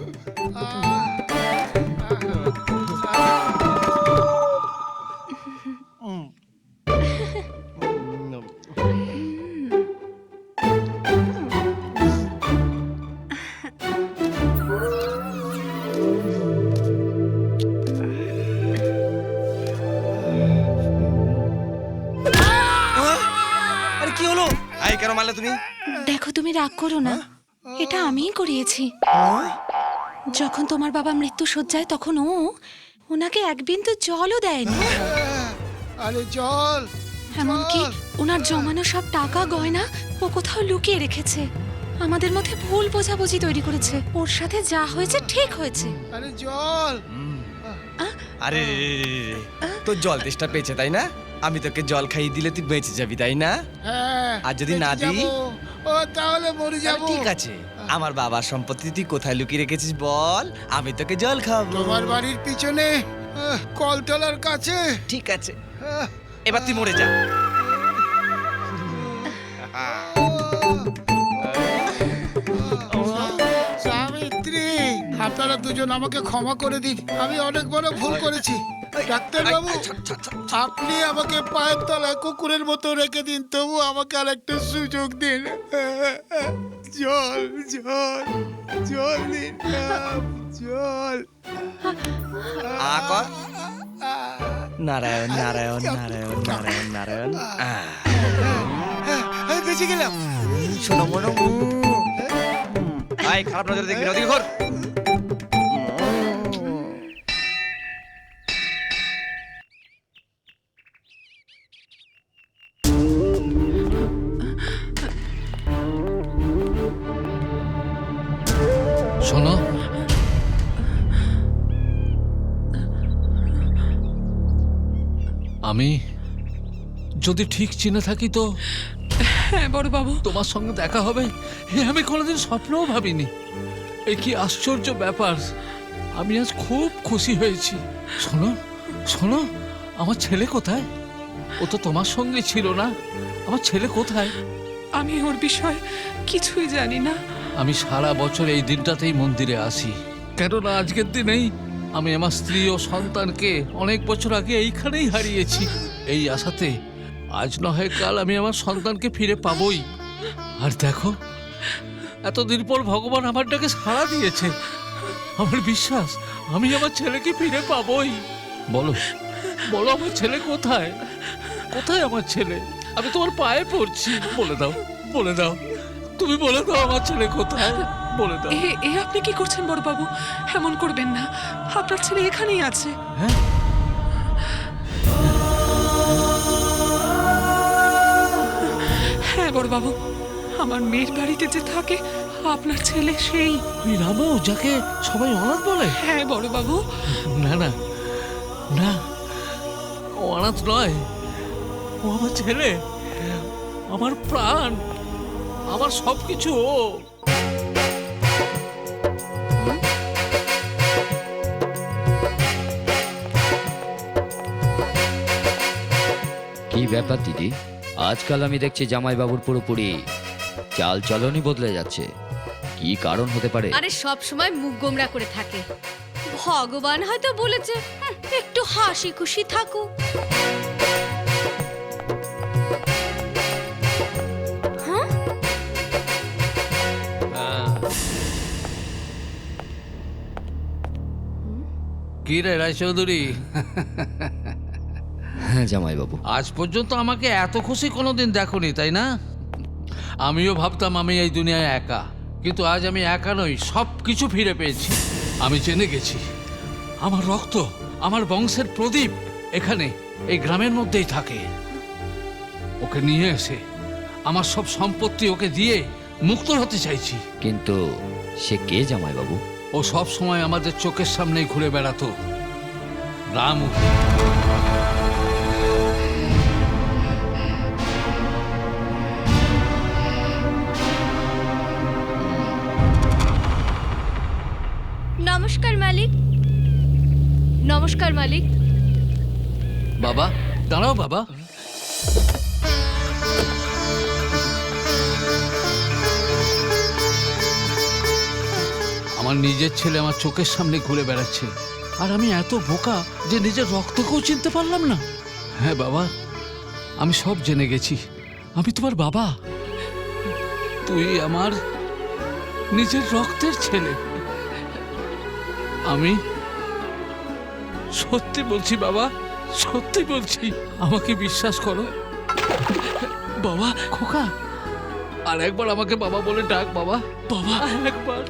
আরে কি হলো? আই কেন মারলে তুমি? দেখো তুমি রাগ করো না, এটা আমিই করিয়েছি। যখন তোমার বাবা মৃত্যু শয্যায় তখন ওনাকে এক বিন্দু জলও দেয়নি। আরে জল! এমনকি ওনার জমানো সব টাকা গয়না ও কোথাও লুকিয়ে রেখেছে। আমাদের মধ্যে ভুল বোঝাবুঝি তৈরি করেছে। ওর সাথে যা হয়েছে ঠিক হয়েছে। আরে জল! আরে তোর জল তেষ্টা পেয়েছে তাই না? আমি তোকে জল খাইয়ে দিলে তুই বেঁচে যাবি তাই না? হ্যাঁ, আর যদি না বেঁচে দিই? যাবো। ও তাহলে মরে যাব। ঠিক আছে, আমার বাবার সম্পত্তি তুই কোথায় লুকিয়ে রেখেছিস বল, আমি তোকে জল খাওয়াবো। তোমার বাড়ির পিছনে কলতলার কাছে। ঠিক আছে, এবার তুই মরে যা। সাবিত্রী, আপনারা দুজন আমাকে ক্ষমা করে দিন, আমি অনেক বড় ভুল করেছি। ডাক্তার বাবু, আপনি আমাকে পায়ের তলায় কুকুরের মতো রেখে দিন, তবু আমাকে আর একটা সুযোগ দিন। জল জল জল দিন, জল। নারায়ণ নারায়ণ নারায়ণ নারায়ণ নারায়ণ। বেঁচে গেলাম। শোনো মনো, আয় খারাপ নজরে দেখবি না, ওদিকে ঘর। শোনো, আমি যদি ঠিক চিনে থাকি তো হ্যাঁ বড় বাবু, তোমার সঙ্গে দেখা হবে এ আমি কোনোদিন স্বপ্নও ভাবিনি। এ কি আশ্চর্য ব্যাপার, আমি আজ খুব খুশি হয়েছি। শোনো শোনো, আমার ছেলে কোথায়? ও তো তোমার সঙ্গে ছিল না, আমার ছেলে কোথায়? আমি ওর বিষয়ে কিছুই জানি না। আমি সারা বছর এই দিনটাতেই মন্দিরে আসি, কেননা আজকের দিনেই আমি আমার স্ত্রী ও সন্তানকে অনেক বছর আগে এইখানেই হারিয়েছি। এই আশাতে আজ নয় কাল আমি আমার সন্তানকে ফিরে পাবই। আর দেখো, এতদিন পর ভগবান আমার ডাকে সাড়া দিয়েছে। আমার বিশ্বাস আমি আমার ছেলেকে ফিরে পাবই। বলো বলো, আমার ছেলে কোথায়? কোথায় আমার ছেলে? আমি তোমার পায়ে পড়ছি, বলে দাও বলে দাও, তুমি বলে দাও আমার ছেলে কোথায়, বলে দাও। এ আপনি কি করছেন বড় বাবু? এমন করবেন না, আপনার ছেলে এখানেই আছে। হ্যাঁ বড় বাবু, আমার মেয়ের বাড়িতে যে থাকে আপনার ছেলে সেই। ওই রামু, যাকে সবাই অনাথ বলে? হ্যাঁ বড় বাবু। না না না, ও অনাথ নয়, ও আমার ছেলে, আমার প্রাণ, আমার সবকিছু ও। কি ব্যাপার দিদি, আজকাল আমি দেখছি জামাইবাবুর পুরোপুরি চাল চলনই বদলে যাচ্ছে। কি কারণ হতে পারে? আরে সব সময় মুখ গোমরা করে থাকে। ভগবান হয়তো বলেছে একটু হাসি খুশি থাকুক। কি রে রায়চৌধুরী? হ্যাঁ জামাইবাবু। আজ পর্যন্ত আমাকে এত খুশি কোনোদিন দেখোনি তাই না? আমিও ভাবতাম আমি এই দুনিয়ায় একা, কিন্তু আজ আমি একা নই, সব কিছু ফিরে পেয়েছি। আমি জেনে গেছি আমার রক্ত, আমার বংশের প্রদীপ এখানে এই গ্রামের মধ্যেই থাকে। ওকে নিয়ে এসে আমার সব সম্পত্তি ওকে দিয়ে মুক্ত হতে চাইছি। কিন্তু সে কে জামাইবাবু? ও সব সময় আমাদের চোখের সামনেই ঘুরে বেড়াতো, রামু। মালিক। নমস্কার মালিক। বাবা দাঁড়াও বাবা। আমার নিজের ছেলে আমার চোখের সামনে ঘুরে বেড়াচ্ছে, আর আমি এত বোকা যে নিজের রক্তকেও চিনতে পারলাম না। হ্যাঁ বাবা, আমি সব জেনে গেছি। আমি তোমার বাবা, তুই আমার নিজের রক্তের ছেলে। আমি সত্যি বলছি বাবা, সত্যি বলছি, আমাকে বিশ্বাস করো বাবা। খোকা, আর একবার আমাকে বাবা বলে ডাক বাবা। বাবা একবার।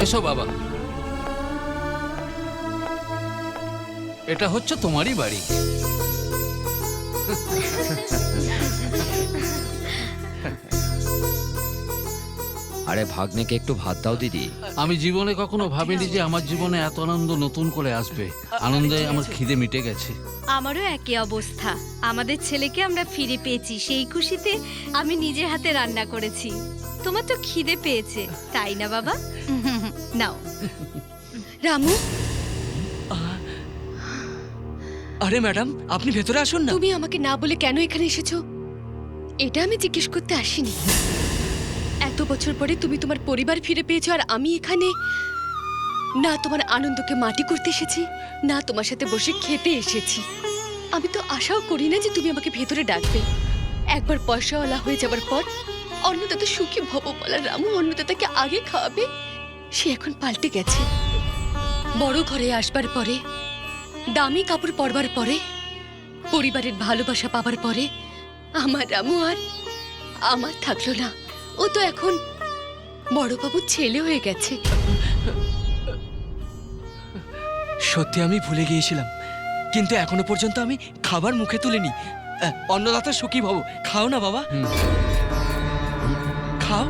এসো বাবা, এটা হচ্ছে তোমারই বাড়ি। আরে ভাগ্নেকে একটু ভাত দাও দিদি। আমি জীবনে কখনো ভাবিনি যে আমার জীবনে এত আনন্দ নতুন করে আসবে। আনন্দে আমার খিদে মিটে গেছে। আমারও একই অবস্থা। আমাদের ছেলেকে আমরা ফিরে পেয়েছি, সেই খুশিতে আমি নিজের হাতে রান্না করেছি। তোমার তো খিদে পেয়েছে, তাই না বাবা? নাও। রামু, আরে ম্যাডাম, আপনি ভেতরে আসুন না। তুমি আমাকে না বলে কেন এখানে এসেছো এটা আমি জিজ্ঞেস করতে আসিনি। এত বছর পরে তুমি তোমার পরিবার ফিরে পেয়েছো, আর আমি এখানে না তোমার আনন্দকে মাটি করতে এসেছি, না তোমার সাথে বসে খেতে এসেছি। আমি তো আশাও করি না যে তুমি আমাকে ভেতরে ডাকবে। একবার পয়সাওয়ালা হয়ে যাবার পর অন্নদাতা সুখী ভব বলা রামু অন্নদাতাকে আগে খাওয়াবে, সে এখন পাল্টে গেছে। বড় ঘরে আসবার পরে, দামি কাপড় পরবার পরে, পরিবারের ভালোবাসা পাবার পরে আমার রামু আর আমার থাকলো না। ও তো এখন বড়বাবুর ছেলে হয়ে গেছে। সত্যি আমি ভুলে গিয়েছিলাম, কিন্তু এখনো পর্যন্ত আমি খাবার মুখে তুলিনি। অন্নদাতা সুখী ভব, খাও না বাবা, খাও।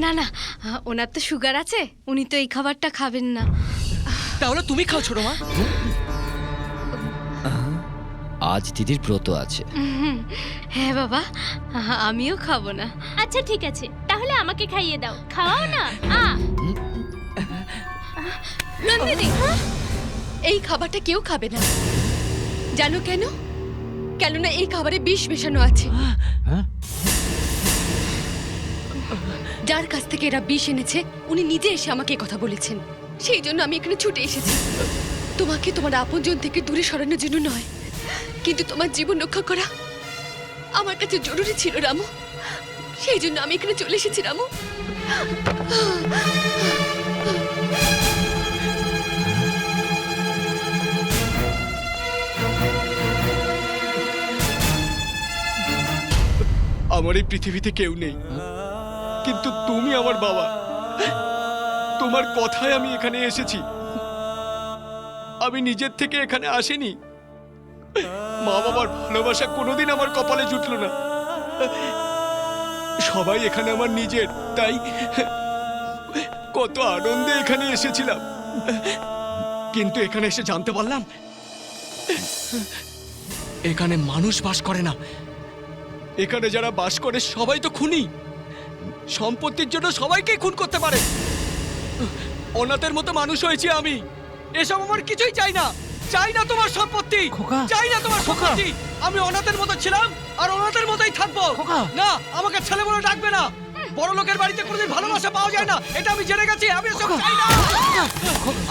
না না, ওনার তো সুগার আছে, উনি তো এই খাবারটা খাবেন না। তাহলে তুমি খাও ছোট মা। আজ দিদির ব্রত আছে। হ্যাঁ বাবা, আমিও খাবো না। আচ্ছা ঠিক আছে, তাহলে আমাকে খাইয়ে দাও, খাওয়াও না। নন্দিনী, এই খাবারটা কেউ খাবে না। জানো কেন? কেননা এই খাবারে বিষ মেশানো আছে। যার কাছ থেকে এরা বিষ এনেছে উনি নিজে এসে আমাকে কথা বলেছেন। সেই জন্য আমি এখানে ছুটে এসেছি, তোমাকে তোমার আপনজন থেকে দূরে সরানোর জন্য নয়, কিন্তু তোমার জীবন রক্ষা করা আমার কাছে জরুরি ছিল রামু। সেই জন্য আমি এখানে চলে এসেছি রামু। আমার এই পৃথিবীতে কেউ নেই, কিন্তু তুমি আমার বাবা। তোমার কথায় আমি এখানে এসেছি, আমি নিজের থেকে এখানে আসিনি। মা বাবার ভালোবাসা কোনোদিন আমার কপালে জুটলো না। সবাই এখানে আমার নিজের, তাই কত আনন্দে এখানে এসেছিলাম। কিন্তু এখানে এসে জানতে পারলাম এখানে মানুষ বাস করে না। এখানে যারা বাস করে সবাই তো খুনি। সম্পত্তির জন্য সবাইকে খুন করতে পারে। অনাথের মতো মানুষ হয়েছি আমি। এসব আমার কিছুই চাই না। চাই না তোমার সম্পত্তি, চাই না তোমার সম্পত্তি। আমি অনাথের মতো ছিলাম আর অনাথের মতোই থাকবো। না, আমাকে ছেলে বলে ডাকবে না। বড় লোকের বাড়িতে কোনোদিন ভালোবাসা পাওয়া যায় না, এটা আমি জেনে গেছি। আমি এসব চাই না।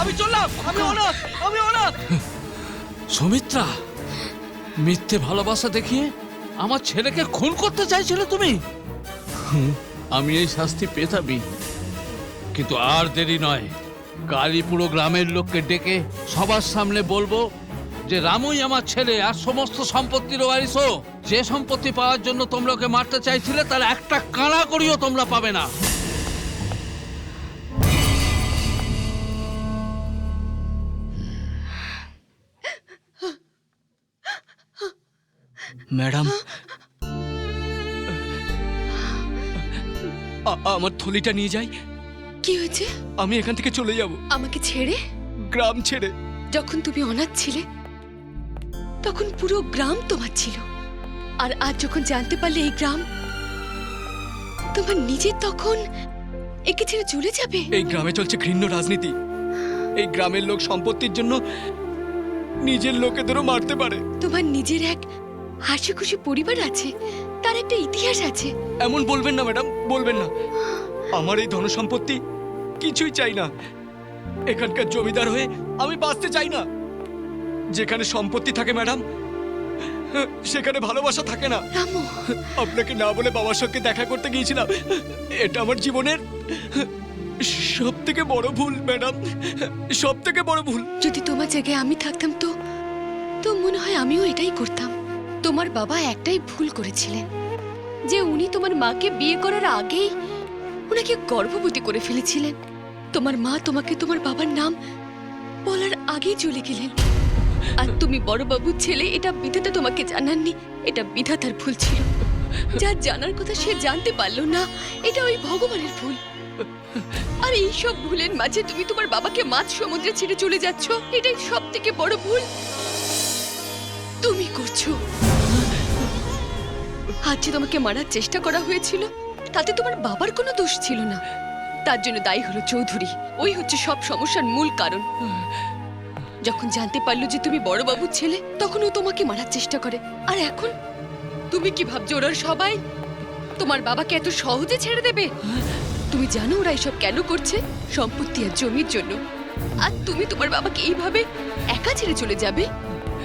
আমি চললাম, আমি অনাথ, আমি অনাথ। সুমিত্রা, মিথ্যে ভালোবাসা দেখিয়ে আমার ছেলেকে খুন করতে চাইছিলে তুমি। আমি এই শাস্তি পেতামই, কিন্তু আর দেরি নয়। কালই পুরো গ্রামের লোককে ডেকে সবার সামনে বলবো যে রামুই আমার ছেলে আর সমস্ত সম্পত্তির ওয়ারিশও। যে সম্পত্তি পাওয়ার জন্য তোমরা ওকে মারতে চাইছিলে তার একটা কানা করিও তোমরা পাবে না। ম্যাডাম, আমার থলিটা নিয়ে যাই। কি হয়েছে? আমি এখান থেকে চলে যাব। আমাকে ছেড়ে? গ্রাম ছেড়ে। যখন তুমি অনাথ ছিলে তখন পুরো গ্রাম তোমার ছিল, আর আজ যখন জানতে পারলে এই গ্রাম তোমার নিজের, তখন একে ছেড়ে চলে যাবে? এই গ্রামে চলছে ঘৃণ্য রাজনীতি। এই গ্রামের লোক সম্পত্তির জন্য নিজের লোকেদেরও মারতে পারে। তোমার নিজের এক হাসি খুশি পরিবার আছে, তার একটা ইতিহাস আছে। এমন বলবেন না ম্যাডাম, বলবেন না। আমার এই ধন সম্পত্তি কিছুই চাই না। এখানকার জমিদার হয়ে আমি বাঁচতে চাই না। যেখানে সম্পত্তি থাকে ম্যাডাম, সেখানে ভালোবাসা থাকে না। আপনাকে না বলে বাবার সঙ্গে দেখা করতে গিয়েছিলাম। এটা আমার জীবনের সব থেকে বড় ভুল ম্যাডাম, সব থেকে বড় ভুল। যদি তোমার জায়গায় আমি থাকতাম তো তো মনে হয় আমিও এটাই করতাম। তোমার বাবা একটাই ভুল করেছিলেন, যে উনি তোমার মাকে বিয়ে করার আগেই ওনাকে গর্ভবতী করে ফেলেছিলেন। তোমার মা তোমাকে তোমার বাবার নাম বলার আগেই চলে গেলেন। আর তুমি বড় বাবুর ছেলে, এটা বিধাতা তোমাকে জানাননি। এটা বিধাতার ভুল ছিল। যার জানার কথা সে জানতে পারলো না, এটা ওই ভগবানের ভুল। আর এই সব ভুলের মাঝে তুমি তোমার বাবাকে মাঝ সমুদ্রে ছেড়ে চলে যাচ্ছ, এটাই সব থেকে বড় ভুল তুমি করছো। আজ যে তোমাকে মারার চেষ্টা করা হয়েছিল, তাতে তোমার বাবার কোনো দোষ ছিল না। তার জন্য দায়ী হলো চৌধুরী। ওই হচ্ছে সব সমস্যার মূল কারণ। যখন জানতে পারলো যে তুমি বড় বাবুর ছেলে, তখন ও তোমাকে মারার চেষ্টা করে। আর এখন তুমি কি ভাবছো ওরা সবাই তোমার বাবাকে এত সহজে ছেড়ে দেবে? তুমি জানো ওরা এসব কেন করছে? সম্পত্তি আর জমির জন্য। আর তুমি তোমার বাবাকে এইভাবে একা ছেড়ে চলে যাবে,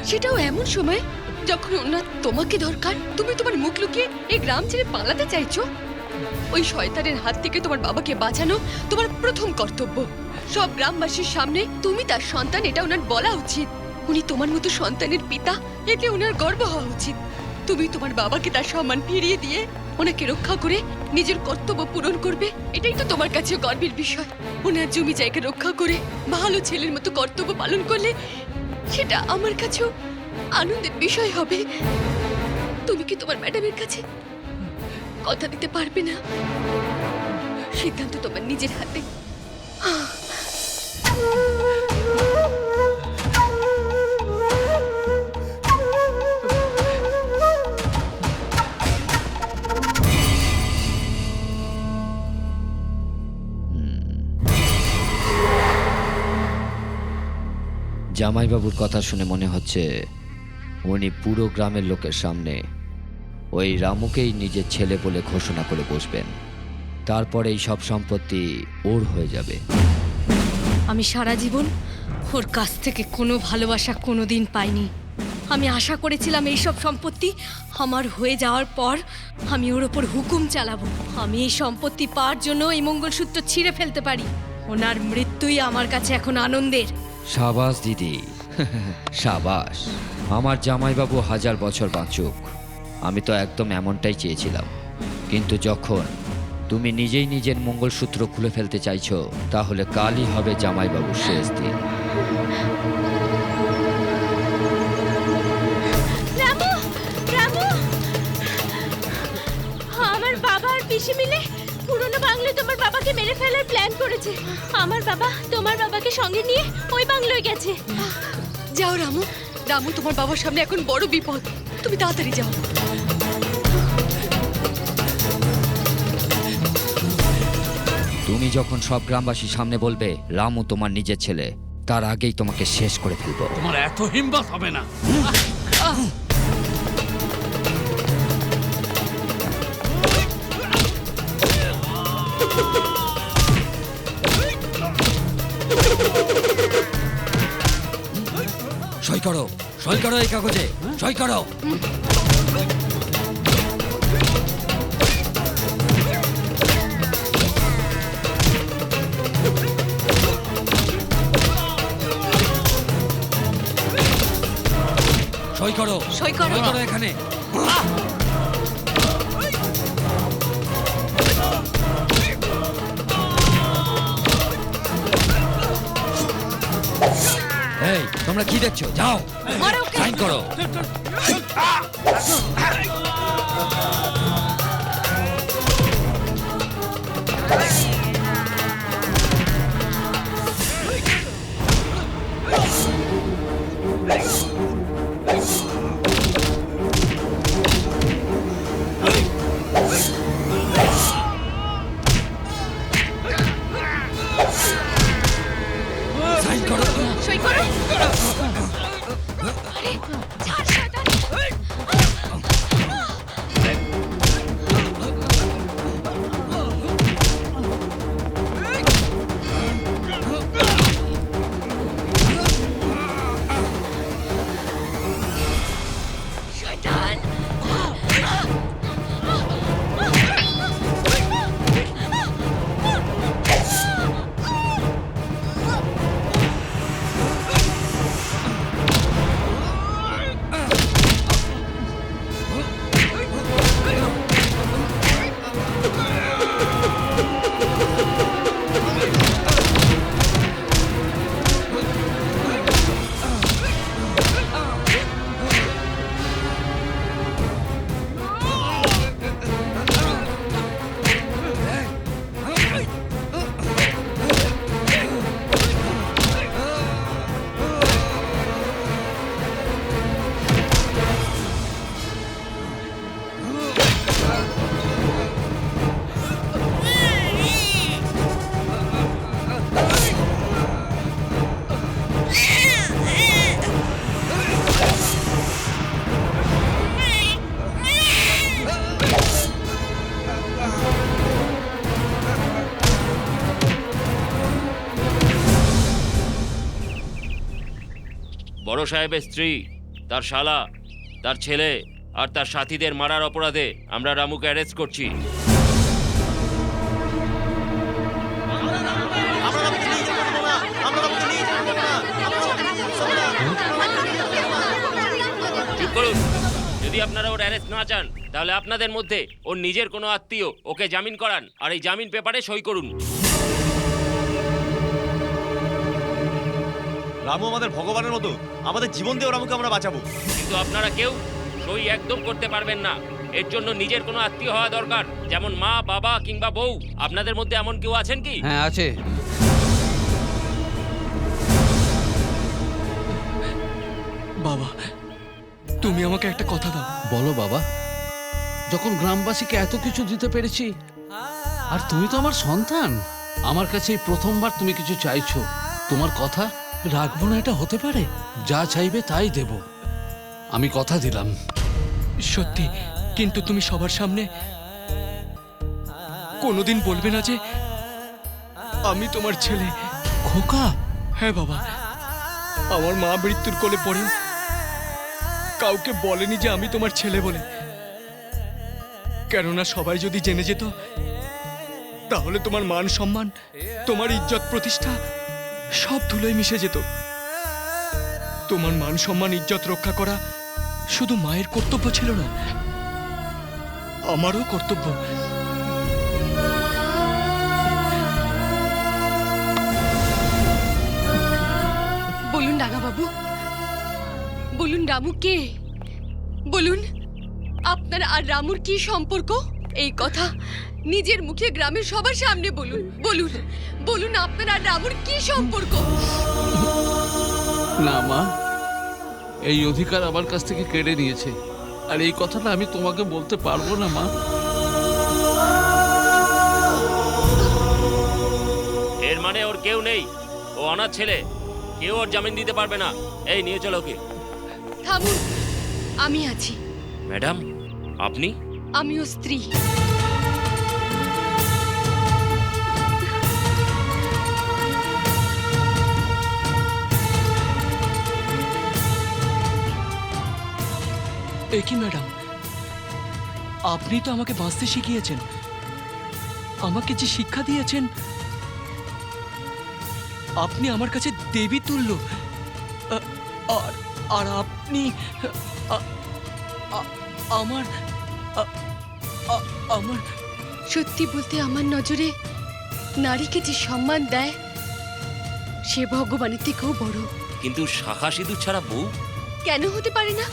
সেটাও এমন সময় যখন ওনার তোমাকে দরকার। তুমি তোমার মুখ লুকিয়ে এই গ্রাম ছেড়ে পালাতে চাইছো। ওই শয়তানের হাত থেকে তোমার বাবাকে বাঁচানো তোমার প্রথম কর্তব্য। সব গ্রামবাসীর সামনে তুমি তার সন্তান, এটা ওনার বলা উচিত। উনি তোমার মতো সন্তানের পিতা, এতে ওনার গর্ব হওয়া উচিত। তুমি তোমার বাবাকে তার সম্মান ফিরিয়ে দিয়ে ওনাকে রক্ষা করে নিজের কর্তব্য পূরণ করবে, এটাই তো তোমার কাছে গর্বের বিষয়। ওনার জমি জায়গা রক্ষা করে ভালো ছেলের মতো কর্তব্য পালন করলে সেটা আমার কাছেও আনন্দের বিষয় হবে। তুমি কি তোমার ম্যাডামের কাছে কথা দিতে পারবে না? সিদ্ধান্ত তোমার নিজের হাতে। জামাইবাবুর কথা শুনে মনে হচ্ছে উনি পুরো গ্রামের লোকের সামনে ওই রামুকেই নিজের ছেলে বলে ঘোষণা করে বসবেন। তারপরে এই সব সম্পত্তি ওর হয়ে যাবে। আমি সারা জীবন ওর কাছ থেকে কোনো ভালোবাসা কোনোদিন পাইনি। আমি আশা করেছিলাম এই সব সম্পত্তি আমার হয়ে যাওয়ার পর আমি ওর ওপর হুকুম চালাবো। আমি এই সম্পত্তি পাওয়ার জন্য এই মঙ্গলসূত্র ছিঁড়ে ফেলতে পারি। ওনার মৃত্যুই আমার কাছে এখন আনন্দের। সাবাস দিদি, সাবাস। আমার জামাইবাবু 1000 বছর বাঁচুক, আমি তো একদম এমনটাই চেয়েছিলাম। কিন্তু যখন তুমি নিজেই নিজের মঙ্গলসূত্র খুলে ফেলতে চাইছো, তাহলে কালই হবে জামাইবাবুর শেষ দিন। রামু, রামু, আমার বাবা আর পিসি মিলে পুরনো বাংলোয় তোমার বাবাকে মেরে ফেলার প্ল্যান করেছে। আমার বাবা তোমার বাবাকে সঙ্গে নিয়ে ওই বাংলোয় গেছে। যাও রামু, রামু তোমার বাবার সামনে এখন বড় বিপদ। তুমি তাড়াতাড়ি যাও। তুমি যখন সব গ্রামবাসীর সামনে বলবে রামু তোমার নিজের ছেলে, তার আগেই তোমাকে শেষ করে ফেলবো। তোমার এত হিম্মত হবে না। সই করো, সই করো এই কাগজে, সই করো। সই করো, সই করো, সই করো এখানে। এই তোমরা কি দেখছো? যাও। সাইন করো। সাইন করো। সই করো। আরে ছাড় শয়তান। শয়তান। বড় সাহেবের স্ত্রী, তার শালা, তার ছেলে আর তার সাথীদের মারার অপরাধে আমরা রামুকে অ্যারেস্ট করছি। চুপ করুন। যদি আপনারা ওর অ্যারেস্ট না চান তাহলে আপনাদের মধ্যে ওর নিজের কোনো আত্মীয় ওকে জামিন করান আর এই জামিন পেপারে সই করুন। রামু আমাদের ভগবানের মতো, আমাদের জীবন দিয়ে রামুকে আমরা বাঁচাবো। কিন্তু আপনারা কেউ সই একদম করতে পারবেন না। এর জন্য নিজের কোনো আত্মীয় হওয়া দরকার, যেমন মা, বাবা কিংবা বউ। আপনাদের মধ্যে এমন কেউ আছেন কি? হ্যাঁ আছে। বাবা, তুমি আমাকে একটা কথা দাও। বলো বাবা। যখন গ্রামবাসীকে এত কিছু দিতে পেরেছি, আর তুমি তো আমার সন্তান, আমার কাছে এই প্রথমবার তুমি কিছু চাইছো। তোমার কথা রাখবো না এটা হতে পারে? যা চাইবে তাই দেব, আমি কথা দিলাম। সত্যি? কিন্তু তুমি সবার সামনে কোনোদিন বলবে না যে আমি তোমার ছেলে? খোকা। হ্যাঁ বাবা, আমার মা মৃত্যুর কোলে পড়ে কাউকে বলেনি যে আমি তোমার ছেলে বলে। কেননা সবাই যদি জেনে যেত তাহলে তোমার মান সম্মান, তোমার ইজ্জত প্রতিষ্ঠা সব ধুলোয় মিশে যেত। তোমার মান সম্মান ইজ্জত রক্ষা করা শুধু মায়ের কর্তব্য ছিল না, আমারও কর্তব্য। বলুন ডাঙা বাবু, বলুন রামু কে? বলুন আপনার আর রামুর কি সম্পর্ক? এই কথা নিজের মুখে গ্রামের সবার সামনে বলুন। বলুন বলুন আপনার আর রামুর কি সম্পর্ক? না মা, এই অধিকার আমার কাছ থেকে কেড়ে নিয়েছে, আর এই কথাটা আমি তোমাকে বলতে পারবো না মা। এর মানে ওর কেউ নেই, ও অনাথ ছেলে, কেউ ওর জামিন দিতে পারবে না। এই নিয়ে চলো ওকে। থামুন, আমি আছি। ম্যাডাম, আপনি? আমিও স্ত্রী। এ কি ম্যাডাম, আপনি তো আমাকে বাঁচতে শিখিয়েছেন, আমাকে যে শিক্ষা দিয়েছেন, আপনি আমার কাছে দেবী তুল্য। আর আপনি আমার আমার সত্যি বলতে আমার নজরে নারীকে যে সম্মান দেয় সে ভগবানের থেকেও বড়। কিন্তু শাখা সিঁদুর ছাড়া বউ, কেন হতে পারে না?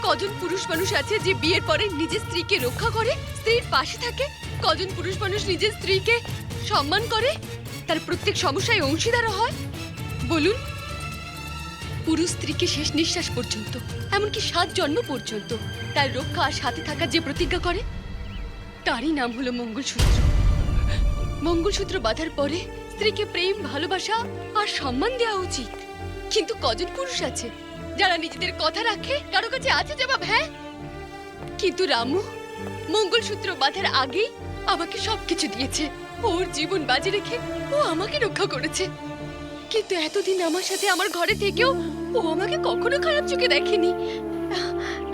কজন পুরুষ মানুষ আছে যে বিয়ের পরে নিজের স্ত্রীকে রক্ষা করে, স্ত্রীর পাশে থাকে? কজন পুরুষ মানুষ নিজের স্ত্রীকে সম্মান করে, তার প্রত্যেক সমস্যায় অংশীদার হয়? বলুন। পুরুষ স্ত্রীকে শেষ নিঃশ্বাস পর্যন্ত, এমনকি 7 জন্ম পর্যন্ত তার রক্ষা আর সাথে থাকার যে প্রতিজ্ঞা করে, তারই নাম হলো মঙ্গলসূত্র। মঙ্গলসূত্র বাঁধার পরে স্ত্রীকে প্রেম, ভালোবাসা আর সম্মান দেওয়া উচিত। কিন্তু কজন পুরুষ আছে যারা নিজেদের কথা রাখে? কারো কাছে আছে জবাব? হ্যাঁ। কিন্তু রামু মঙ্গলসূত্র বাঁধার আগেই আমাকে সবকিছু দিয়েছে। ওর জীবন বাজি রেখে ও আমাকে রক্ষা করেছে। কিন্তু এতদিন আমার সাথে আমার ঘরে থেকেও ও আমাকে কখনো খারাপ চোখে দেখেনি।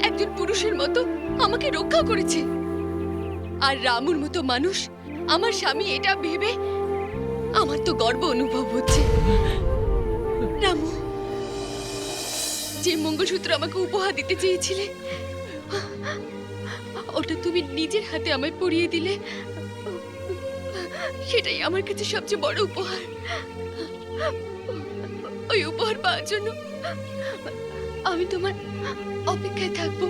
একজন পুরুষের মতো আমাকে রক্ষা করেছে। আর রামুর মতো মানুষ আমার স্বামী, এটা ভেবে আমার তো গর্ব অনুভব হচ্ছে। রামু, যে মঙ্গলসূত্র আমাকে উপহার দিতে চেয়েছিলে, ওটা তুমি নিজের হাতে আমায় পরিয়ে দিলে। সেটাই আমার কাছে সবচেয়ে বড় উপহার। ওই উপহার পাওয়ার জন্য আমি তোমার অপেক্ষায় থাকবো।